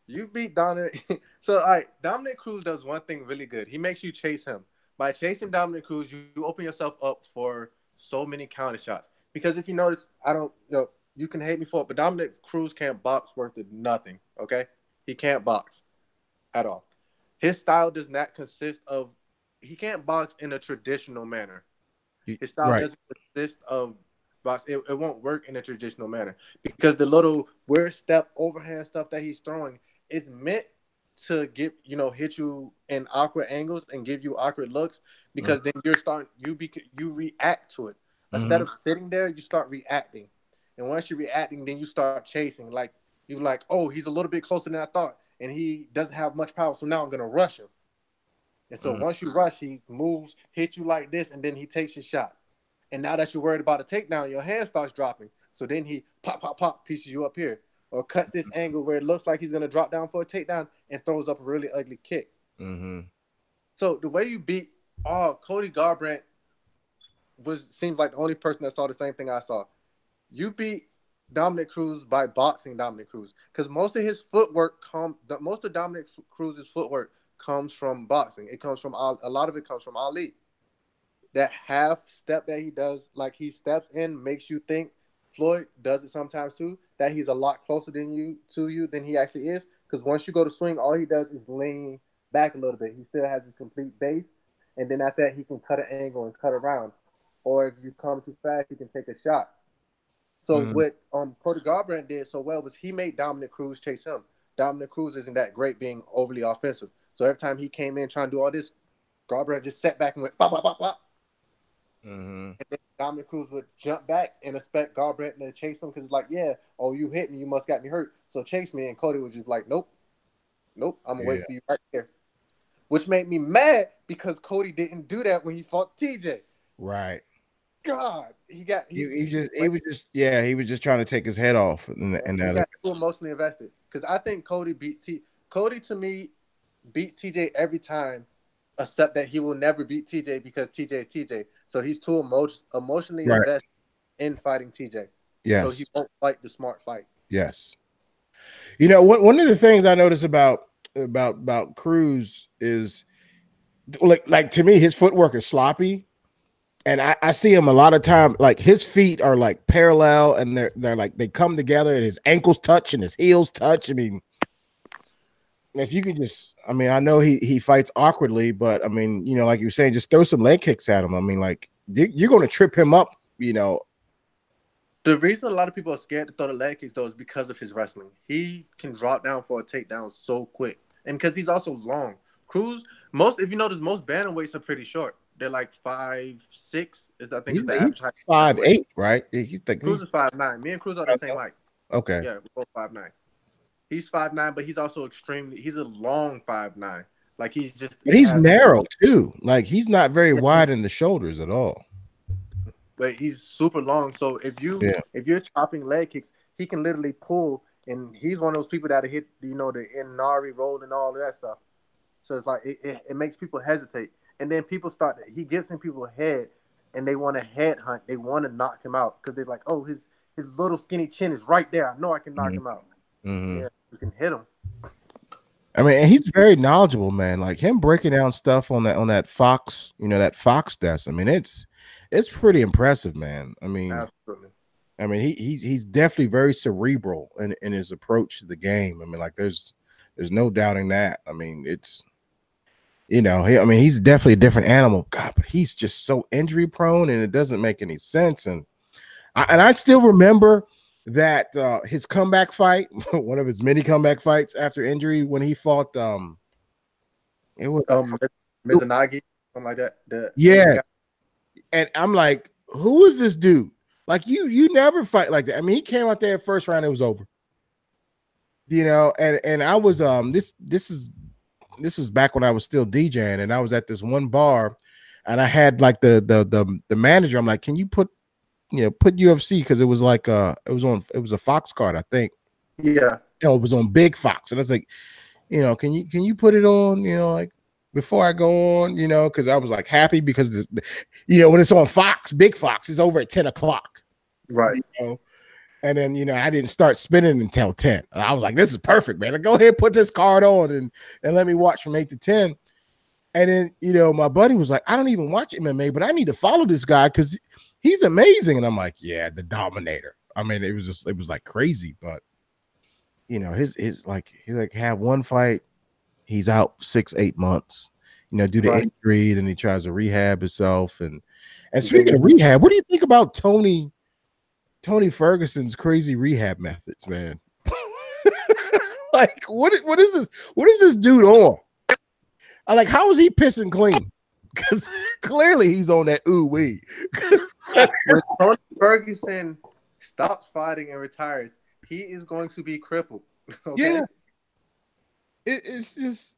you beat Dominic. So, all right, Dominic Cruz does one thing really good. He makes you chase him. By chasing Dominic Cruz, you open yourself up for so many counter shots. Because if you notice, you can hate me for it, but Dominic Cruz can't box worth of nothing. Okay, he can't box at all. His style does not consist of. He can't box in a traditional manner. His style doesn't consist of box. It won't work in a traditional manner, because the little weird step overhand stuff that he's throwing is meant to hit you in awkward angles and give you awkward looks, because then you react to it. Instead of sitting there, you start reacting. And once you're reacting, then you start chasing. Like, you're like, oh, he's a little bit closer than I thought, and he doesn't have much power, so now I'm going to rush him. And so once you rush, he moves, hit you like this, and then he takes your shot. And now that you're worried about a takedown, your hand starts dropping. So then he pop, pieces you up here. Or cuts this angle where it looks like he's going to drop down for a takedown and throws up a really ugly kick. So the way you beat Cody Garbrandt seems like the only person that saw the same thing I saw. You beat Dominic Cruz by boxing Dominic Cruz, because most of Dominic Cruz's footwork comes from boxing. It comes from a lot of it comes from Ali. That half step that he does, like he steps in, makes you think. Floyd does it sometimes too, that he's a lot closer to you than he actually is. Because once you go to swing, all he does is lean back a little bit. He still has a complete base, and then after that, he can cut an angle and cut around. Or if you come too fast, he can take a shot. So what Cody Garbrandt did so well was he made Dominic Cruz chase him. Dominic Cruz isn't that great being overly offensive. So every time he came in trying to do all this, Garbrandt just sat back and went pop, pop, pop, pop. And then Dominic Cruz would jump back and expect Garbrandt to chase him, because it's like, yeah, oh, you hit me, you must got me hurt, so chase me. And Cody was just like, nope, I'm gonna wait for you right here. Which made me mad, because Cody didn't do that when he fought TJ. Right. God, he was just trying to take his head off, and he got too emotionally invested. Because I think Cody to me beats TJ every time, except that he will never beat TJ because TJ is TJ. So he's too emotionally invested in fighting TJ. Yes. So he won't fight the smart fight. Yes. You know, one of the things I notice about Cruz is, like to me, his footwork is sloppy. And I see him a lot of time, like his feet are like parallel, and they're like, they come together, and his ankles touch and his heels touch. I mean, if you could just, I mean, I know he fights awkwardly, but I mean, you know, like you were saying, just throw some leg kicks at him. I mean, like you're going to trip him up, you know. The reason a lot of people are scared to throw the leg kicks, though, is because of his wrestling. He can drop down for a takedown so quick, and because he's also long. Cruz, if you notice, most bantamweights are pretty short. They're like 5'6". Is I think He's the average height. 5'8", right? Cruz is 5'9". Me and Cruz are the same height. Okay. Yeah, we're both 5'9". He's 5'9", but he's also he's a long 5'9". Like but he's narrow too. Like he's not very wide in the shoulders at all. But he's super long. So if you're chopping leg kicks, he can literally pull, and he's one of those people that hit, the inaugural roll and all of that stuff. So it's like it makes people hesitate. And then he gets in people's head, and they want to head hunt. They want to knock him out, because they're like, oh, his little skinny chin is right there. I know I can knock him out. Yeah, you can hit him. I mean, and he's very knowledgeable, man. Like him breaking down stuff on that Fox, that Fox desk. I mean, it's pretty impressive, man. Absolutely. He's definitely very cerebral in his approach to the game. I mean, like there's no doubting that. I mean, it's he's definitely a different animal. God, but he's just so injury prone, and it doesn't make any sense. And I still remember that his comeback fight, one of his many comeback fights after injury, when he fought it was Mizunagi, something like that. The Asian yeah, guy. and I'm like, who is this dude? Like you never fight like that. I mean, he came out there first round, it was over. And I was this was back when I was still DJing, and I was at this one bar, and I had like the manager. I'm like, can you put UFC, because it was like it was a Fox card, I think. Yeah. It was on Big Fox, and I was like, can you put it on, like before I go on, because I was like happy because when it's on Fox, Big Fox, is over at 10 o'clock. Right. And then, I didn't start spinning until 10. I was like, this is perfect, man. Go ahead, put this card on and let me watch from 8 to 10. And then, my buddy was like, I don't even watch MMA, but I need to follow this guy because he's amazing. And I'm like, yeah, the Dominator. I mean, it was like crazy, but his he have one fight, he's out 6-8 months, due to injury, then he tries to rehab himself. And speaking of rehab, what do you think about Tony Ferguson's crazy rehab methods, man? Like, what is this? What is this dude on? How is he pissing clean? Because clearly he's on that ooh wee. When Tony Ferguson stops fighting and retires, he is going to be crippled. Okay? Yeah. It's just.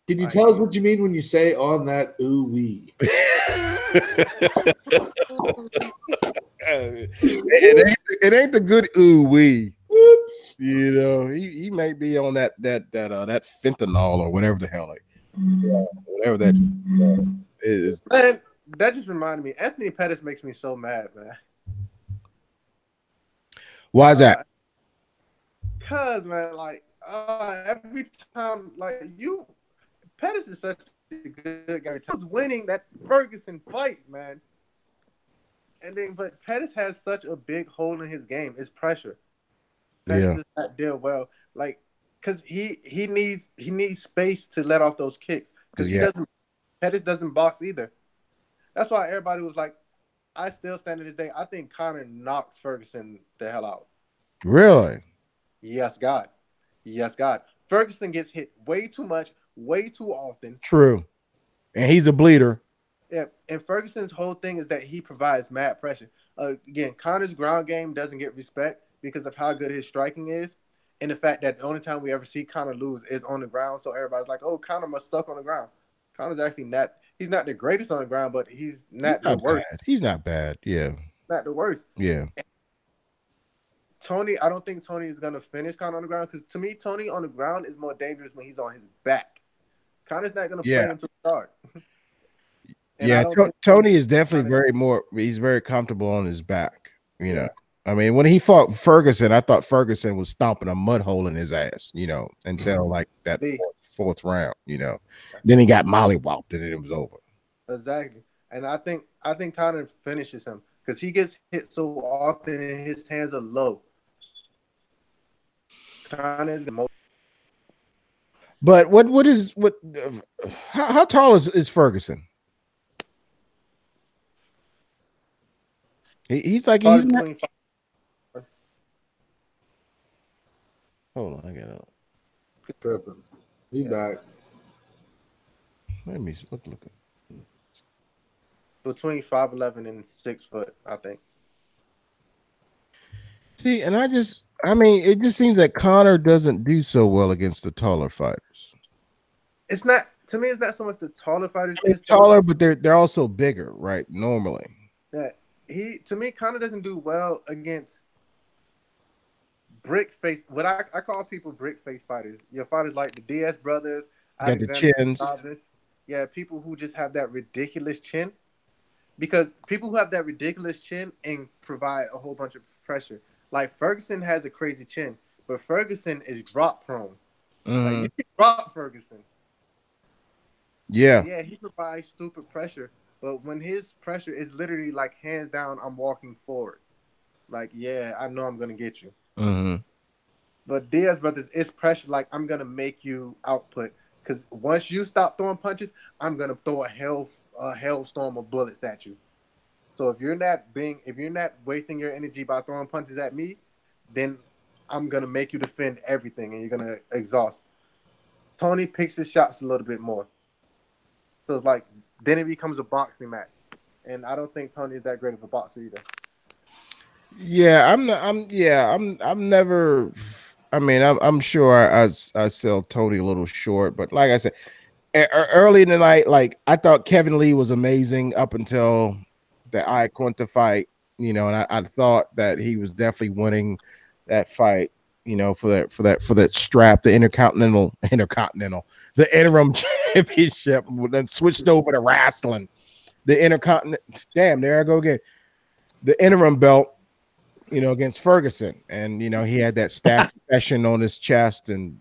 Can you tell us what you mean when you say on that ooh wee? It ain't the good ooh wee. Whoops. He might be on that fentanyl or whatever the hell, whatever that is. Man, that just reminded me. Anthony Pettis makes me so mad, man. Why is that? Cause man, every time, Pettis is such a good guy. He was winning that Ferguson fight, man. But Pettis has such a big hole in his game. It's pressure. Pettis does not deal well, because he needs space to let off those kicks. Because Pettis doesn't box either. That's why everybody was like, I still stand to this day. I think Conor knocks Ferguson the hell out. Really? Yes, God. Yes, God. Ferguson gets hit way too much, way too often. True. And he's a bleeder. Yeah, and Ferguson's whole thing is that he provides mad pressure. Again, Conor's ground game doesn't get respect because of how good his striking is, and the fact that the only time we ever see Conor lose is on the ground. So everybody's like, "Oh, Conor must suck on the ground." Conor's actually not. He's not the greatest on the ground, but he's not the worst. Bad. He's not bad. Yeah. Not the worst. Yeah. Tony, I don't think Tony is gonna finish Conor on the ground because to me, Tony on the ground is more dangerous when he's on his back. Conor's not gonna play until the start. Tony is definitely he's very comfortable on his back. I mean, when he fought Ferguson, I thought Ferguson was stomping a mud hole in his ass, until like that fourth round, Then he got mollywopped and it was over. Exactly. And I think Conor finishes him because he gets hit so often and his hands are low. Conor is the most. But how tall is Ferguson? He's not. Hold on, I got it. He's back. Let me look. Between 5'11" and 6 foot, I think. See, and it just seems that Conor doesn't do so well against the taller fighters. It's not, to me, it's not so much the taller fighters. They're taller, but they're also bigger, right? Normally. Yeah. To me, Conor doesn't do well against brick face. What I call people brick face fighters. Your fighters like the Diaz brothers, got the chins. Yeah, people who just have that ridiculous chin. Because people who have that ridiculous chin and provide a whole bunch of pressure. Like Ferguson has a crazy chin, but Ferguson is drop prone. Like you can drop Ferguson. Yeah. Yeah, he provides stupid pressure. But when his pressure is literally like hands down, I'm walking forward. Like, yeah, I know I'm gonna get you. Mm-hmm. But Diaz brothers, it's pressure. Like, I'm gonna make you output. Because once you stop throwing punches, I'm gonna throw a hailstorm of bullets at you. So if you're not wasting your energy by throwing punches at me, then I'm gonna make you defend everything, and you're gonna exhaust. Tony picks his shots a little bit more, so it's like then it becomes a boxing match, and I don't think Tony is that great of a boxer either. Yeah, I'm not. I'm never. I mean, I'm sure I sell Tony a little short, but like I said, early in the night, like I thought Kevin Lee was amazing up until the I Quinta fight, and I thought that he was definitely winning that fight, for that strap, the intercontinental, the interim championship, then switched over to wrestling, the intercontinental. Damn, there I go again. The interim belt, against Ferguson, and he had that staff profession on his chest, and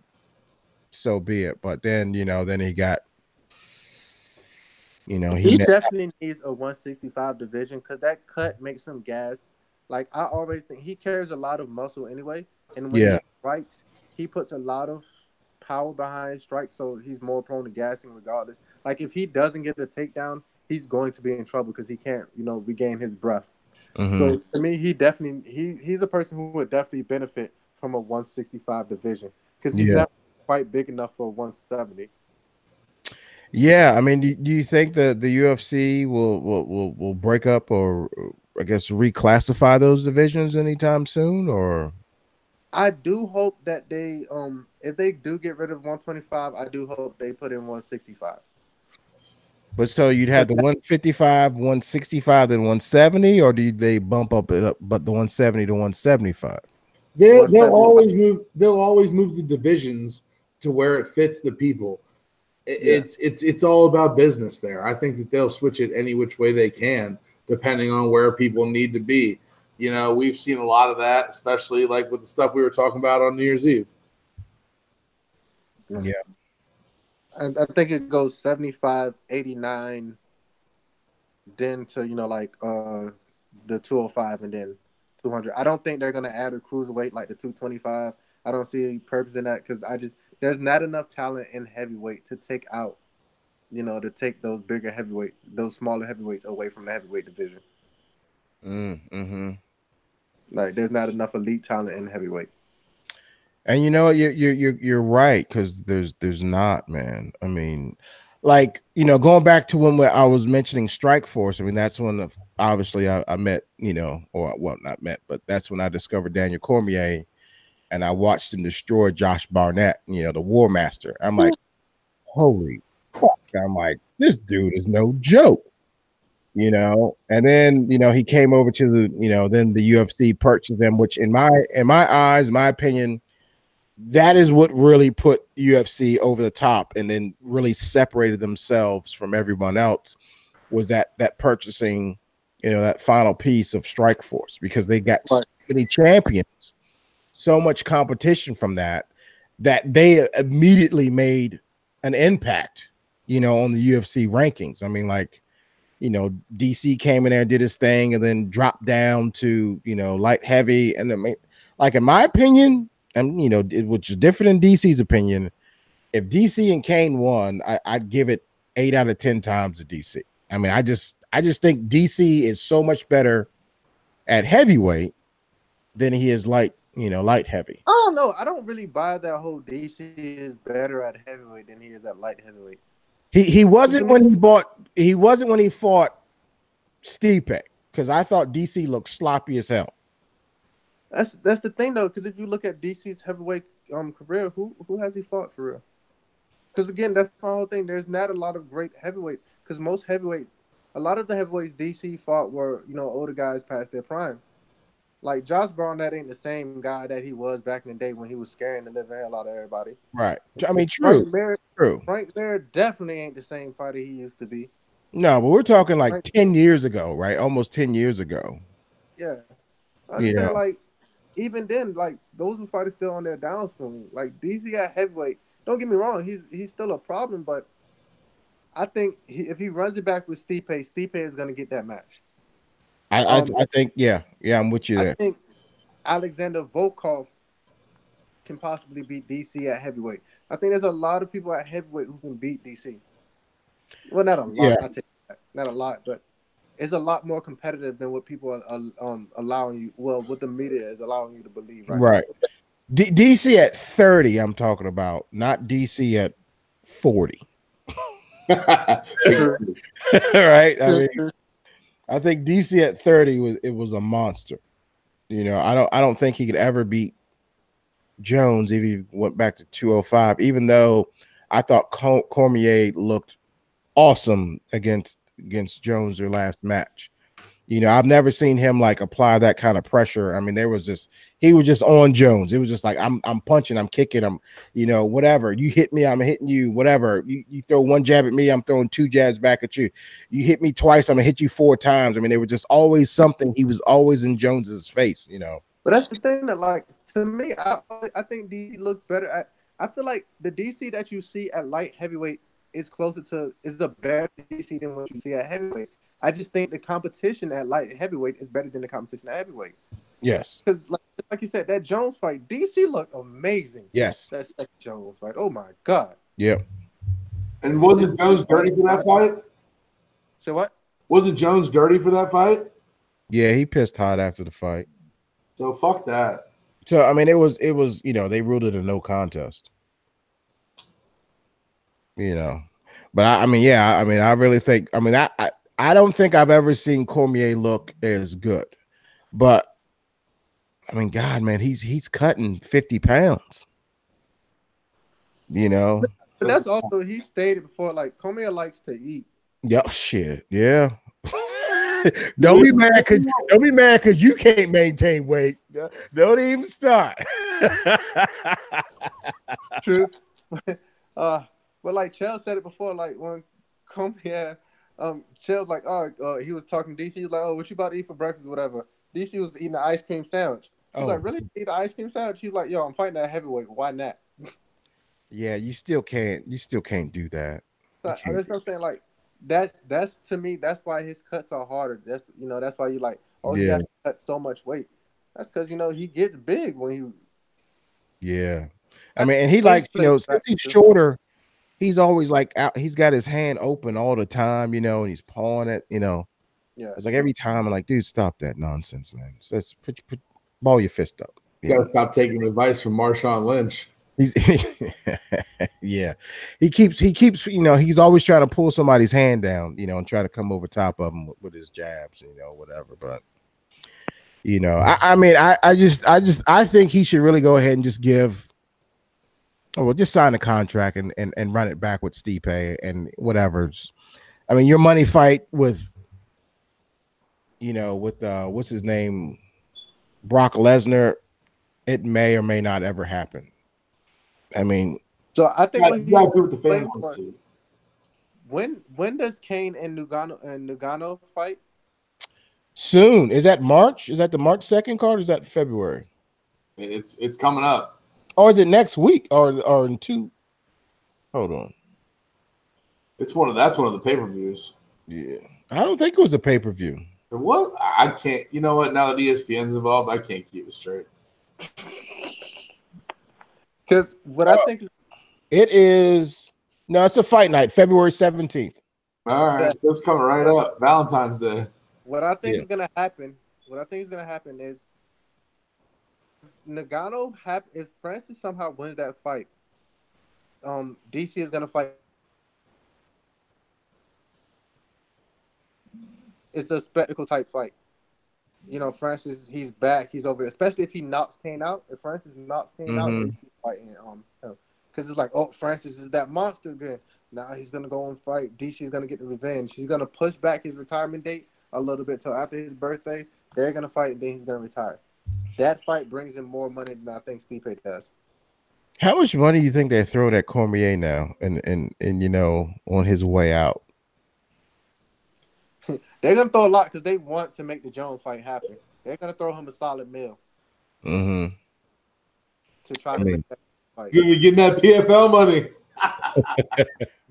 so be it. But then, then he got, He definitely needs a 165 division because that cut makes him gas. Like I already think he carries a lot of muscle anyway, and when yeah. he strikes, he puts a lot of power behind strikes, so he's more prone to gassing regardless. Like if he doesn't get a takedown, he's going to be in trouble because he can't, regain his breath. Mm-hmm. So to me, he's a person who would definitely benefit from a 165 division because he's Yeah. not quite big enough for 170. Yeah, I mean, do you think that the UFC will break up, or I guess reclassify those divisions anytime soon? Or I do hope that they if they do get rid of 125, I do hope they put in 165. but so you'd have the 155, 165, then 170, or do they bump up, but the 170 to 175? They'll 175. always move. They'll always move the divisions to where it fits the people. Yeah. It's all about business there. I think that they'll switch it any which way they can, depending on where people need to be. We've seen a lot of that, especially like with the stuff we were talking about on New Year's Eve. Yeah. I think it goes 75, 89, then to, the 205 and then 200. I don't think they're going to add a cruiserweight like the 225. I don't see any purpose in that because there's not enough talent in heavyweight to take out, to take those bigger heavyweights, those smaller heavyweights away from the heavyweight division. Mm-hmm. Like there's not enough elite talent in heavyweight. And you know what, you're right, because there's not, man. I mean, like, going back to when I was mentioning Strike Force. I mean, that's when obviously I met, or well, not met, but that's when I discovered Daniel Cormier, and I watched him destroy Josh Barnett, the War Master. I'm like, holy fuck! I'm like, this dude is no joke. And then he came over to the then the UFC purchased him, which in my eyes, my opinion, that is what really put UFC over the top, and then really separated themselves from everyone else, was that purchasing, that final piece of Strike Force, because they got so But many champions, so much competition from that they immediately made an impact, on the UFC rankings. I mean, like, DC came in there and did his thing, and then dropped down to, light heavy. And I mean, like, in my opinion, and which is different in DC's opinion, if DC and Kane won, I'd give it 8 out of 10 times to DC. I mean, I just think DC is so much better at heavyweight than he is light heavy. I don't know. I don't really buy that whole DC is better at heavyweight than he is at light heavyweight. He wasn't when he fought Stipe, because I thought DC looked sloppy as hell. That's the thing though, because if you look at DC's heavyweight career, who has he fought for real? Because again, that's the whole thing. There's not a lot of great heavyweights. Because most heavyweights, a lot of the heavyweights DC fought were older guys past their prime. Like Josh Barnett ain't the same guy that he was back in the day when he was scaring the living hell out of everybody. Right. I mean, true. Frank Mir definitely ain't the same fighter he used to be. No, but we're talking like 10 years ago, right? Almost 10 years ago. Yeah. I'm just saying, like, even then, like, those who fighters still on their downswing. Like, DC at heavyweight, don't get me wrong, he's still a problem, but I think if he runs it back with Stipe, Stipe is going to get that match. I think yeah, I'm with you I there. think Alexander Volkov can possibly beat DC at heavyweight. I think there's a lot of people at heavyweight who can beat DC. Well, not a lot. Yeah, I take that. Not a lot, but it's a lot more competitive than what people are allowing you. Well, what the media is allowing you to believe right right. DC at 30, I'm talking about, not DC at 40. now. Right? I mean, I think DC at 30 was a monster. You know, I don't think he could ever beat Jones if he went back to 205, even though I thought Cormier looked awesome against Jones their last match. You know, I've never seen him like apply that kind of pressure. I mean, he was just on Jones. It was just like I'm punching, I'm kicking, I'm, you know, whatever. You hit me, I'm hitting you, whatever. You throw one jab at me, I'm throwing two jabs back at you. You hit me twice, I'm gonna hit you 4 times. I mean, there was just always something. He was always in Jones's face, you know. But that's the thing that, like, to me, I think DC looks better. I feel like the DC that you see at light heavyweight is a better DC than what you see at heavyweight. I just think the competition at light heavyweight is better than the competition at heavyweight. Yes. Because, like you said, that Jones fight, DC looked amazing. Yes. That second Jones fight. Oh my God. Yep. And wasn't Jones dirty for that fight? So what? Wasn't Jones dirty for that fight? Yeah, he pissed hot after the fight. So fuck that. So I mean, it was you know, they ruled it a no contest. You know, but I mean, yeah, I mean, I really think, I mean, I don't think I've ever seen Cormier look as good, but I mean, God, man, he's cutting 50 pounds. You know, But that's also, he stated before, like, Cormier likes to eat. yeah, shit, yeah. Don't be mad because you can't maintain weight. Don't even start. True. But like Chell said it before, like when Cormier, Chell's like, he was talking to DC, he was like, oh, what you about to eat for breakfast or whatever. DC was eating an ice cream sandwich. He's like, really? Eat an ice cream sandwich? He's like, yo, I'm fighting that heavyweight. Why not? Yeah, you still can't do that. So, that's what I'm saying. Like, that's to me, that's why his cuts are harder. That's, you know, that's why you like, oh, he has to cut so much weight. That's because, you know, he gets big when he. Yeah, I mean, and he, like, you know, since he's shorter, he's always like out. He's got his hand open all the time, you know, and he's pawing it. You know, yeah. It's like every time I'm like, dude, stop that nonsense, man. Let's ball your fist up. You gotta stop taking advice from Marshawn Lynch. He's yeah, he keeps you know, he's always trying to pull somebody's hand down, you know, and try to come over top of him with his jabs, you know, whatever. But you know, I mean, I think he should really go ahead and just just sign a contract and run it back with Stipe and whatever. I mean, your money fight with, you know, with what's his name, Brock Lesnar, it may or may not ever happen. I mean, so I think you gotta do what the fans want to see. When does Kane and Ngannou fight? Soon. Is that March? Is that the March 2nd card? Or is that February? It's coming up. Or is it next week? Or in 2? Hold on. That's one of the pay-per-views. Yeah, I don't think it was a pay-per-view. What? I can't. You know what? Now that ESPN's involved, I can't keep it straight. Because what I think it is. No, it's a fight night, February 17th. All right, that's coming right up. Valentine's Day. What I think is gonna happen. Is Ngannou if Francis somehow wins that fight, DC is gonna fight. It's a spectacle type fight. You know, Francis, he's back. He's over. Especially if he knocks Kane out. If Francis knocks Kane out, he's fighting him. Because it's like, oh, Francis is that monster again. Now he's gonna go and fight. DC is gonna get the revenge. He's gonna push back his retirement date a little bit till after his birthday. They're gonna fight, and then he's gonna retire. That fight brings in more money than I think Stipe does. How much money do you think they throw at Cormier now, and you know, on his way out? They're gonna throw a lot because they want to make the Jones fight happen. They're gonna throw him a solid meal. Mm-hmm. To try to make that fight. Dude, we getting that PFL money.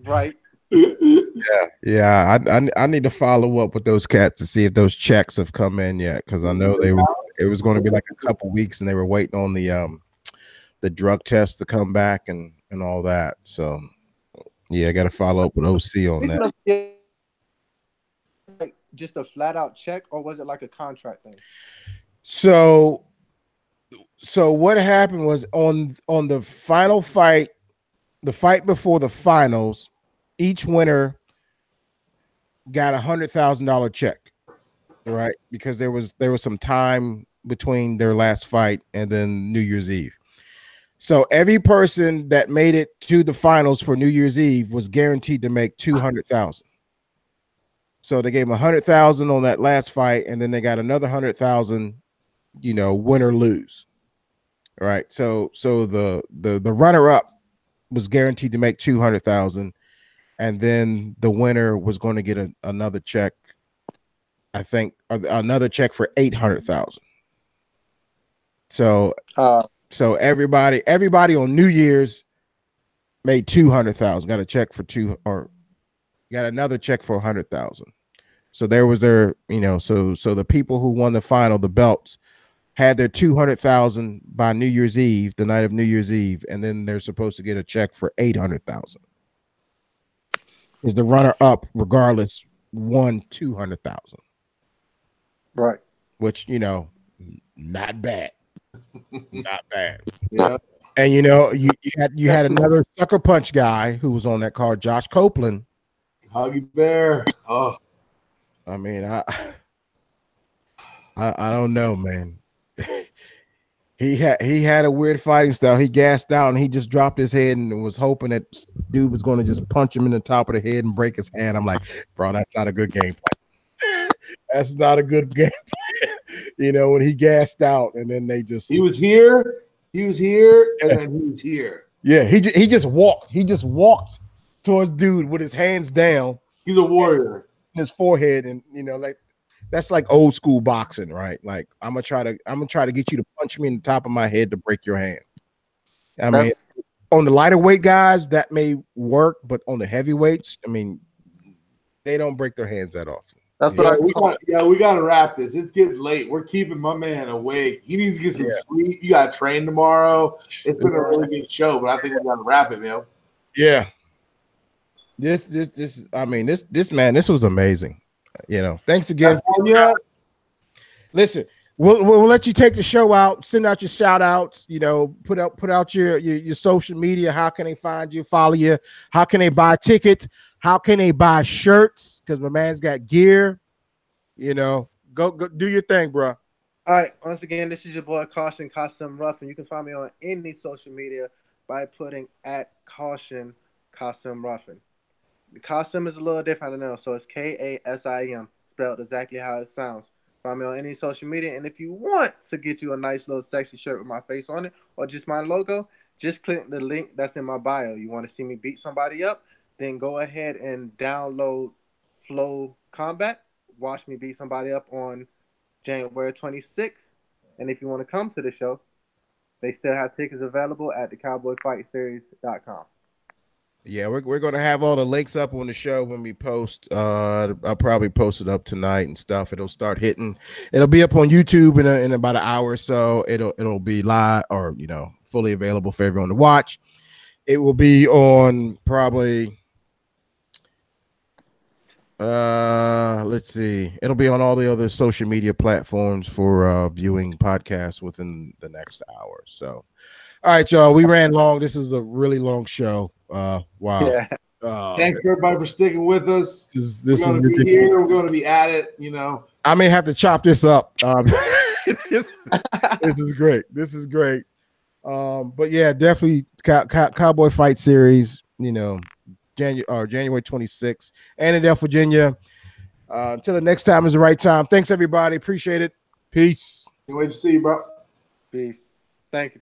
Right. Yeah. I need to follow up with those cats to see if those checks have come in yet, because I know it was going to be like a couple weeks, and they were waiting on the drug test to come back and all that. So yeah, I got to follow up with OC on that. Like just a flat out check, or was it like a contract thing? So what happened was on the final fight, the fight before the finals, each winner got $100,000 check, right? Because there was some time between their last fight and then New Year's Eve. So every person that made it to the finals for New Year's Eve was guaranteed to make 200,000. So they gave them 100,000 on that last fight, and then they got another 100,000, win or lose. All right. So the runner up was guaranteed to make 200,000, and then the winner was going to get another check. I think another check for 800,000. So everybody on New Year's made 200,000. Got a check for got another check for 100,000. So there was so the people who won the final, the belts, had their 200,000 by New Year's Eve, the night of New Year's Eve, and then they're supposed to get a check for 800,000. Is the runner up, regardless, won 200,000. Right. Which, not bad. Not bad. Yeah. And you had another sucker punch guy who was on that card, Josh Copeland. Huggy Bear. Oh, I mean, I don't know, man. He had a weird fighting style. He gassed out and he just dropped his head and was hoping that dude was going to just punch him in the top of the head and break his hand. I'm like, bro, that's not a good game plan. That's not a good game plan. When he gassed out and then he was here, and then he was here. Yeah, he just walked. He just walked towards dude with his hands down. He's a warrior. His forehead, and that's like old school boxing, right? Like I'm gonna try to get you to punch me in the top of my head to break your hand. I mean, on the lighter weight guys that may work, but on the heavyweights, I mean, they don't break their hands that often. That's what we gotta wrap this. It's getting late. We're keeping my man awake. He needs to get some sleep. You gotta train tomorrow. It's been a really good show, but I think we gotta wrap it, man. Yeah. This man, this was amazing. Thanks again. Listen, we'll let you take the show out, send out your shout outs, put out your social media. How can they find you, follow you? How can they buy tickets? How can they buy shirts? Because my man's got gear. Go do your thing, bro. All right. Once again, this is your boy Kasim Ruffin. You can find me on any social media by putting @Kasim Ruffin. The Kasim is a little different than else, so it's Kasim, spelled exactly how it sounds. Find me on any social media, and if you want to get you a nice little sexy shirt with my face on it, or just my logo, just click the link that's in my bio. You want to see me beat somebody up, then go ahead and download Flow Combat. Watch me beat somebody up on January 26th, and if you want to come to the show, they still have tickets available at thecowboyfightseries.com. Yeah, we're gonna have all the links up on the show when we post. I'll probably post it up tonight and stuff. It'll start hitting. It'll be up on YouTube in about an hour or so. It'll be live or fully available for everyone to watch. It will be on probably let's see. It'll be on all the other social media platforms for viewing podcasts within the next hour. So, all right, y'all. We ran long. This is a really long show. Wow. Yeah. Thanks everybody for sticking with us. This we're going to be here. We're going to be at it. I may have to chop this up. This is great. This is great. But yeah, definitely Cowboy Fight Series. January 26th, Annandale, Virginia. Until the next time is the right time. Thanks everybody. Appreciate it. Peace. Can't wait to see you, bro. Peace. Thank you.